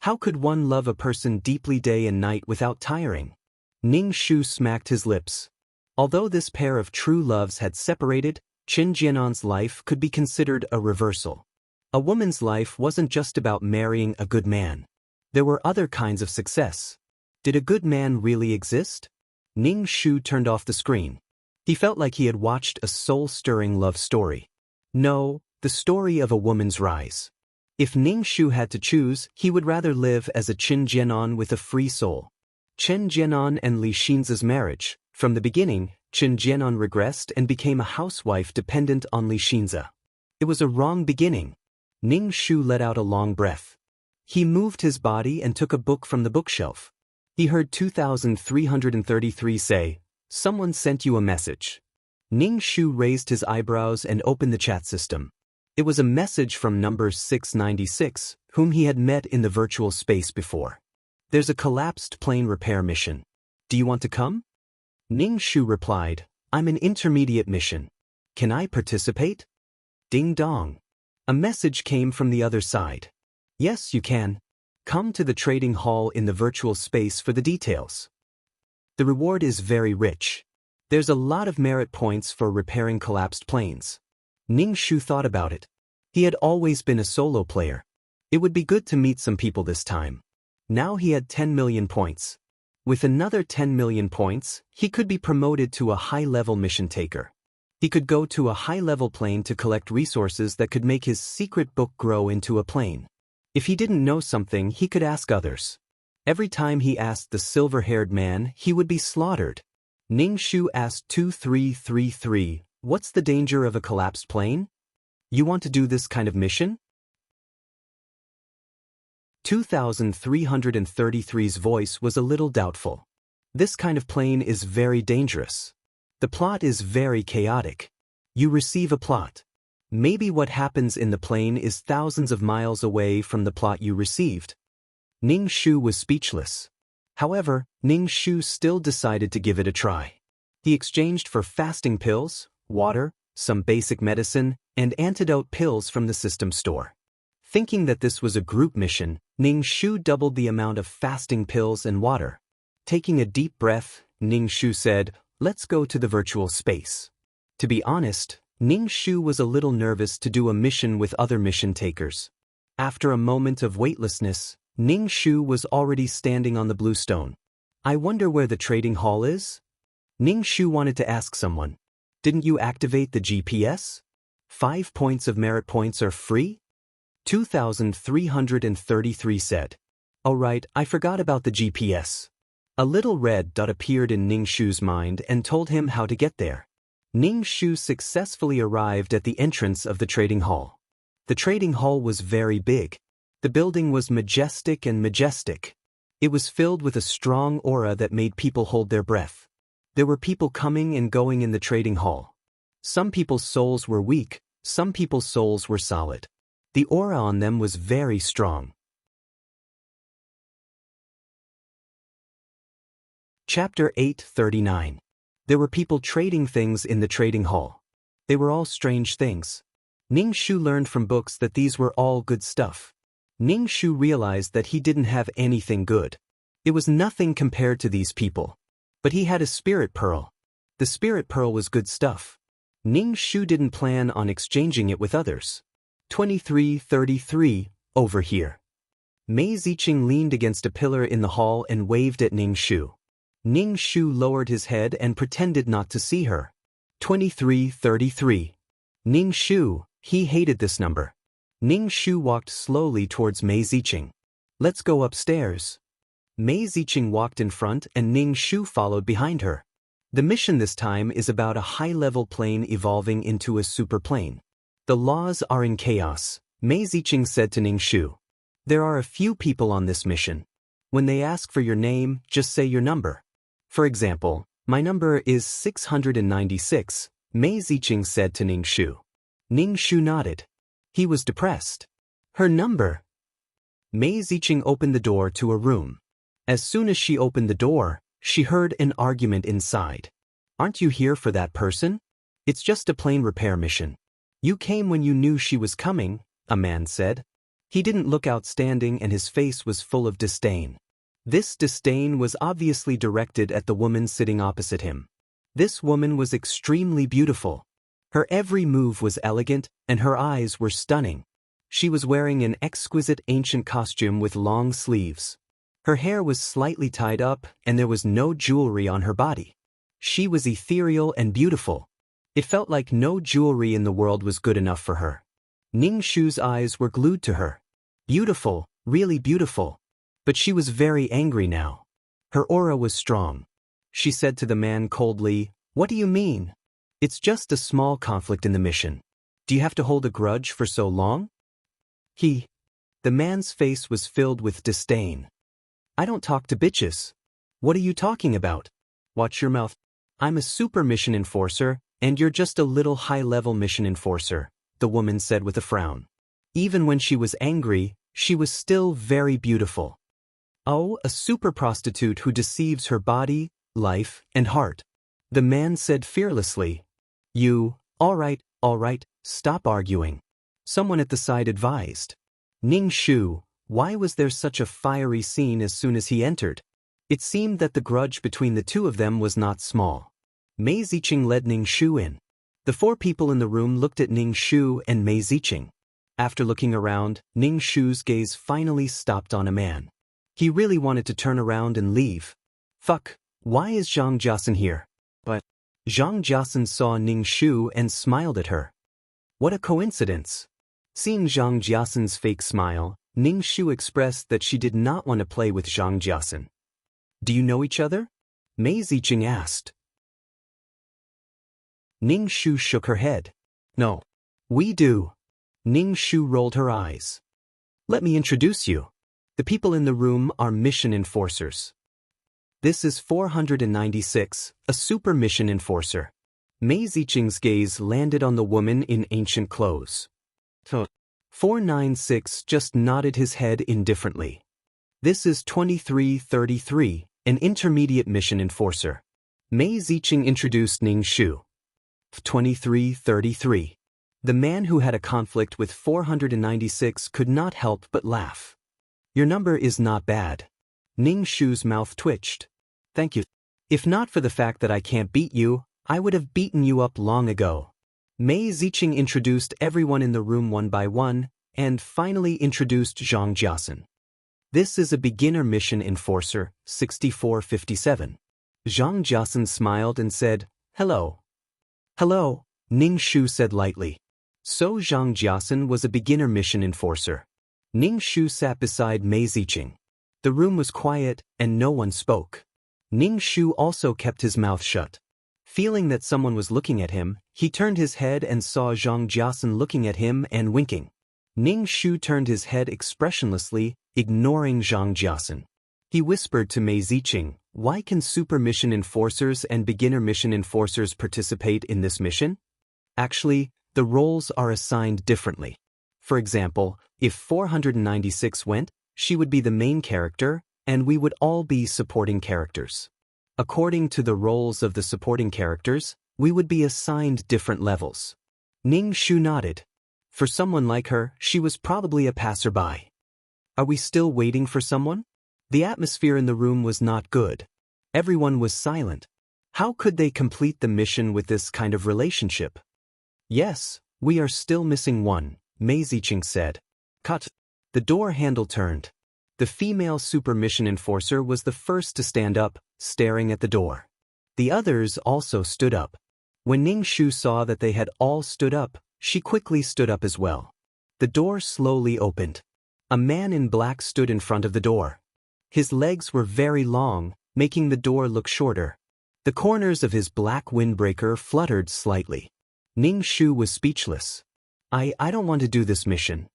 How could one love a person deeply day and night without tiring? Ning Shu smacked his lips. Although this pair of true loves had separated, Chen Jianan's life could be considered a reversal. A woman's life wasn't just about marrying a good man. There were other kinds of success. Did a good man really exist? Ning Shu turned off the screen. He felt like he had watched a soul-stirring love story. No, the story of a woman's rise. If Ning Shu had to choose, he would rather live as a Chen Jianan with a free soul. Chen Jianan and Li Xinzi's marriage. From the beginning, Chen Jianan regressed and became a housewife dependent on Li Xinzi. It was a wrong beginning. Ning Shu let out a long breath. He moved his body and took a book from the bookshelf. He heard 2333 say, "Someone sent you a message." Ning Shu raised his eyebrows and opened the chat system. It was a message from number 696, whom he had met in the virtual space before. "There's a collapsed plane repair mission. Do you want to come?" Ning Shu replied, "I'm an intermediate mission. Can I participate?" Ding dong. A message came from the other side. "Yes, you can. Come to the trading hall in the virtual space for the details. The reward is very rich. There's a lot of merit points for repairing collapsed planes." Ning Shu thought about it. He had always been a solo player. It would be good to meet some people this time. Now he had 10 million points. With another 10 million points, he could be promoted to a high-level mission taker. He could go to a high-level plane to collect resources that could make his secret book grow into a plane. If he didn't know something, he could ask others. Every time he asked the silver-haired man, he would be slaughtered. Ning Shu asked 2333, "What's the danger of a collapsed plane? You want to do this kind of mission?" 2333's voice was a little doubtful. "This kind of plane is very dangerous. The plot is very chaotic. You receive a plot. Maybe what happens in the plane is thousands of miles away from the plot you received." Ning Shu was speechless. However, Ning Shu still decided to give it a try. He exchanged for fasting pills, water, some basic medicine, and antidote pills from the system store. Thinking that this was a group mission, Ning Shu doubled the amount of fasting pills and water. Taking a deep breath, Ning Shu said, "Let's go to the virtual space." To be honest, Ning Shu was a little nervous to do a mission with other mission takers. After a moment of weightlessness, Ning Shu was already standing on the blue stone. "I wonder where the trading hall is?" Ning Shu wanted to ask someone. "Didn't you activate the GPS? 5 points of merit points are free?" 2333 said. "Oh right, I forgot about the GPS." A little red dot appeared in Ning Shu's mind and told him how to get there. Ning Shu successfully arrived at the entrance of the trading hall. The trading hall was very big. The building was majestic and majestic. It was filled with a strong aura that made people hold their breath. There were people coming and going in the trading hall. Some people's souls were weak, some people's souls were solid. The aura on them was very strong. Chapter 839. There were people trading things in the trading hall. They were all strange things. Ning Shu learned from books that these were all good stuff. Ning Shu realized that he didn't have anything good. It was nothing compared to these people. But he had a spirit pearl. The spirit pearl was good stuff. Ning Shu didn't plan on exchanging it with others. 2333, over here. Mei Ziqing leaned against a pillar in the hall and waved at Ning Shu. Ning Shu lowered his head and pretended not to see her. 2333. Ning Shu, he hated this number. Ning Shu walked slowly towards Mei Ziqing. Let's go upstairs. Mei Ziqing walked in front and Ning Shu followed behind her. The mission this time is about a high-level plane evolving into a superplane. The laws are in chaos, Mei Ziqing said to Ning Shu. There are a few people on this mission. When they ask for your name, just say your number. For example, my number is 696, Mei Ziqing said to Ning Shu. Ning Shu nodded. He was depressed. Her number. Mei Ziqing opened the door to a room. As soon as she opened the door, she heard an argument inside. Aren't you here for that person? It's just a plane repair mission. You came when you knew she was coming, a man said. He didn't look outstanding and his face was full of disdain. This disdain was obviously directed at the woman sitting opposite him. This woman was extremely beautiful. Her every move was elegant and her eyes were stunning. She was wearing an exquisite ancient costume with long sleeves. Her hair was slightly tied up and there was no jewelry on her body. She was ethereal and beautiful. It felt like no jewelry in the world was good enough for her. Ning Shu's eyes were glued to her. Beautiful, really beautiful. But she was very angry now. Her aura was strong. She said to the man coldly, "What do you mean? It's just a small conflict in the mission. Do you have to hold a grudge for so long?" The man's face was filled with disdain. "I don't talk to bitches. What are you talking about? Watch your mouth. I'm a super mission enforcer, and you're just a little high-level mission enforcer," the woman said with a frown. Even when she was angry, she was still very beautiful. Oh, a super prostitute who deceives her body, life, and heart. The man said fearlessly. All right, stop arguing. Someone at the side advised. Ning Shu, why was there such a fiery scene as soon as he entered? It seemed that the grudge between the two of them was not small. Mei Ziqing led Ning Shu in. The four people in the room looked at Ning Shu and Mei Ziqing. After looking around, Ning Shu's gaze finally stopped on a man. He really wanted to turn around and leave. Fuck, why is Zhang Jiasen here? But Zhang Jiasen saw Ning Shu and smiled at her. What a coincidence. Seeing Zhang Jiasen's fake smile, Ning Shu expressed that she did not want to play with Zhang Jiasen. Do you know each other? Mei Ziqing asked. Ning Shu shook her head. No. We do. Ning Shu rolled her eyes. Let me introduce you. The people in the room are mission enforcers. This is 496, a super mission enforcer. Mei Ziqing's gaze landed on the woman in ancient clothes. 496 just nodded his head indifferently. This is 2333, an intermediate mission enforcer. Mei Ziqing introduced Ning Shu. 2333. The man who had a conflict with 496 could not help but laugh. Your number is not bad. Ning Shu's mouth twitched. Thank you. If not for the fact that I can't beat you, I would have beaten you up long ago. Mei Ziqing introduced everyone in the room one by one, and finally introduced Zhang Jiasen. This is a beginner mission enforcer, 6457. Zhang Jiasen smiled and said, Hello. Hello, Ning Shu said lightly. So Zhang Jiasen was a beginner mission enforcer. Ning Shu sat beside Mei Ziqing. The room was quiet and no one spoke. Ning Shu also kept his mouth shut. Feeling that someone was looking at him, he turned his head and saw Zhang Jiasen looking at him and winking. Ning Shu turned his head expressionlessly, ignoring Zhang Jiasen. He whispered to Mei Ziqing, Why can super mission enforcers and beginner mission enforcers participate in this mission? Actually, the roles are assigned differently. For example, if 496 went, she would be the main character, and we would all be supporting characters. According to the roles of the supporting characters, we would be assigned different levels. Ning Shu nodded. For someone like her, she was probably a passerby. Are we still waiting for someone? The atmosphere in the room was not good. Everyone was silent. How could they complete the mission with this kind of relationship? Yes, we are still missing one, Mei Ziqing said. Cut. The door handle turned. The female super mission enforcer was the first to stand up, staring at the door. The others also stood up. When Ning Shu saw that they had all stood up, she quickly stood up as well. The door slowly opened. A man in black stood in front of the door. His legs were very long, making the door look shorter. The corners of his black windbreaker fluttered slightly. Ning Shu was speechless. I don't want to do this mission.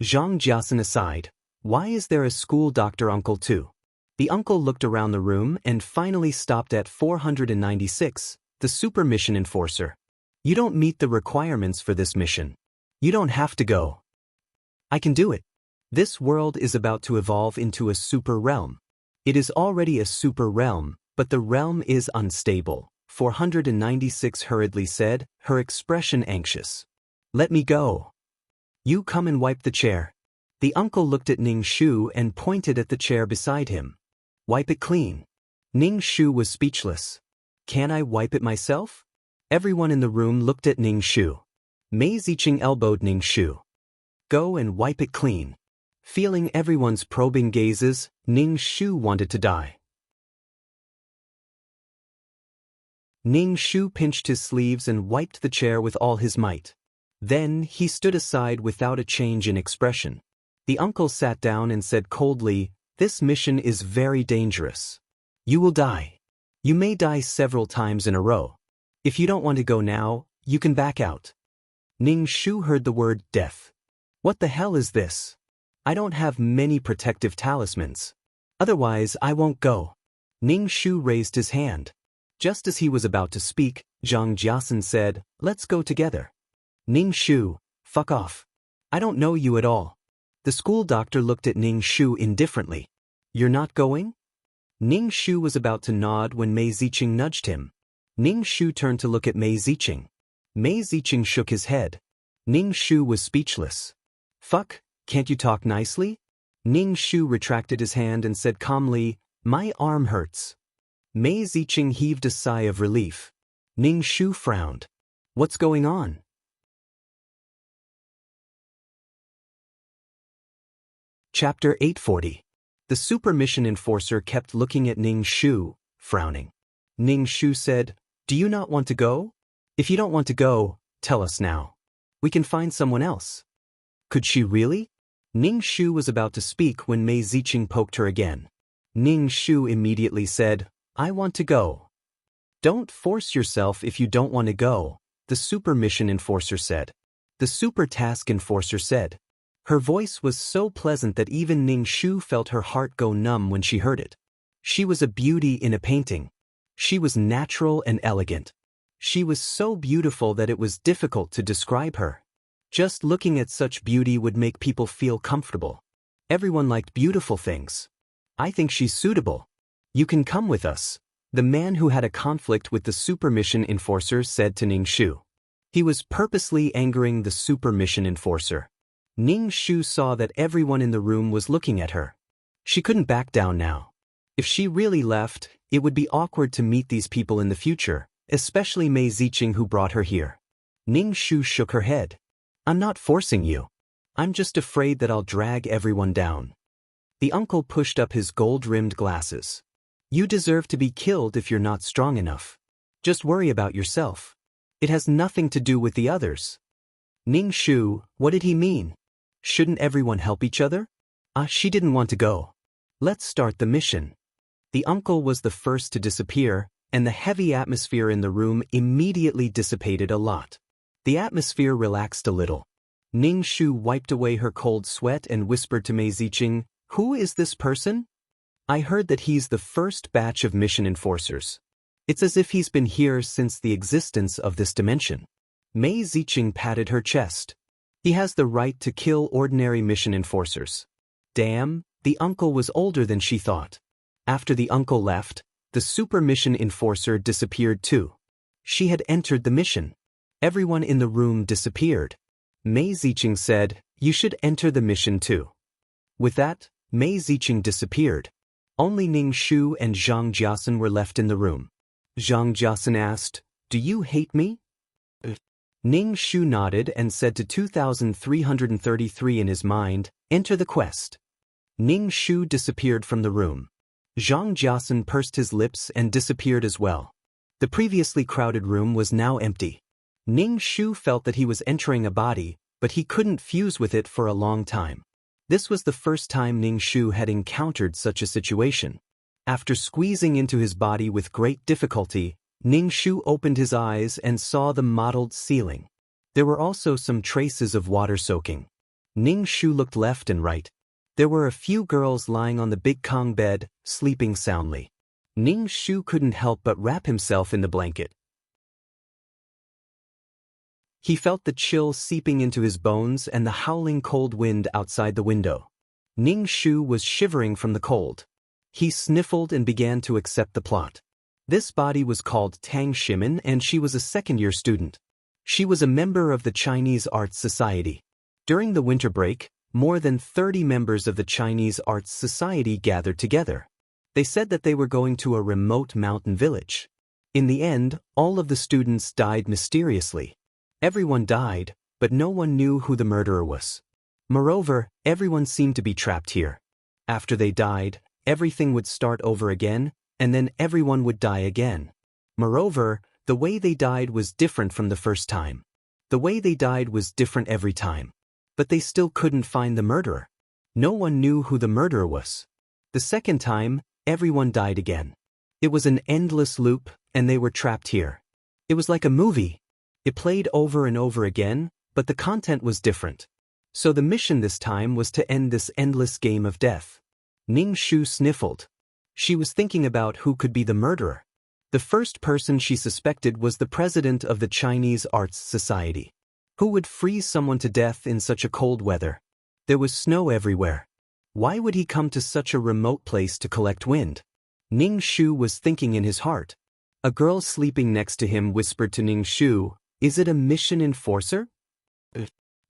Zhang Jiasen aside. Why is there a school doctor uncle too? The uncle looked around the room and finally stopped at 496, the super mission enforcer. You don't meet the requirements for this mission. You don't have to go. I can do it. This world is about to evolve into a super realm. It is already a super realm, but the realm is unstable, 496 hurriedly said, her expression anxious. Let me go. You come and wipe the chair. The uncle looked at Ning Shu and pointed at the chair beside him. Wipe it clean. Ning Shu was speechless. Can I wipe it myself? Everyone in the room looked at Ning Shu. Mei Ziqing elbowed Ning Shu. Go and wipe it clean. Feeling everyone's probing gazes, Ning Shu wanted to die. Ning Shu pinched his sleeves and wiped the chair with all his might. Then he stood aside without a change in expression. The uncle sat down and said coldly, This mission is very dangerous. You will die. You may die several times in a row. If you don't want to go now, you can back out. Ning Shu heard the word death. What the hell is this? I don't have many protective talismans. Otherwise, I won't go. Ning Shu raised his hand. Just as he was about to speak, Zhang Jiasen said, Let's go together. Ning Shu, fuck off. I don't know you at all. The school doctor looked at Ning Shu indifferently. You're not going? Ning Shu was about to nod when Mei Ziqing nudged him. Ning Shu turned to look at Mei Ziqing. Mei Ziqing shook his head. Ning Shu was speechless. Fuck, can't you talk nicely? Ning Shu retracted his hand and said calmly, My arm hurts. Mei Ziqing heaved a sigh of relief. Ning Shu frowned. What's going on? Chapter 840. The super mission enforcer kept looking at Ning Shu, frowning. Ning Shu said, Do you not want to go? If you don't want to go, tell us now. We can find someone else. Could she really? Ning Shu was about to speak when Mei Ziqing poked her again. Ning Shu immediately said, I want to go. Don't force yourself if you don't want to go, the super mission enforcer said. The super task enforcer said. Her voice was so pleasant that even Ning Shu felt her heart go numb when she heard it. She was a beauty in a painting. She was natural and elegant. She was so beautiful that it was difficult to describe her. Just looking at such beauty would make people feel comfortable. Everyone liked beautiful things. I think she's suitable. You can come with us, the man who had a conflict with the super mission enforcer said to Ning Shu. He was purposely angering the super mission enforcer. Ning Shu saw that everyone in the room was looking at her. She couldn't back down now. If she really left, it would be awkward to meet these people in the future, especially Mei Ziqing who brought her here. Ning Shu shook her head. I'm not forcing you. I'm just afraid that I'll drag everyone down. The uncle pushed up his gold-rimmed glasses. You deserve to be killed if you're not strong enough. Just worry about yourself. It has nothing to do with the others. Ning Shu, what did he mean? Shouldn't everyone help each other? She didn't want to go. Let's start the mission. The uncle was the first to disappear, and the heavy atmosphere in the room immediately dissipated a lot. The atmosphere relaxed a little. Ning Shu wiped away her cold sweat and whispered to Mei Ziqing, Who is this person? I heard that he's the first batch of mission enforcers. It's as if he's been here since the existence of this dimension. Mei Ziqing patted her chest. He has the right to kill ordinary mission enforcers. Damn, the uncle was older than she thought. After the uncle left, The super mission enforcer disappeared too. She had entered the mission. Everyone in the room disappeared. Mei Ziqing said, "You should enter the mission too." With that, Mei Ziqing disappeared. Only Ning Shu and Zhang Jiasun were left in the room. Zhang Jiasun asked, "Do you hate me?" Ning Shu nodded and said to 2333 in his mind, "Enter the quest." Ning Shu disappeared from the room. Zhang Jiasun pursed his lips and disappeared as well. The previously crowded room was now empty. Ning Shu felt that he was entering a body, but he couldn't fuse with it for a long time. This was the first time Ning Shu had encountered such a situation. After squeezing into his body with great difficulty, Ning Shu opened his eyes and saw the mottled ceiling. There were also some traces of water soaking. Ning Shu looked left and right. There were a few girls lying on the big Kong bed, sleeping soundly. Ning Shu couldn't help but wrap himself in the blanket. He felt the chill seeping into his bones and the howling cold wind outside the window. Ning Shu was shivering from the cold. He sniffled and began to accept the plot. This body was called Tang Shimin and she was a second-year student. She was a member of the Chinese Arts Society. During the winter break, more than 30 members of the Chinese Arts Society gathered together. They said that they were going to a remote mountain village. In the end, all of the students died mysteriously. Everyone died, but no one knew who the murderer was. Moreover, everyone seemed to be trapped here. After they died, everything would start over again, and then everyone would die again. Moreover, the way they died was different from the first time. The way they died was different every time. But they still couldn't find the murderer. No one knew who the murderer was. The second time, everyone died again. It was an endless loop, and they were trapped here. It was like a movie. It played over and over again, but the content was different. So the mission this time was to end this endless game of death. Ning Shu sniffled. She was thinking about who could be the murderer. The first person she suspected was the president of the Chinese Arts Society. Who would freeze someone to death in such a cold weather? There was snow everywhere. Why would he come to such a remote place to collect wind? Ning Shu was thinking in his heart. A girl sleeping next to him whispered to Ning Shu, "Is it a mission enforcer?"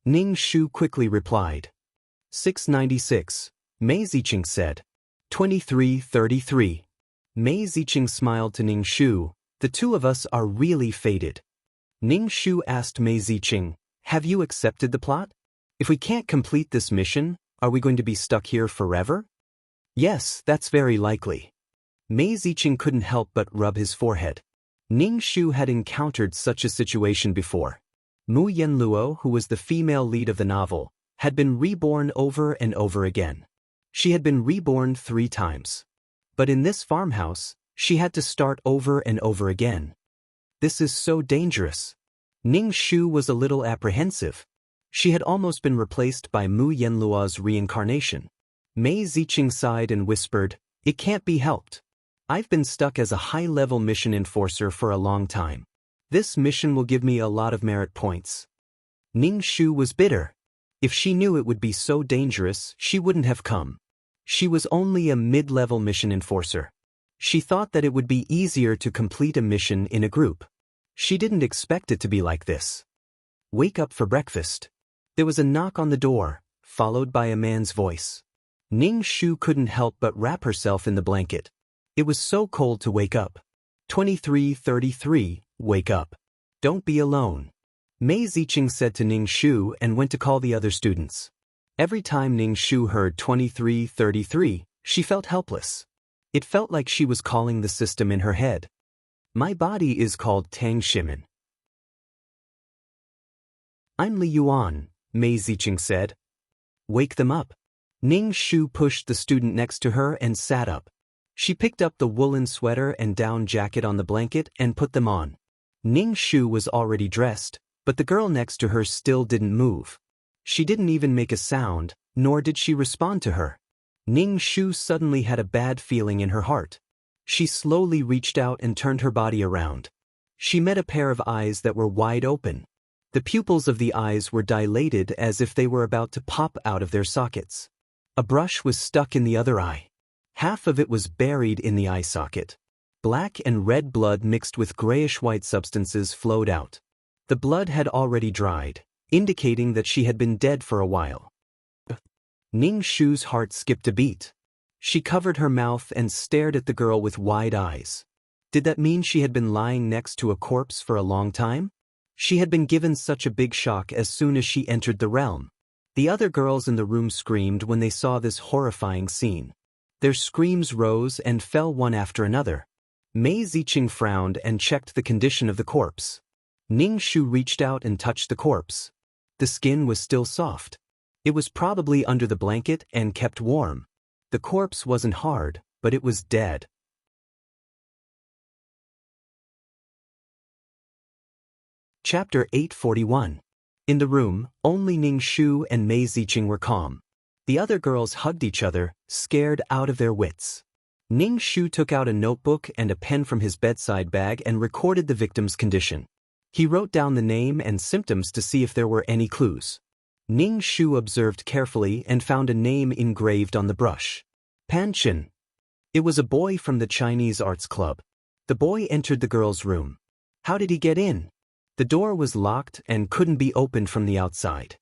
Ning Shu quickly replied. 696. Mei Ziqing said. 2333. Mei Ziqing smiled to Ning Shu. "The two of us are really fated." Ning Shu asked Mei Ziqing, "Have you accepted the plot? If we can't complete this mission, are we going to be stuck here forever?" "Yes, that's very likely." Mei Ziqing couldn't help but rub his forehead. Ning Shu had encountered such a situation before. Mu Yanluo, who was the female lead of the novel, had been reborn over and over again. She had been reborn 3 times. But in this farmhouse, she had to start over and over again. This is so dangerous. Ning Shu was a little apprehensive. She had almost been replaced by Mu Yanluo's reincarnation. Mei Ziqing sighed and whispered, "It can't be helped. I've been stuck as a high-level mission enforcer for a long time. This mission will give me a lot of merit points." Ning Shu was bitter. If she knew it would be so dangerous, she wouldn't have come. She was only a mid-level mission enforcer. She thought that it would be easier to complete a mission in a group. She didn't expect it to be like this. "Wake up for breakfast." There was a knock on the door, followed by a man's voice. Ning Shu couldn't help but wrap herself in the blanket. It was so cold to wake up. 2333, wake up. Don't be alone. Mei Ziqing said to Ning Shu and went to call the other students. Every time Ning Shu heard 2333, she felt helpless. It felt like she was calling the system in her head. "My body is called Tang Shimin." "I'm Li Yuan," Mei Ziqing said. "Wake them up." Ning Shu pushed the student next to her and sat up. She picked up the woolen sweater and down jacket on the blanket and put them on. Ning Shu was already dressed, but the girl next to her still didn't move. She didn't even make a sound, nor did she respond to her. Ning Shu suddenly had a bad feeling in her heart. She slowly reached out and turned her body around. She met a pair of eyes that were wide open. The pupils of the eyes were dilated as if they were about to pop out of their sockets. A brush was stuck in the other eye. Half of it was buried in the eye socket. Black and red blood mixed with grayish-white substances flowed out. The blood had already dried, indicating that she had been dead for a while. Ning Shu's heart skipped a beat. She covered her mouth and stared at the girl with wide eyes. Did that mean she had been lying next to a corpse for a long time? She had been given such a big shock as soon as she entered the realm. The other girls in the room screamed when they saw this horrifying scene. Their screams rose and fell one after another. Mei Ziqing frowned and checked the condition of the corpse. Ning Shu reached out and touched the corpse. The skin was still soft. It was probably under the blanket and kept warm. The corpse wasn't hard, but it was dead. Chapter 841. In the room, only Ning Shu and Mei Ziqing were calm. The other girls hugged each other, scared out of their wits. Ning Shu took out a notebook and a pen from his bedside bag and recorded the victim's condition. He wrote down the name and symptoms to see if there were any clues. Ning Shu observed carefully and found a name engraved on the brush. Pan Chen. It was a boy from the Chinese Arts Club. The boy entered the girl's room. How did he get in? The door was locked and couldn't be opened from the outside.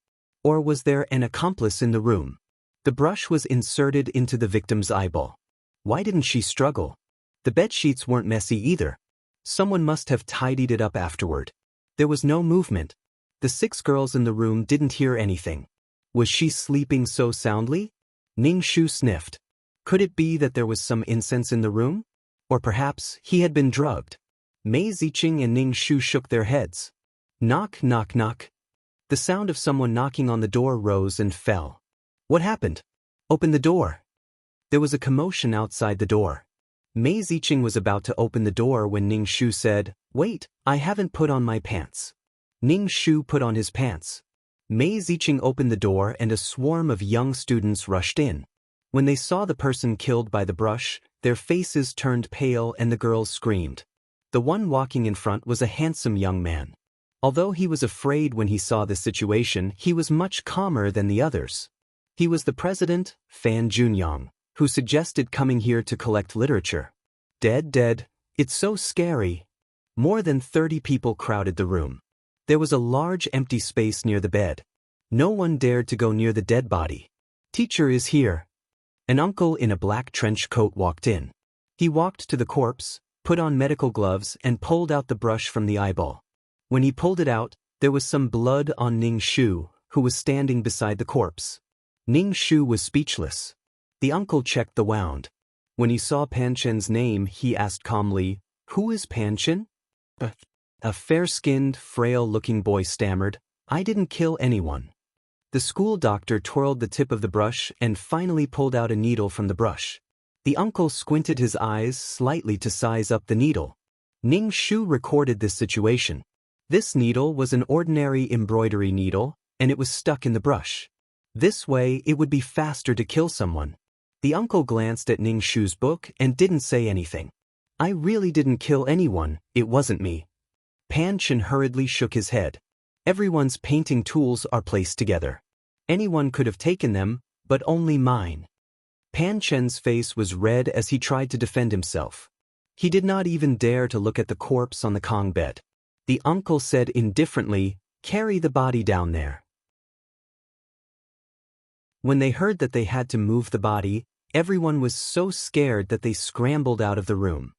Or was there an accomplice in the room? The brush was inserted into the victim's eyeball. Why didn't she struggle? The bedsheets weren't messy either. Someone must have tidied it up afterward. There was no movement. The 6 girls in the room didn't hear anything. Was she sleeping so soundly? Ning Shu sniffed. Could it be that there was some incense in the room? Or perhaps he had been drugged? Mei Ziqing and Ning Shu shook their heads. Knock, knock, knock. The sound of someone knocking on the door rose and fell. What happened? Open the door. There was a commotion outside the door. Mei Ziqing was about to open the door when Ning Shu said, "Wait, I haven't put on my pants." Ning Shu put on his pants. Mei Ziqing opened the door and a swarm of young students rushed in. When they saw the person killed by the brush, their faces turned pale and the girls screamed. The one walking in front was a handsome young man. Although he was afraid when he saw the situation, he was much calmer than the others. He was the president, Fan Junyang, who suggested coming here to collect literature. Dead. It's so scary. More than 30 people crowded the room. There was a large empty space near the bed. No one dared to go near the dead body. Teacher is here. An uncle in a black trench coat walked in. He walked to the corpse, put on medical gloves and pulled out the brush from the eyeball. When he pulled it out, there was some blood on Ning Shu, who was standing beside the corpse. Ning Shu was speechless. The uncle checked the wound. When he saw Pan Chen's name, he asked calmly, "Who is Pan Chen?" A fair-skinned, frail-looking boy stammered, "I didn't kill anyone." The school doctor twirled the tip of the brush and finally pulled out a needle from the brush. The uncle squinted his eyes slightly to size up the needle. Ning Shu recorded this situation. This needle was an ordinary embroidery needle, and it was stuck in the brush. This way, it would be faster to kill someone. The uncle glanced at Ning Shu's book and didn't say anything. "I really didn't kill anyone, it wasn't me." Pan Chen hurriedly shook his head. "Everyone's painting tools are placed together. Anyone could have taken them, but only mine." Pan Chen's face was red as he tried to defend himself. He did not even dare to look at the corpse on the Kong bed. The uncle said indifferently, "Carry the body down there." When they heard that they had to move the body, everyone was so scared that they scrambled out of the room.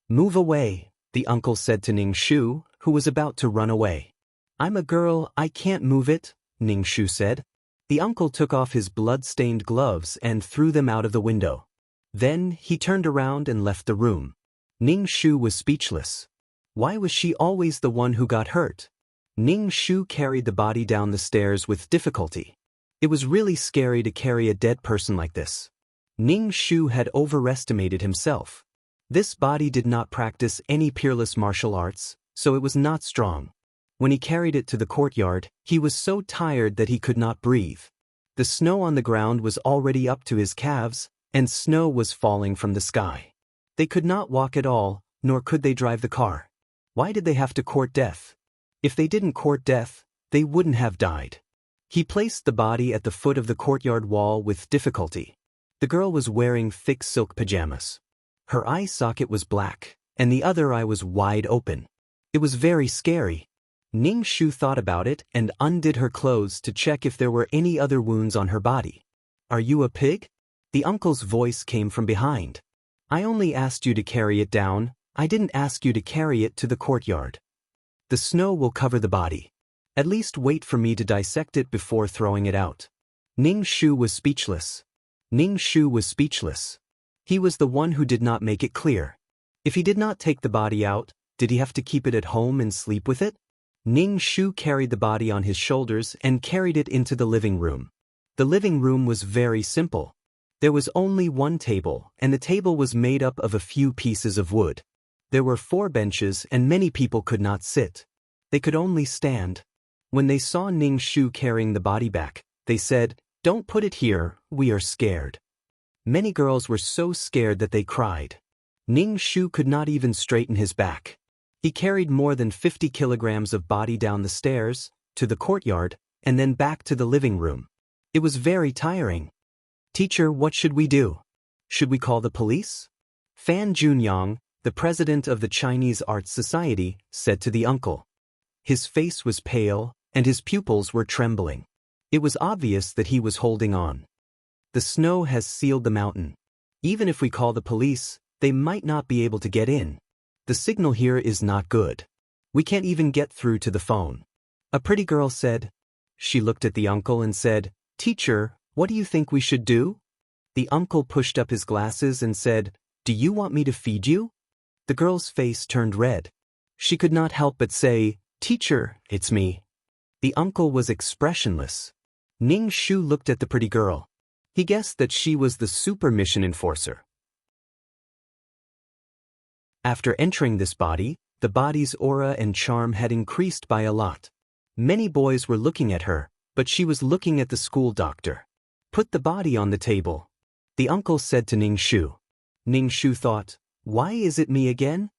"Move away," the uncle said to Ning Shu, who was about to run away. "I'm a girl, I can't move it," Ning Shu said. The uncle took off his blood-stained gloves and threw them out of the window. Then he turned around and left the room. Ning Shu was speechless. Why was she always the one who got hurt? Ning Shu carried the body down the stairs with difficulty. It was really scary to carry a dead person like this. Ning Shu had overestimated himself. This body did not practice any peerless martial arts, so it was not strong. When he carried it to the courtyard, he was so tired that he could not breathe. The snow on the ground was already up to his calves, and snow was falling from the sky. They could not walk at all, nor could they drive the car. Why did they have to court death? If they didn't court death, they wouldn't have died. He placed the body at the foot of the courtyard wall with difficulty. The girl was wearing thick silk pajamas. Her eye socket was black, and the other eye was wide open. It was very scary. Ning Shu thought about it and undid her clothes to check if there were any other wounds on her body. "Are you a pig?" The uncle's voice came from behind. "I only asked you to carry it down. I didn't ask you to carry it to the courtyard. The snow will cover the body. At least wait for me to dissect it before throwing it out." Ning Shu was speechless. Ning Shu was speechless. He was the one who did not make it clear. If he did not take the body out, did he have to keep it at home and sleep with it? Ning Shu carried the body on his shoulders and carried it into the living room. The living room was very simple. There was only one table, and the table was made up of a few pieces of wood. There were 4 benches and many people could not sit. They could only stand. When they saw Ning Shu carrying the body back, they said, "Don't put it here, we are scared." Many girls were so scared that they cried. Ning Shu could not even straighten his back. He carried more than 50 kilograms of body down the stairs, to the courtyard, and then back to the living room. It was very tiring. "Teacher, what should we do? Should we call the police?" Fan Junyang, the president of the Chinese Arts Society, said to the uncle. His face was pale, and his pupils were trembling. It was obvious that he was holding on. "The snow has sealed the mountain. Even if we call the police, they might not be able to get in. The signal here is not good. We can't even get through to the phone." A pretty girl said. She looked at the uncle and said, "Teacher, what do you think we should do?" The uncle pushed up his glasses and said, "Do you want me to feed you?" The girl's face turned red. She could not help but say, "Teacher, it's me." The uncle was expressionless. Ning Shu looked at the pretty girl. He guessed that she was the super mission enforcer. After entering this body, the body's aura and charm had increased by a lot. Many boys were looking at her, but she was looking at the school doctor. "Put the body on the table," the uncle said to Ning Shu. Ning Shu thought, "Why is it me again?"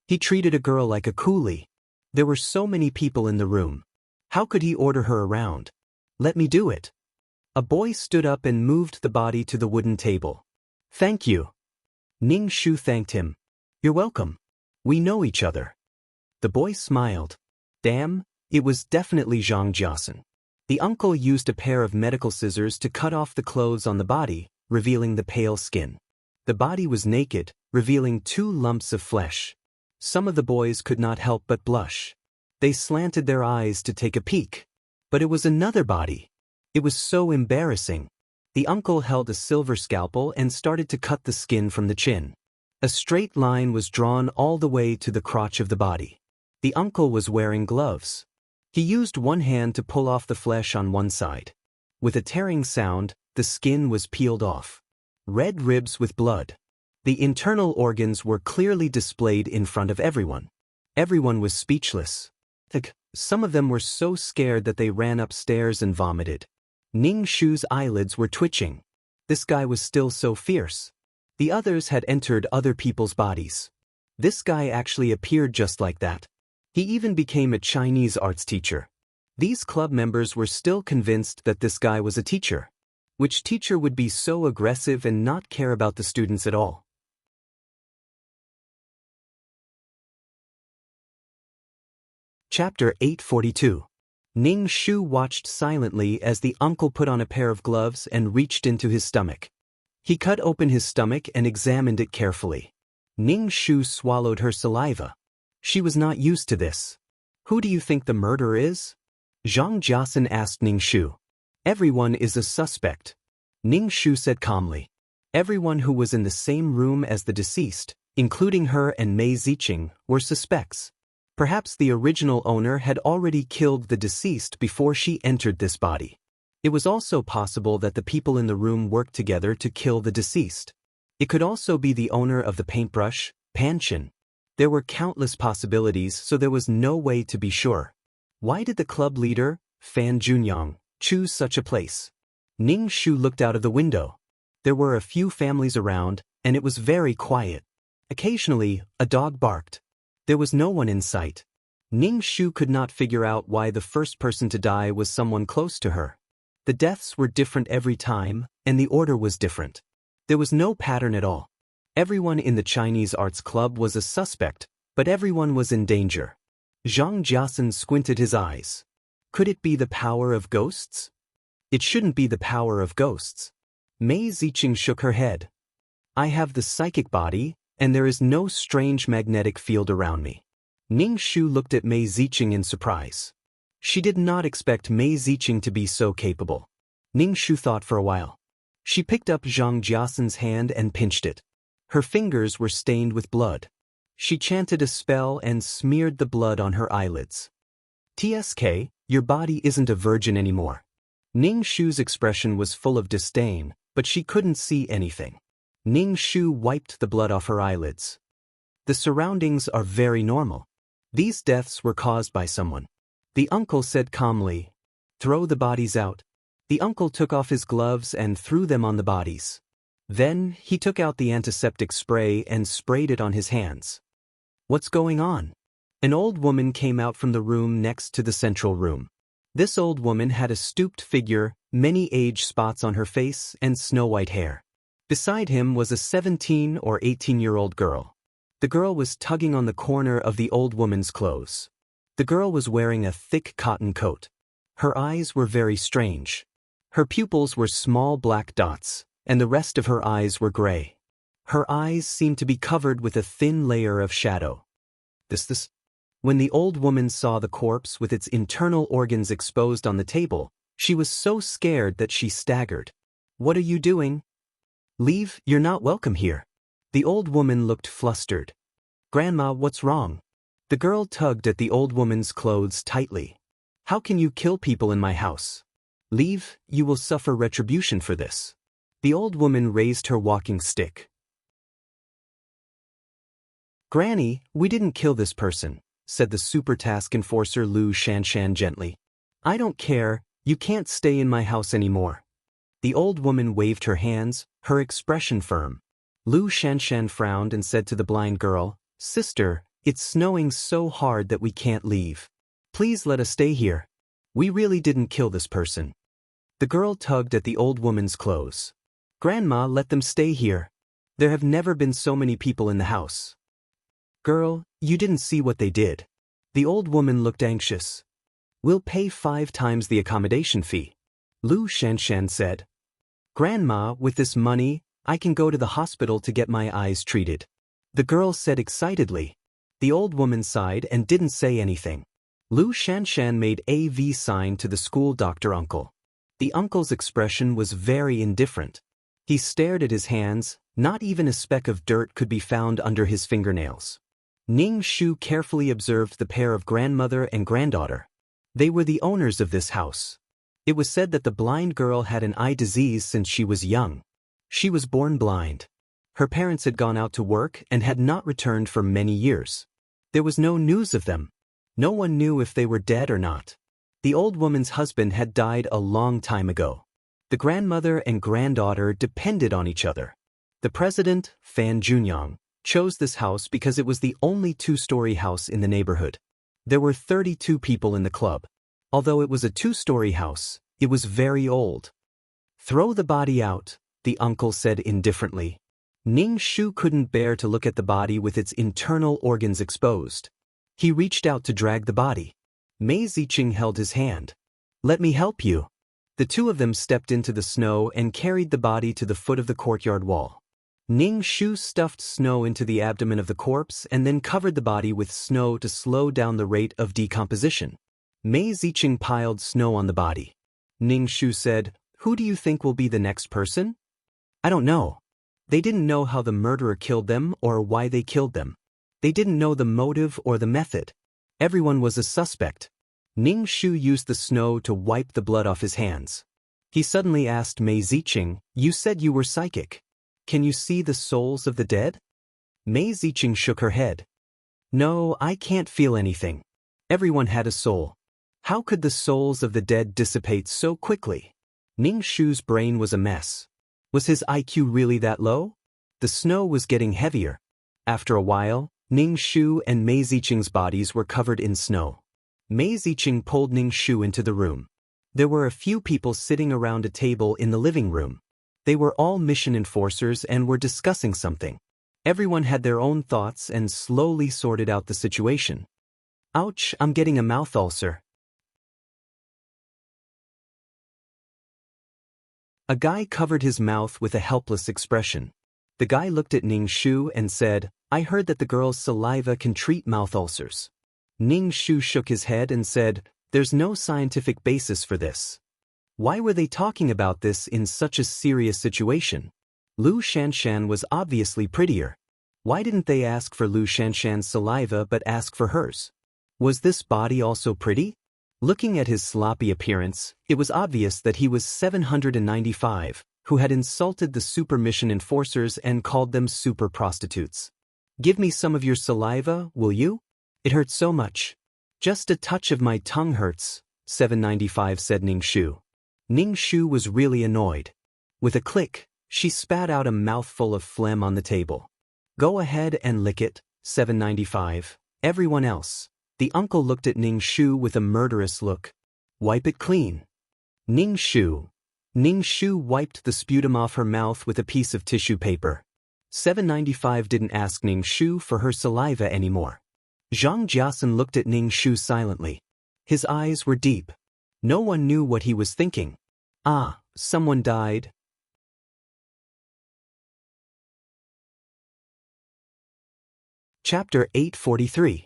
He treated a girl like a coolie. There were so many people in the room. How could he order her around? "Let me do it." A boy stood up and moved the body to the wooden table. "Thank you." Ning Shu thanked him. "You're welcome. We know each other." The boy smiled. Damn, it was definitely Zhang Jiasen. The uncle used a pair of medical scissors to cut off the clothes on the body, revealing the pale skin. The body was naked, revealing 2 lumps of flesh. Some of the boys could not help but blush. They slanted their eyes to take a peek. But it was another body. It was so embarrassing. The uncle held a silver scalpel and started to cut the skin from the chin. A straight line was drawn all the way to the crotch of the body. The uncle was wearing gloves. He used one hand to pull off the flesh on one side. With a tearing sound, the skin was peeled off. Red ribs with blood. The internal organs were clearly displayed in front of everyone. Everyone was speechless. Some of them were so scared that they ran upstairs and vomited. Ning Shu's eyelids were twitching. This guy was still so fierce. The others had entered other people's bodies. This guy actually appeared just like that. He even became a Chinese arts teacher. These club members were still convinced that this guy was a teacher. Which teacher would be so aggressive and not care about the students at all? Chapter 842. Ning Shu watched silently as the uncle put on a pair of gloves and reached into his stomach. He cut open his stomach and examined it carefully. Ning Shu swallowed her saliva. She was not used to this. "Who do you think the murderer is?" Zhang Jiasen asked Ning Shu. "Everyone is a suspect." Ning Shu said calmly. Everyone who was in the same room as the deceased, including her and Mei Ziqing, were suspects. Perhaps the original owner had already killed the deceased before she entered this body. It was also possible that the people in the room worked together to kill the deceased. It could also be the owner of the paintbrush, Panchen. There were countless possibilities, so there was no way to be sure. Why did the club leader, Fan Junyang, choose such a place? Ning Shu looked out of the window. There were a few families around, and it was very quiet. Occasionally, a dog barked. There was no one in sight. Ning Shu could not figure out why the first person to die was someone close to her. The deaths were different every time, and the order was different. There was no pattern at all. Everyone in the Chinese arts club was a suspect, but everyone was in danger. Zhang Jiasen squinted his eyes. Could it be the power of ghosts? It shouldn't be the power of ghosts. Mei Ziqing shook her head. I have the psychic body, and there is no strange magnetic field around me. Ning Shu looked at Mei Ziqing in surprise. She did not expect Mei Ziqing to be so capable. Ning Shu thought for a while. She picked up Zhang Jiasen's hand and pinched it. Her fingers were stained with blood. She chanted a spell and smeared the blood on her eyelids. TSK, your body isn't a virgin anymore. Ning Shu's expression was full of disdain, but she couldn't see anything. Ning Shu wiped the blood off her eyelids. The surroundings are very normal. These deaths were caused by someone. The uncle said calmly, "Throw the bodies out." The uncle took off his gloves and threw them on the bodies. Then, he took out the antiseptic spray and sprayed it on his hands. What's going on? An old woman came out from the room next to the central room. This old woman had a stooped figure, many age spots on her face, and snow-white hair. Beside him was a 17 or 18-year-old girl. The girl was tugging on the corner of the old woman's clothes. The girl was wearing a thick cotton coat. Her eyes were very strange. Her pupils were small black dots, and the rest of her eyes were gray. Her eyes seemed to be covered with a thin layer of shadow. This. When the old woman saw the corpse with its internal organs exposed on the table, she was so scared that she staggered. What are you doing? Leave, you're not welcome here. The old woman looked flustered. Grandma, what's wrong? The girl tugged at the old woman's clothes tightly. How can you kill people in my house? Leave, you will suffer retribution for this. The old woman raised her walking stick. Granny, we didn't kill this person, said the super task enforcer Lu Shanshan gently. I don't care, you can't stay in my house anymore. The old woman waved her hands, her expression firm. Lu Shanshan frowned and said to the blind girl, Sister, it's snowing so hard that we can't leave. Please let us stay here. We really didn't kill this person. The girl tugged at the old woman's clothes. Grandma, let them stay here. There have never been so many people in the house. Girl, you didn't see what they did. The old woman looked anxious. We'll pay 5 times the accommodation fee. Lu Shanshan said. Grandma, with this money, I can go to the hospital to get my eyes treated. The girl said excitedly. The old woman sighed and didn't say anything. Lu Shanshan made a V sign to the school doctor uncle. The uncle's expression was very indifferent. He stared at his hands, not even a speck of dirt could be found under his fingernails. Ning Shu carefully observed the pair of grandmother and granddaughter. They were the owners of this house. It was said that the blind girl had an eye disease since she was young. She was born blind. Her parents had gone out to work and had not returned for many years. There was no news of them. No one knew if they were dead or not. The old woman's husband had died a long time ago. The grandmother and granddaughter depended on each other. The president, Fan Junyang, chose this house because it was the only 2-story house in the neighborhood. There were 32 people in the club. Although it was a 2-story house, it was very old. Throw the body out, the uncle said indifferently. Ning Shu couldn't bear to look at the body with its internal organs exposed. He reached out to drag the body. Mei Ziqing held his hand. Let me help you. The two of them stepped into the snow and carried the body to the foot of the courtyard wall. Ning Shu stuffed snow into the abdomen of the corpse and then covered the body with snow to slow down the rate of decomposition. Mei Ziqing piled snow on the body. Ning Shu said, Who do you think will be the next person? I don't know. They didn't know how the murderer killed them or why they killed them. They didn't know the motive or the method. Everyone was a suspect. Ning Shu used the snow to wipe the blood off his hands. He suddenly asked Mei Ziqing, You said you were psychic. Can you see the souls of the dead? Mei Ziqing shook her head. No, I can't feel anything. Everyone had a soul. How could the souls of the dead dissipate so quickly? Ning Shu's brain was a mess. Was his IQ really that low? The snow was getting heavier. After a while, Ning Shu and Mei Ziqing's bodies were covered in snow. Mei Ziqing pulled Ning Shu into the room. There were a few people sitting around a table in the living room. They were all mission enforcers and were discussing something. Everyone had their own thoughts and slowly sorted out the situation. Ouch, I'm getting a mouth ulcer. A guy covered his mouth with a helpless expression. The guy looked at Ning Shu and said, I heard that the girl's saliva can treat mouth ulcers. Ning Shu shook his head and said, there's no scientific basis for this. Why were they talking about this in such a serious situation? Lu Shanshan was obviously prettier. Why didn't they ask for Lu Shanshan's saliva but ask for hers? Was this body also pretty? Looking at his sloppy appearance, it was obvious that he was 795, who had insulted the super mission enforcers and called them super prostitutes. Give me some of your saliva, will you? It hurts so much. Just a touch of my tongue hurts, 795 said Ning Shu. Ning Shu was really annoyed. With a click, she spat out a mouthful of phlegm on the table. Go ahead and lick it, 795. Everyone else. The uncle looked at Ning Shu with a murderous look. Wipe it clean. Ning Shu wiped the sputum off her mouth with a piece of tissue paper. 795 didn't ask Ning Shu for her saliva anymore. Zhang Jiasun looked at Ning Shu silently. His eyes were deep. No one knew what he was thinking. Ah, someone died. Chapter 843.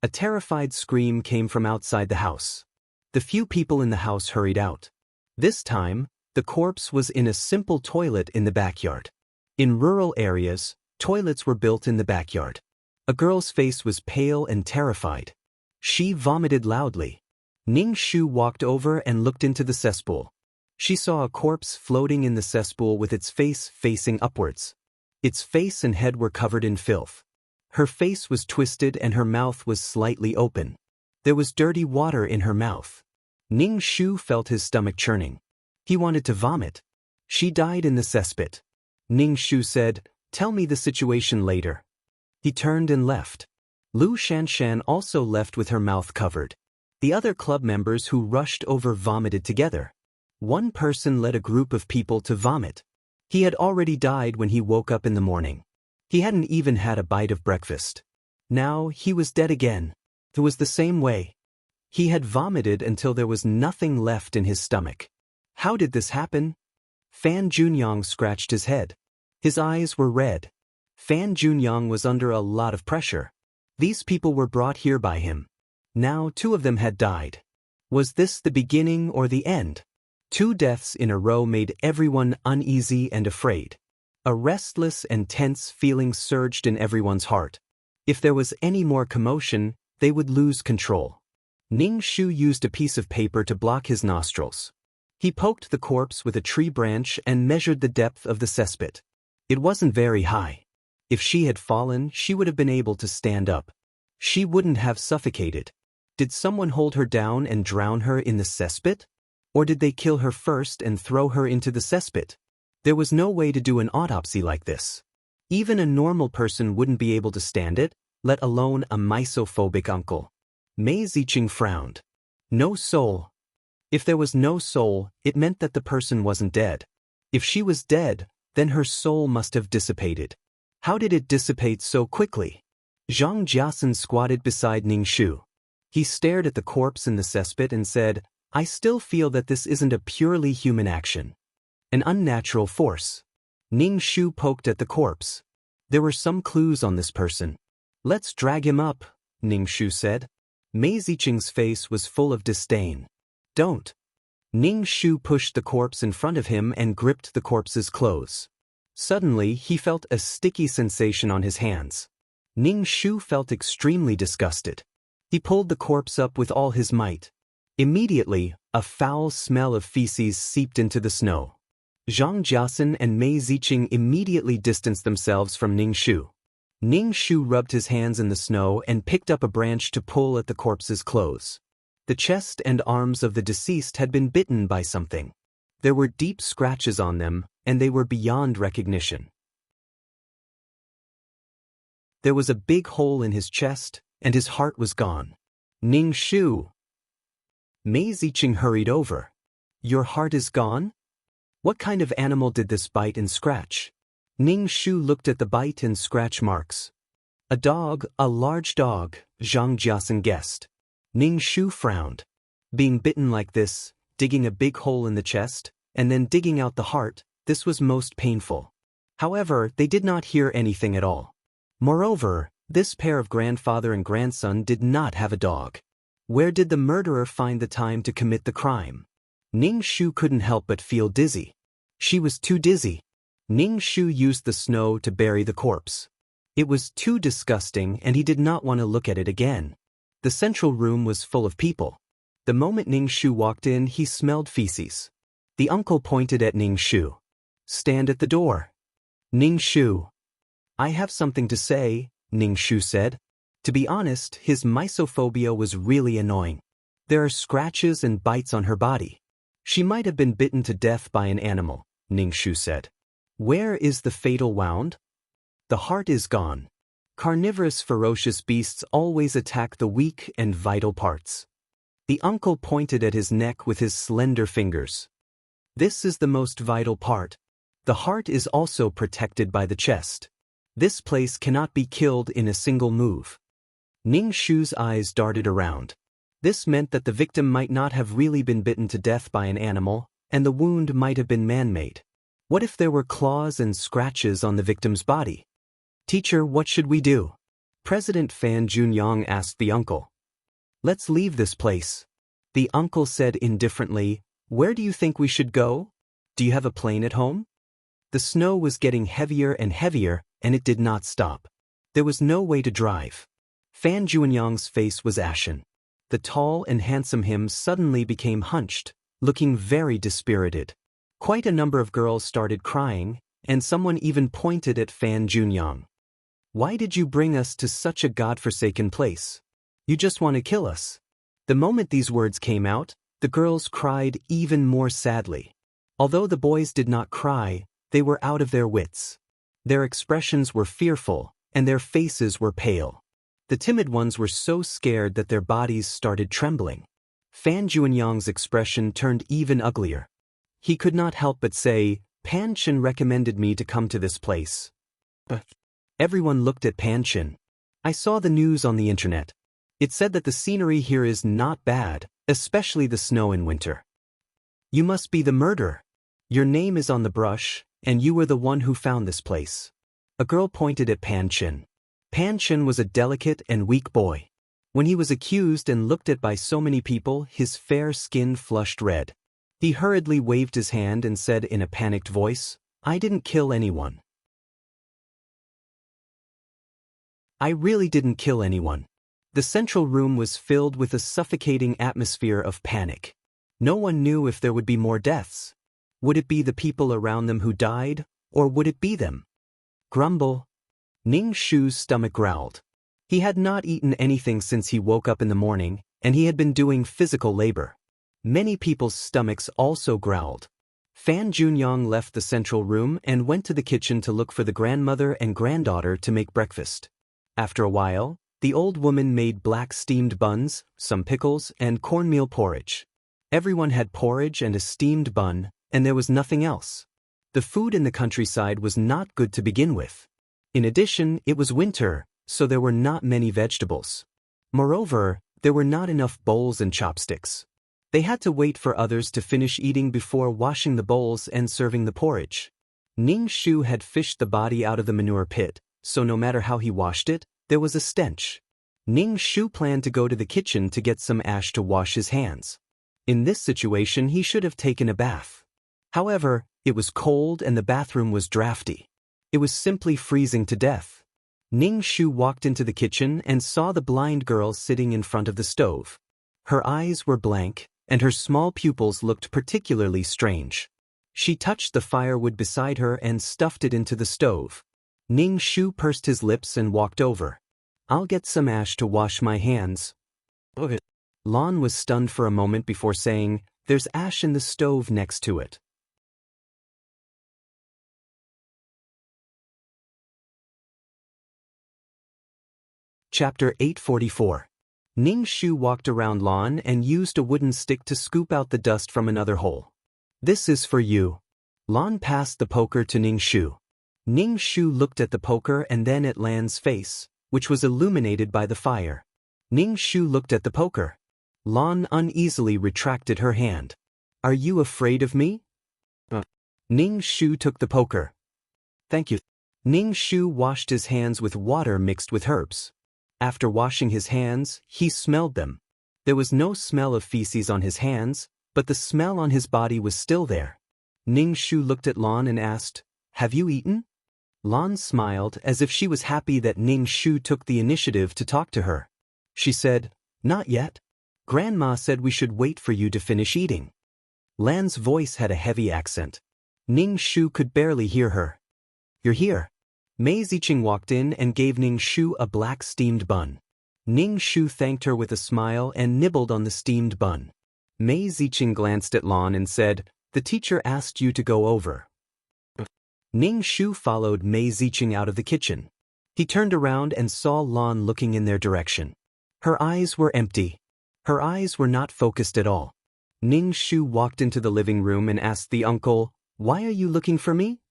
A terrified scream came from outside the house. The few people in the house hurried out. This time, the corpse was in a simple toilet in the backyard. In rural areas, toilets were built in the backyard. A girl's face was pale and terrified. She vomited loudly. Ning Shu walked over and looked into the cesspool. She saw a corpse floating in the cesspool with its face facing upwards. Its face and head were covered in filth. Her face was twisted and her mouth was slightly open. There was dirty water in her mouth. Ning Shu felt his stomach churning. He wanted to vomit. She died in the cesspit. Ning Shu said, tell me the situation later. He turned and left. Lu Shanshan also left with her mouth covered. The other club members who rushed over vomited together. One person led a group of people to vomit. He had already died when he woke up in the morning. He hadn't even had a bite of breakfast. Now he was dead again. It was the same way. He had vomited until there was nothing left in his stomach. How did this happen? Fan Junyang scratched his head. His eyes were red. Fan Junyang was under a lot of pressure. These people were brought here by him. Now 2 of them had died. Was this the beginning or the end? 2 deaths in a row made everyone uneasy and afraid. A restless and tense feeling surged in everyone's heart. If there was any more commotion, they would lose control. Ning Shu used a piece of paper to block his nostrils. He poked the corpse with a tree branch and measured the depth of the cesspit. It wasn't very high. If she had fallen, she would have been able to stand up. She wouldn't have suffocated. Did someone hold her down and drown her in the cesspit? Or did they kill her first and throw her into the cesspit? There was no way to do an autopsy like this. Even a normal person wouldn't be able to stand it, let alone a misophobic uncle. Mei Ziqing frowned. No soul. If there was no soul, it meant that the person wasn't dead. If she was dead, then her soul must have dissipated. How did it dissipate so quickly? Zhang Jiasun squatted beside Ning Shu. He stared at the corpse in the cesspit and said, I still feel that this isn't a purely human action. An unnatural force. Ning Shu poked at the corpse. There were some clues on this person. Let's drag him up, Ning Shu said. Mei Ziqing's face was full of disdain. Don't. Ning Shu pushed the corpse in front of him and gripped the corpse's clothes. Suddenly, he felt a sticky sensation on his hands. Ning Shu felt extremely disgusted. He pulled the corpse up with all his might. Immediately, a foul smell of feces seeped into the snow. Zhang Jiasun and Mei Ziqing immediately distanced themselves from Ning Shu. Ning Shu rubbed his hands in the snow and picked up a branch to pull at the corpse's clothes. The chest and arms of the deceased had been bitten by something. There were deep scratches on them, and they were beyond recognition. There was a big hole in his chest, and his heart was gone. Ning Shu. Mei Ziqing hurried over. Your heart is gone? What kind of animal did this bite and scratch? Ning Shu looked at the bite and scratch marks. A dog, a large dog, Zhang Jiasen guessed. Ning Shu frowned. Being bitten like this, digging a big hole in the chest, and then digging out the heart, this was most painful. However, they did not hear anything at all. Moreover, this pair of grandfather and grandson did not have a dog. Where did the murderer find the time to commit the crime? Ning Shu couldn't help but feel dizzy. She was too dizzy. Ning Shu used the snow to bury the corpse. It was too disgusting and he did not want to look at it again. The central room was full of people. The moment Ning Shu walked in, he smelled feces. The uncle pointed at Ning Shu. "Stand at the door." "Ning Shu." "I have something to say," Ning Shu said. To be honest, his mysophobia was really annoying. There are scratches and bites on her body. She might have been bitten to death by an animal, Ning Shu said. "Where is the fatal wound?" "The heart is gone. Carnivorous ferocious beasts always attack the weak and vital parts." The uncle pointed at his neck with his slender fingers. "This is the most vital part. The heart is also protected by the chest. This place cannot be killed in a single move." Ning Shu's eyes darted around. This meant that the victim might not have really been bitten to death by an animal, and the wound might have been man-made. What if there were claws and scratches on the victim's body? "Teacher, what should we do?" President Fan Junyang asked the uncle. "Let's leave this place." The uncle said indifferently, "Where do you think we should go? Do you have a plane at home?" The snow was getting heavier and heavier, and it did not stop. There was no way to drive. Fan Junyang's face was ashen. The tall and handsome him suddenly became hunched, looking very dispirited. Quite a number of girls started crying, and someone even pointed at Fan Junyang. "Why did you bring us to such a godforsaken place? You just want to kill us." The moment these words came out, the girls cried even more sadly. Although the boys did not cry, they were out of their wits. Their expressions were fearful, and their faces were pale. The timid ones were so scared that their bodies started trembling. Fan Junyang's expression turned even uglier. He could not help but say, "Pan Chen recommended me to come to this place." Everyone looked at Pan Chen. "I saw the news on the internet. It said that the scenery here is not bad, especially the snow in winter. You must be the murderer. Your name is on the brush, and you were the one who found this place." A girl pointed at Pan Chen. Pan Chen was a delicate and weak boy. When he was accused and looked at by so many people, his fair skin flushed red. He hurriedly waved his hand and said in a panicked voice, "I didn't kill anyone. I really didn't kill anyone." The central room was filled with a suffocating atmosphere of panic. No one knew if there would be more deaths. Would it be the people around them who died, or would it be them? Grumble. Ning Shu's stomach growled. He had not eaten anything since he woke up in the morning, and he had been doing physical labor. Many people's stomachs also growled. Fan Junyang left the central room and went to the kitchen to look for the grandmother and granddaughter to make breakfast. After a while, the old woman made black steamed buns, some pickles, and cornmeal porridge. Everyone had porridge and a steamed bun, and there was nothing else. The food in the countryside was not good to begin with. In addition, it was winter, so there were not many vegetables. Moreover, there were not enough bowls and chopsticks. They had to wait for others to finish eating before washing the bowls and serving the porridge. Ning Shu had fished the body out of the manure pit, so no matter how he washed it, there was a stench. Ning Shu planned to go to the kitchen to get some ash to wash his hands. In this situation, he should have taken a bath. However, it was cold and the bathroom was drafty. It was simply freezing to death. Ning Shu walked into the kitchen and saw the blind girl sitting in front of the stove. Her eyes were blank, and her small pupils looked particularly strange. She touched the firewood beside her and stuffed it into the stove. Ning Shu pursed his lips and walked over. "I'll get some ash to wash my hands." Okay. Lon was stunned for a moment before saying, "There's ash in the stove next to it." Chapter 844. Ning Shu walked around Lon and used a wooden stick to scoop out the dust from another hole. "This is for you." Lon passed the poker to Ning Shu. Ning Shu looked at the poker and then at Lan's face, which was illuminated by the fire. Ning Shu looked at the poker. Lan uneasily retracted her hand. Are you afraid of me? Ning Shu took the poker. Thank you. Ning Shu washed his hands with water mixed with herbs. After washing his hands, he smelled them. There was no smell of feces on his hands, but the smell on his body was still there. Ning Shu looked at Lan and asked, Have you eaten? Lan smiled as if she was happy that Ning Shu took the initiative to talk to her. She said, Not yet. Grandma said we should wait for you to finish eating. Lan's voice had a heavy accent. Ning Shu could barely hear her. You're here. Mei Ziqing walked in and gave Ning Shu a black steamed bun. Ning Shu thanked her with a smile and nibbled on the steamed bun. Mei Ziqing glanced at Lan and said, The teacher asked you to go over. Ning Shu followed Mei Ziqing out of the kitchen. He turned around and saw Lan looking in their direction. Her eyes were empty. Her eyes were not focused at all. Ning Shu walked into the living room and asked the uncle, Why are you looking for me?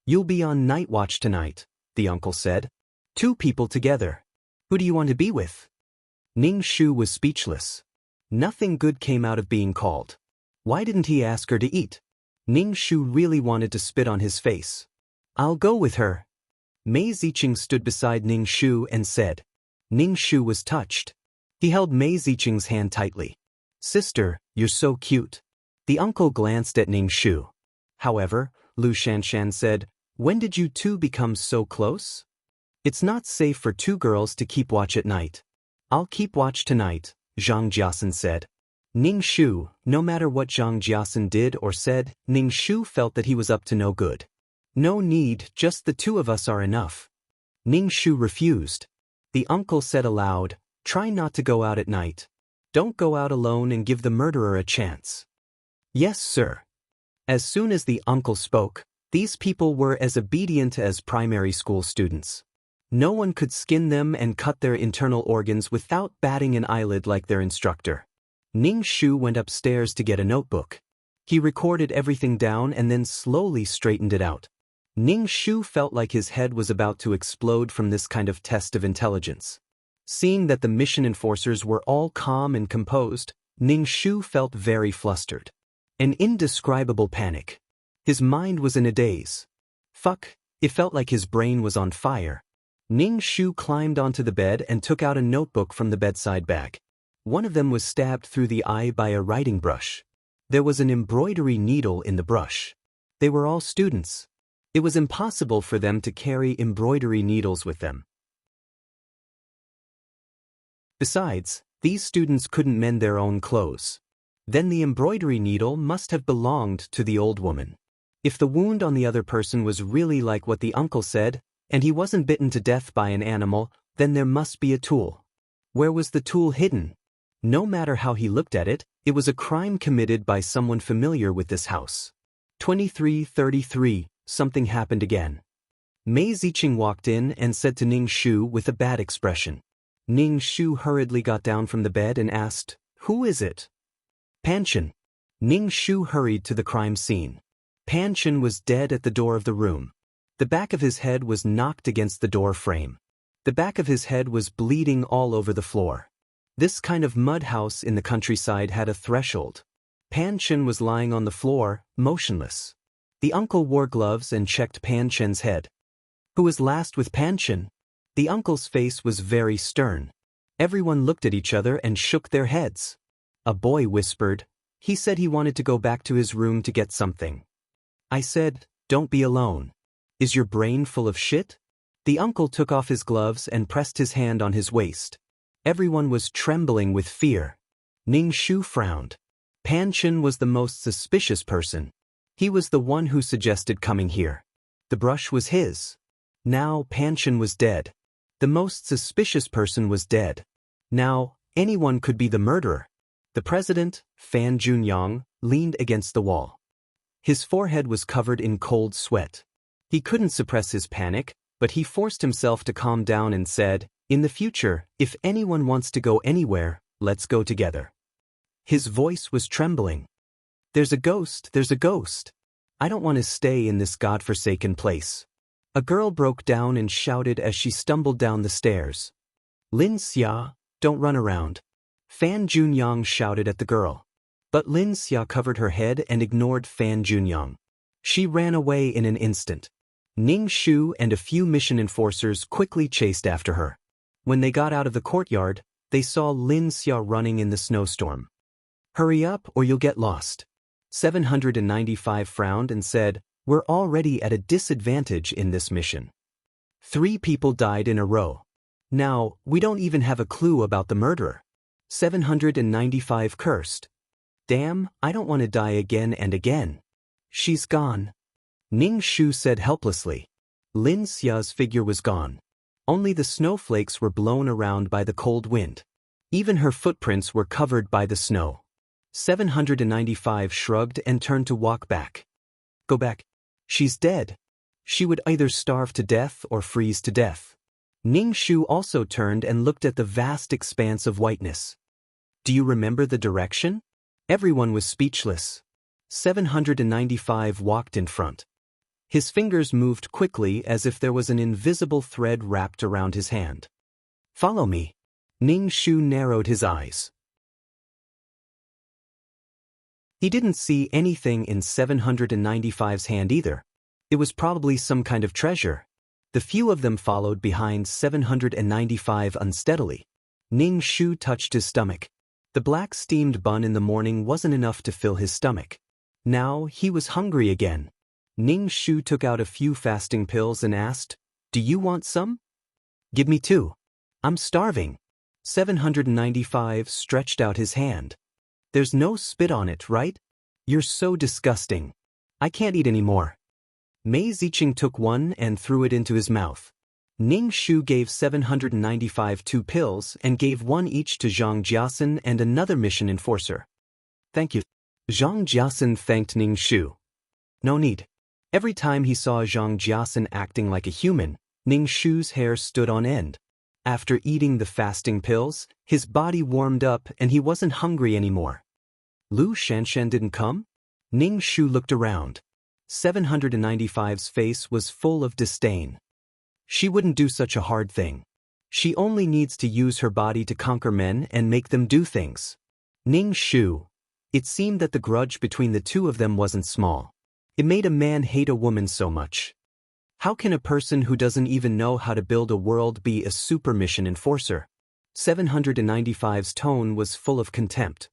You'll be on night watch tonight, the uncle said. 2 people together. Who do you want to be with? Ning Shu was speechless. Nothing good came out of being called. Why didn't he ask her to eat? Ning Shu really wanted to spit on his face. I'll go with her. Mei Ziqing stood beside Ning Shu and said. Ning Shu was touched. He held Mei Ziqing's hand tightly. Sister, you're so cute. The uncle glanced at Ning Shu. However, Lu Shanshan said, When did you 2 become so close? It's not safe for 2 girls to keep watch at night. I'll keep watch tonight, Zhang Jiasan said. Ning Shu, no matter what Zhang Jiasan did or said, Ning Shu felt that he was up to no good. No need, just the 2 of us are enough. Ning Shu refused. The uncle said aloud, Try not to go out at night. Don't go out alone and give the murderer a chance. Yes, sir. As soon as the uncle spoke, these people were as obedient as primary school students. No one could skin them and cut their internal organs without batting an eyelid like their instructor. Ning Shu went upstairs to get a notebook. He recorded everything down and then slowly straightened it out. Ning Shu felt like his head was about to explode from this kind of test of intelligence. Seeing that the mission enforcers were all calm and composed, Ning Shu felt very flustered. An indescribable panic. His mind was in a daze. Fuck, it felt like his brain was on fire. Ning Shu climbed onto the bed and took out a notebook from the bedside bag. One of them was stabbed through the eye by a writing brush. There was an embroidery needle in the brush. They were all students. It was impossible for them to carry embroidery needles with them. Besides, these students couldn't mend their own clothes. Then the embroidery needle must have belonged to the old woman. If the wound on the other person was really like what the uncle said, and he wasn't bitten to death by an animal, then there must be a tool. Where was the tool hidden? No matter how he looked at it, it was a crime committed by someone familiar with this house. 2333, something happened again. Mei Ziqing walked in and said to Ning Shu with a bad expression. Ning Shu hurriedly got down from the bed and asked, Who is it? Panchen. Ning Shu hurried to the crime scene. Panchen was dead at the door of the room. The back of his head was knocked against the door frame. The back of his head was bleeding all over the floor. This kind of mud house in the countryside had a threshold. Panchen was lying on the floor, motionless. The uncle wore gloves and checked Panchen's head. Who was last with Panchen? The uncle's face was very stern. Everyone looked at each other and shook their heads. A boy whispered. He said he wanted to go back to his room to get something. I said, Don't be alone. Is your brain full of shit? The uncle took off his gloves and pressed his hand on his waist. Everyone was trembling with fear. Ning Shu frowned. Panchen was the most suspicious person. He was the one who suggested coming here. The brush was his. Now Panchen was dead. The most suspicious person was dead. Now, anyone could be the murderer. The president, Fan Junyang, leaned against the wall. His forehead was covered in cold sweat. He couldn't suppress his panic, but he forced himself to calm down and said, In the future, if anyone wants to go anywhere, let's go together. His voice was trembling. There's a ghost, there's a ghost. I don't want to stay in this godforsaken place. A girl broke down and shouted as she stumbled down the stairs. Lin Xia, don't run around. Fan Junyang shouted at the girl. But Lin Xia covered her head and ignored Fan Junyang. She ran away in an instant. Ning Shu and a few mission enforcers quickly chased after her. When they got out of the courtyard, they saw Lin Xia running in the snowstorm. Hurry up or you'll get lost. 795 frowned and said, we're already at a disadvantage in this mission. 3 people died in a row. Now, we don't even have a clue about the murderer. 795 cursed. Damn, I don't want to die again and again. She's gone. Ning Shu said helplessly. Lin Xia's figure was gone. Only the snowflakes were blown around by the cold wind. Even her footprints were covered by the snow. 795 shrugged and turned to walk back. Go back. She's dead. She would either starve to death or freeze to death. Ning Shu also turned and looked at the vast expanse of whiteness. Do you remember the direction? Everyone was speechless. 795 walked in front. His fingers moved quickly as if there was an invisible thread wrapped around his hand. Follow me. Ning Shu narrowed his eyes. He didn't see anything in 795's hand either. It was probably some kind of treasure. The few of them followed behind 795 unsteadily. Ning Shu touched his stomach. The black steamed bun in the morning wasn't enough to fill his stomach. Now he was hungry again. Ning Shu took out a few fasting pills and asked, do you want some? Give me 2. I'm starving. 795 stretched out his hand. There's no spit on it, right? You're so disgusting. I can't eat anymore. Mei Ziqing took one and threw it into his mouth. Ning Shu gave 795 2 pills and gave one each to Zhang Jiasen and another mission enforcer. Thank you. Zhang Jiasen thanked Ning Shu. No need. Every time he saw Zhang Jiasen acting like a human, Ning Shu's hair stood on end. After eating the fasting pills, his body warmed up and he wasn't hungry anymore. Lu Shanshan didn't come? Ning Shu looked around. 795's face was full of disdain. She wouldn't do such a hard thing. She only needs to use her body to conquer men and make them do things. Ning Shu. It seemed that the grudge between the two of them wasn't small. It made a man hate a woman so much. How can a person who doesn't even know how to build a world be a super mission enforcer? 795's tone was full of contempt.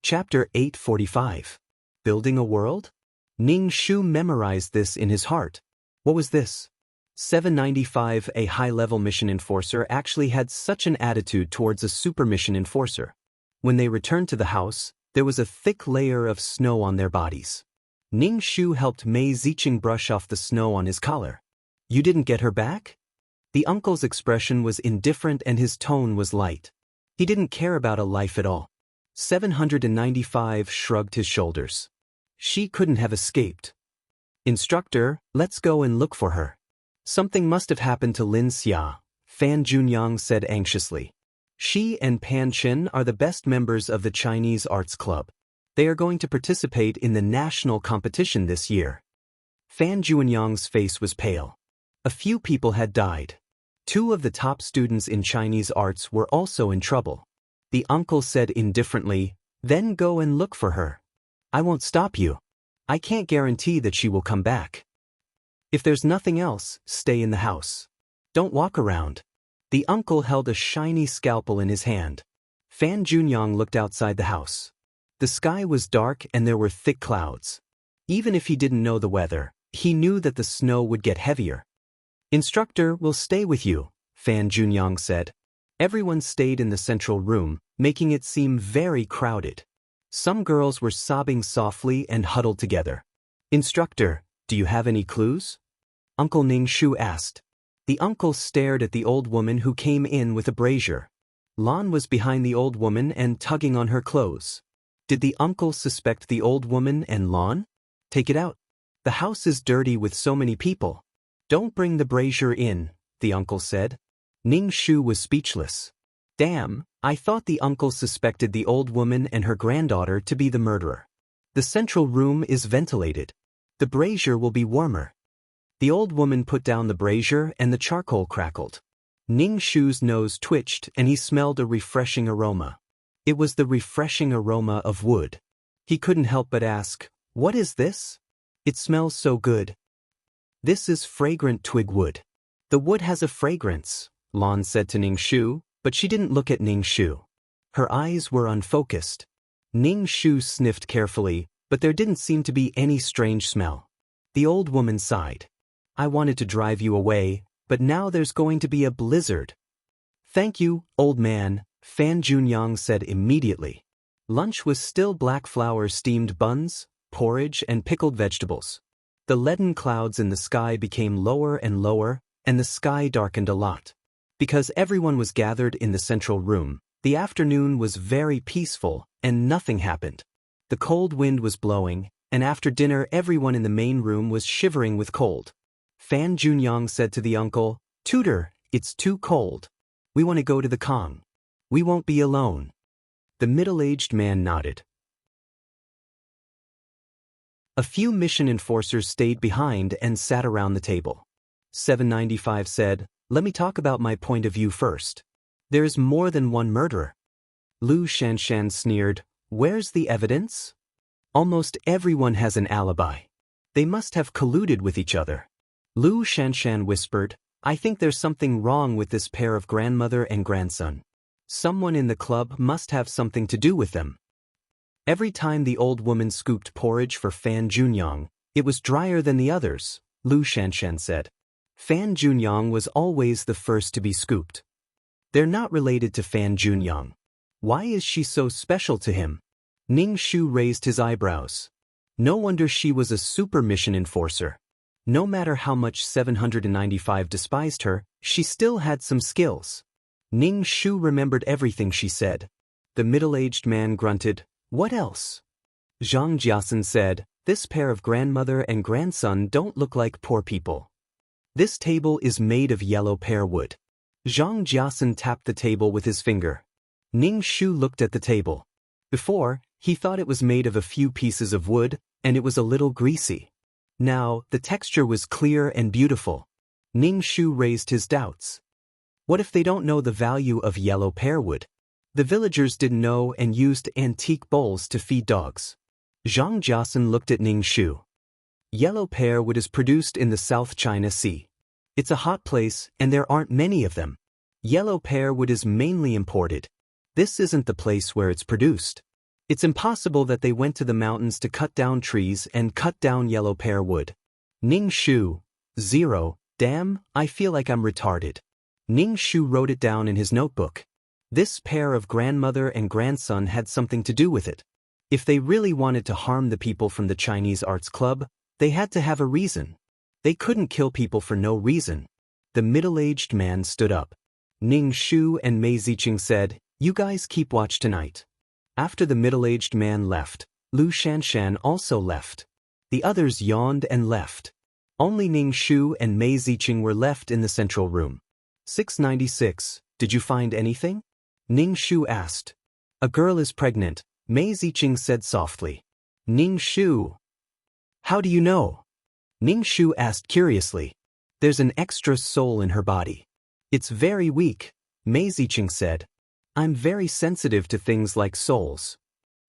Chapter 845. Building a World? Ning Shu memorized this in his heart. What was this? 795, a high-level mission enforcer, actually had such an attitude towards a super mission enforcer. When they returned to the house, there was a thick layer of snow on their bodies. Ning Shu helped Mei Ziqing brush off the snow on his collar. You didn't get her back? The uncle's expression was indifferent and his tone was light. He didn't care about a life at all. 795 shrugged his shoulders. She couldn't have escaped. Instructor, let's go and look for her. Something must have happened to Lin Xia, Fan Junyang said anxiously. She and Pan Chen are the best members of the Chinese Arts Club. They are going to participate in the national competition this year. Fan Junyang's face was pale. A few people had died. 2 of the top students in Chinese arts were also in trouble. The uncle said indifferently, then go and look for her. I won't stop you. I can't guarantee that she will come back. If there's nothing else, stay in the house. Don't walk around. The uncle held a shiny scalpel in his hand. Fan Junyang looked outside the house. The sky was dark and there were thick clouds. Even if he didn't know the weather, he knew that the snow would get heavier. Instructor will stay with you, Fan Junyang said. Everyone stayed in the central room, making it seem very crowded. Some girls were sobbing softly and huddled together. Instructor, do you have any clues? Uncle Ning Shu asked. The uncle stared at the old woman who came in with a brazier. Lan was behind the old woman and tugging on her clothes. Did the uncle suspect the old woman and Lan? Take it out. The house is dirty with so many people. Don't bring the brazier in, the uncle said. Ning Shu was speechless. Damn, I thought the uncle suspected the old woman and her granddaughter to be the murderer. The central room is ventilated. The brazier will be warmer. The old woman put down the brazier and the charcoal crackled. Ning Shu's nose twitched and he smelled a refreshing aroma. It was the refreshing aroma of wood. He couldn't help but ask, "What is this? It smells so good." "This is fragrant twig wood. The wood has a fragrance," Lon said to Ning Shu, but she didn't look at Ning Shu. Her eyes were unfocused. Ning Shu sniffed carefully, but there didn't seem to be any strange smell. The old woman sighed. "I wanted to drive you away, but now there's going to be a blizzard." "Thank you, old man," Fan Junyang said immediately. Lunch was still black flour steamed buns, porridge and pickled vegetables. The leaden clouds in the sky became lower and lower, and the sky darkened a lot. Because everyone was gathered in the central room, the afternoon was very peaceful, and nothing happened. The cold wind was blowing, and after dinner everyone in the main room was shivering with cold. Fan Junyang said to the uncle, "Tutor, it's too cold. We want to go to the Kong. We won't be alone." The middle-aged man nodded. A few mission enforcers stayed behind and sat around the table. 795 said, "Let me talk about my point of view first. There's more than one murderer." Lu Shanshan sneered, "Where's the evidence? Almost everyone has an alibi. They must have colluded with each other." Lu Shanshan whispered, "I think there's something wrong with this pair of grandmother and grandson. Someone in the club must have something to do with them." Every time the old woman scooped porridge for Fan Junyang, it was drier than the others, Lu Shanshan said. Fan Junyang was always the first to be scooped. "They're not related to Fan Junyang. Why is she so special to him?" Ning Shu raised his eyebrows. No wonder she was a super mission enforcer. No matter how much 795 despised her, she still had some skills. Ning Shu remembered everything she said. The middle-aged man grunted, "What else?" Zhang Jiasen said, "This pair of grandmother and grandson don't look like poor people. This table is made of yellow pear wood." Zhang Jiasen tapped the table with his finger. Ning Shu looked at the table. Before, he thought it was made of a few pieces of wood, and it was a little greasy. Now, the texture was clear and beautiful. Ning Shu raised his doubts. What if they don't know the value of yellow pear wood? The villagers didn't know and used antique bowls to feed dogs. Zhang Jiasen looked at Ning Shu. Yellow pear wood is produced in the South China Sea. It's a hot place, and there aren't many of them. Yellow pear wood is mainly imported. This isn't the place where it's produced. It's impossible that they went to the mountains to cut down trees and cut down yellow pear wood. Ning Shu, 0, damn, I feel like I'm retarded. Ning Shu wrote it down in his notebook. This pair of grandmother and grandson had something to do with it. If they really wanted to harm the people from the Chinese Arts Club, they had to have a reason. They couldn't kill people for no reason. The middle-aged man stood up. Ning Shu and Mei Ziqing said, "You guys keep watch tonight." After the middle-aged man left, Lu Shanshan also left. The others yawned and left. Only Ning Shu and Mei Ziqing were left in the central room. 696, "Did you find anything?" Ning Shu asked. "A girl is pregnant," Mei Ziqing said softly. Ning Shu. "How do you know?" Ning Shu asked curiously. "There's an extra soul in her body. It's very weak," Mei Ziqing said. "I'm very sensitive to things like souls."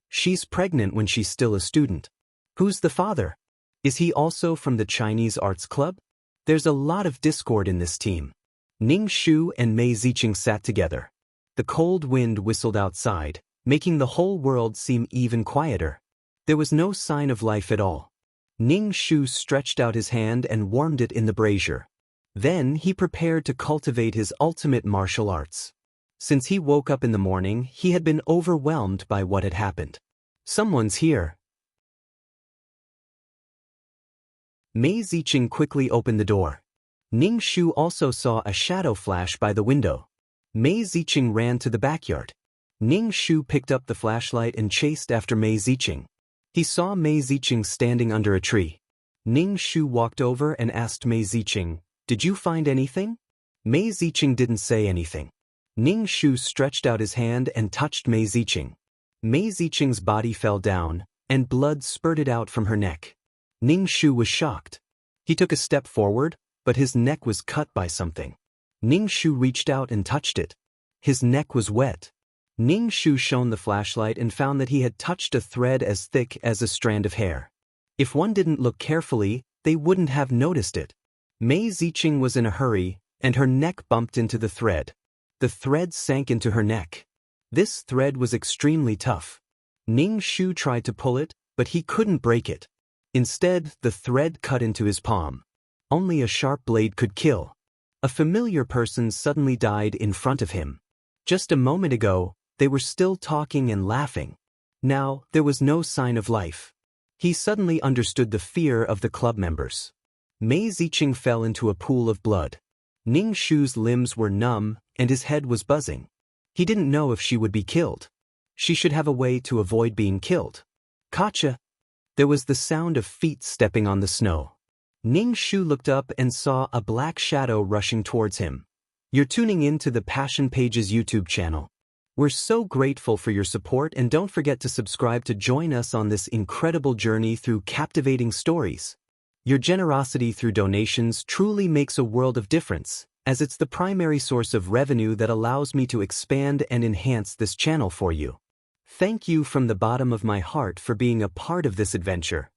"She's pregnant when she's still a student." "Who's the father? Is he also from the Chinese Arts Club?" There's a lot of discord in this team. Ning Shu and Mei Ziqing sat together. The cold wind whistled outside, making the whole world seem even quieter. There was no sign of life at all. Ning Shu stretched out his hand and warmed it in the brazier. Then he prepared to cultivate his ultimate martial arts. Since he woke up in the morning, he had been overwhelmed by what had happened. "Someone's here." Mei Ziqing quickly opened the door. Ning Shu also saw a shadow flash by the window. Mei Ziqing ran to the backyard. Ning Shu picked up the flashlight and chased after Mei Ziqing. He saw Mei Ziqing standing under a tree. Ning Shu walked over and asked Mei Ziqing, "Did you find anything?" Mei Ziqing didn't say anything. Ning Shu stretched out his hand and touched Mei Ziqing. Mei Ziqing's body fell down, and blood spurted out from her neck. Ning Shu was shocked. He took a step forward, but his neck was cut by something. Ning Shu reached out and touched it. His neck was wet. Ning Shu shone the flashlight and found that he had touched a thread as thick as a strand of hair. If one didn't look carefully, they wouldn't have noticed it. Mei Ziqing was in a hurry, and her neck bumped into the thread. The thread sank into her neck. This thread was extremely tough. Ning Shu tried to pull it, but he couldn't break it. Instead, the thread cut into his palm. Only a sharp blade could kill. A familiar person suddenly died in front of him. Just a moment ago, they were still talking and laughing. Now, there was no sign of life. He suddenly understood the fear of the club members. Mei Ziqing fell into a pool of blood. Ning Shu's limbs were numb, and his head was buzzing. He didn't know if she would be killed. She should have a way to avoid being killed. Gotcha! There was the sound of feet stepping on the snow. Ning Shu looked up and saw a black shadow rushing towards him. You're tuning in to the Passion Pages YouTube channel. We're so grateful for your support, and don't forget to subscribe to join us on this incredible journey through captivating stories. Your generosity through donations truly makes a world of difference, as it's the primary source of revenue that allows me to expand and enhance this channel for you. Thank you from the bottom of my heart for being a part of this adventure.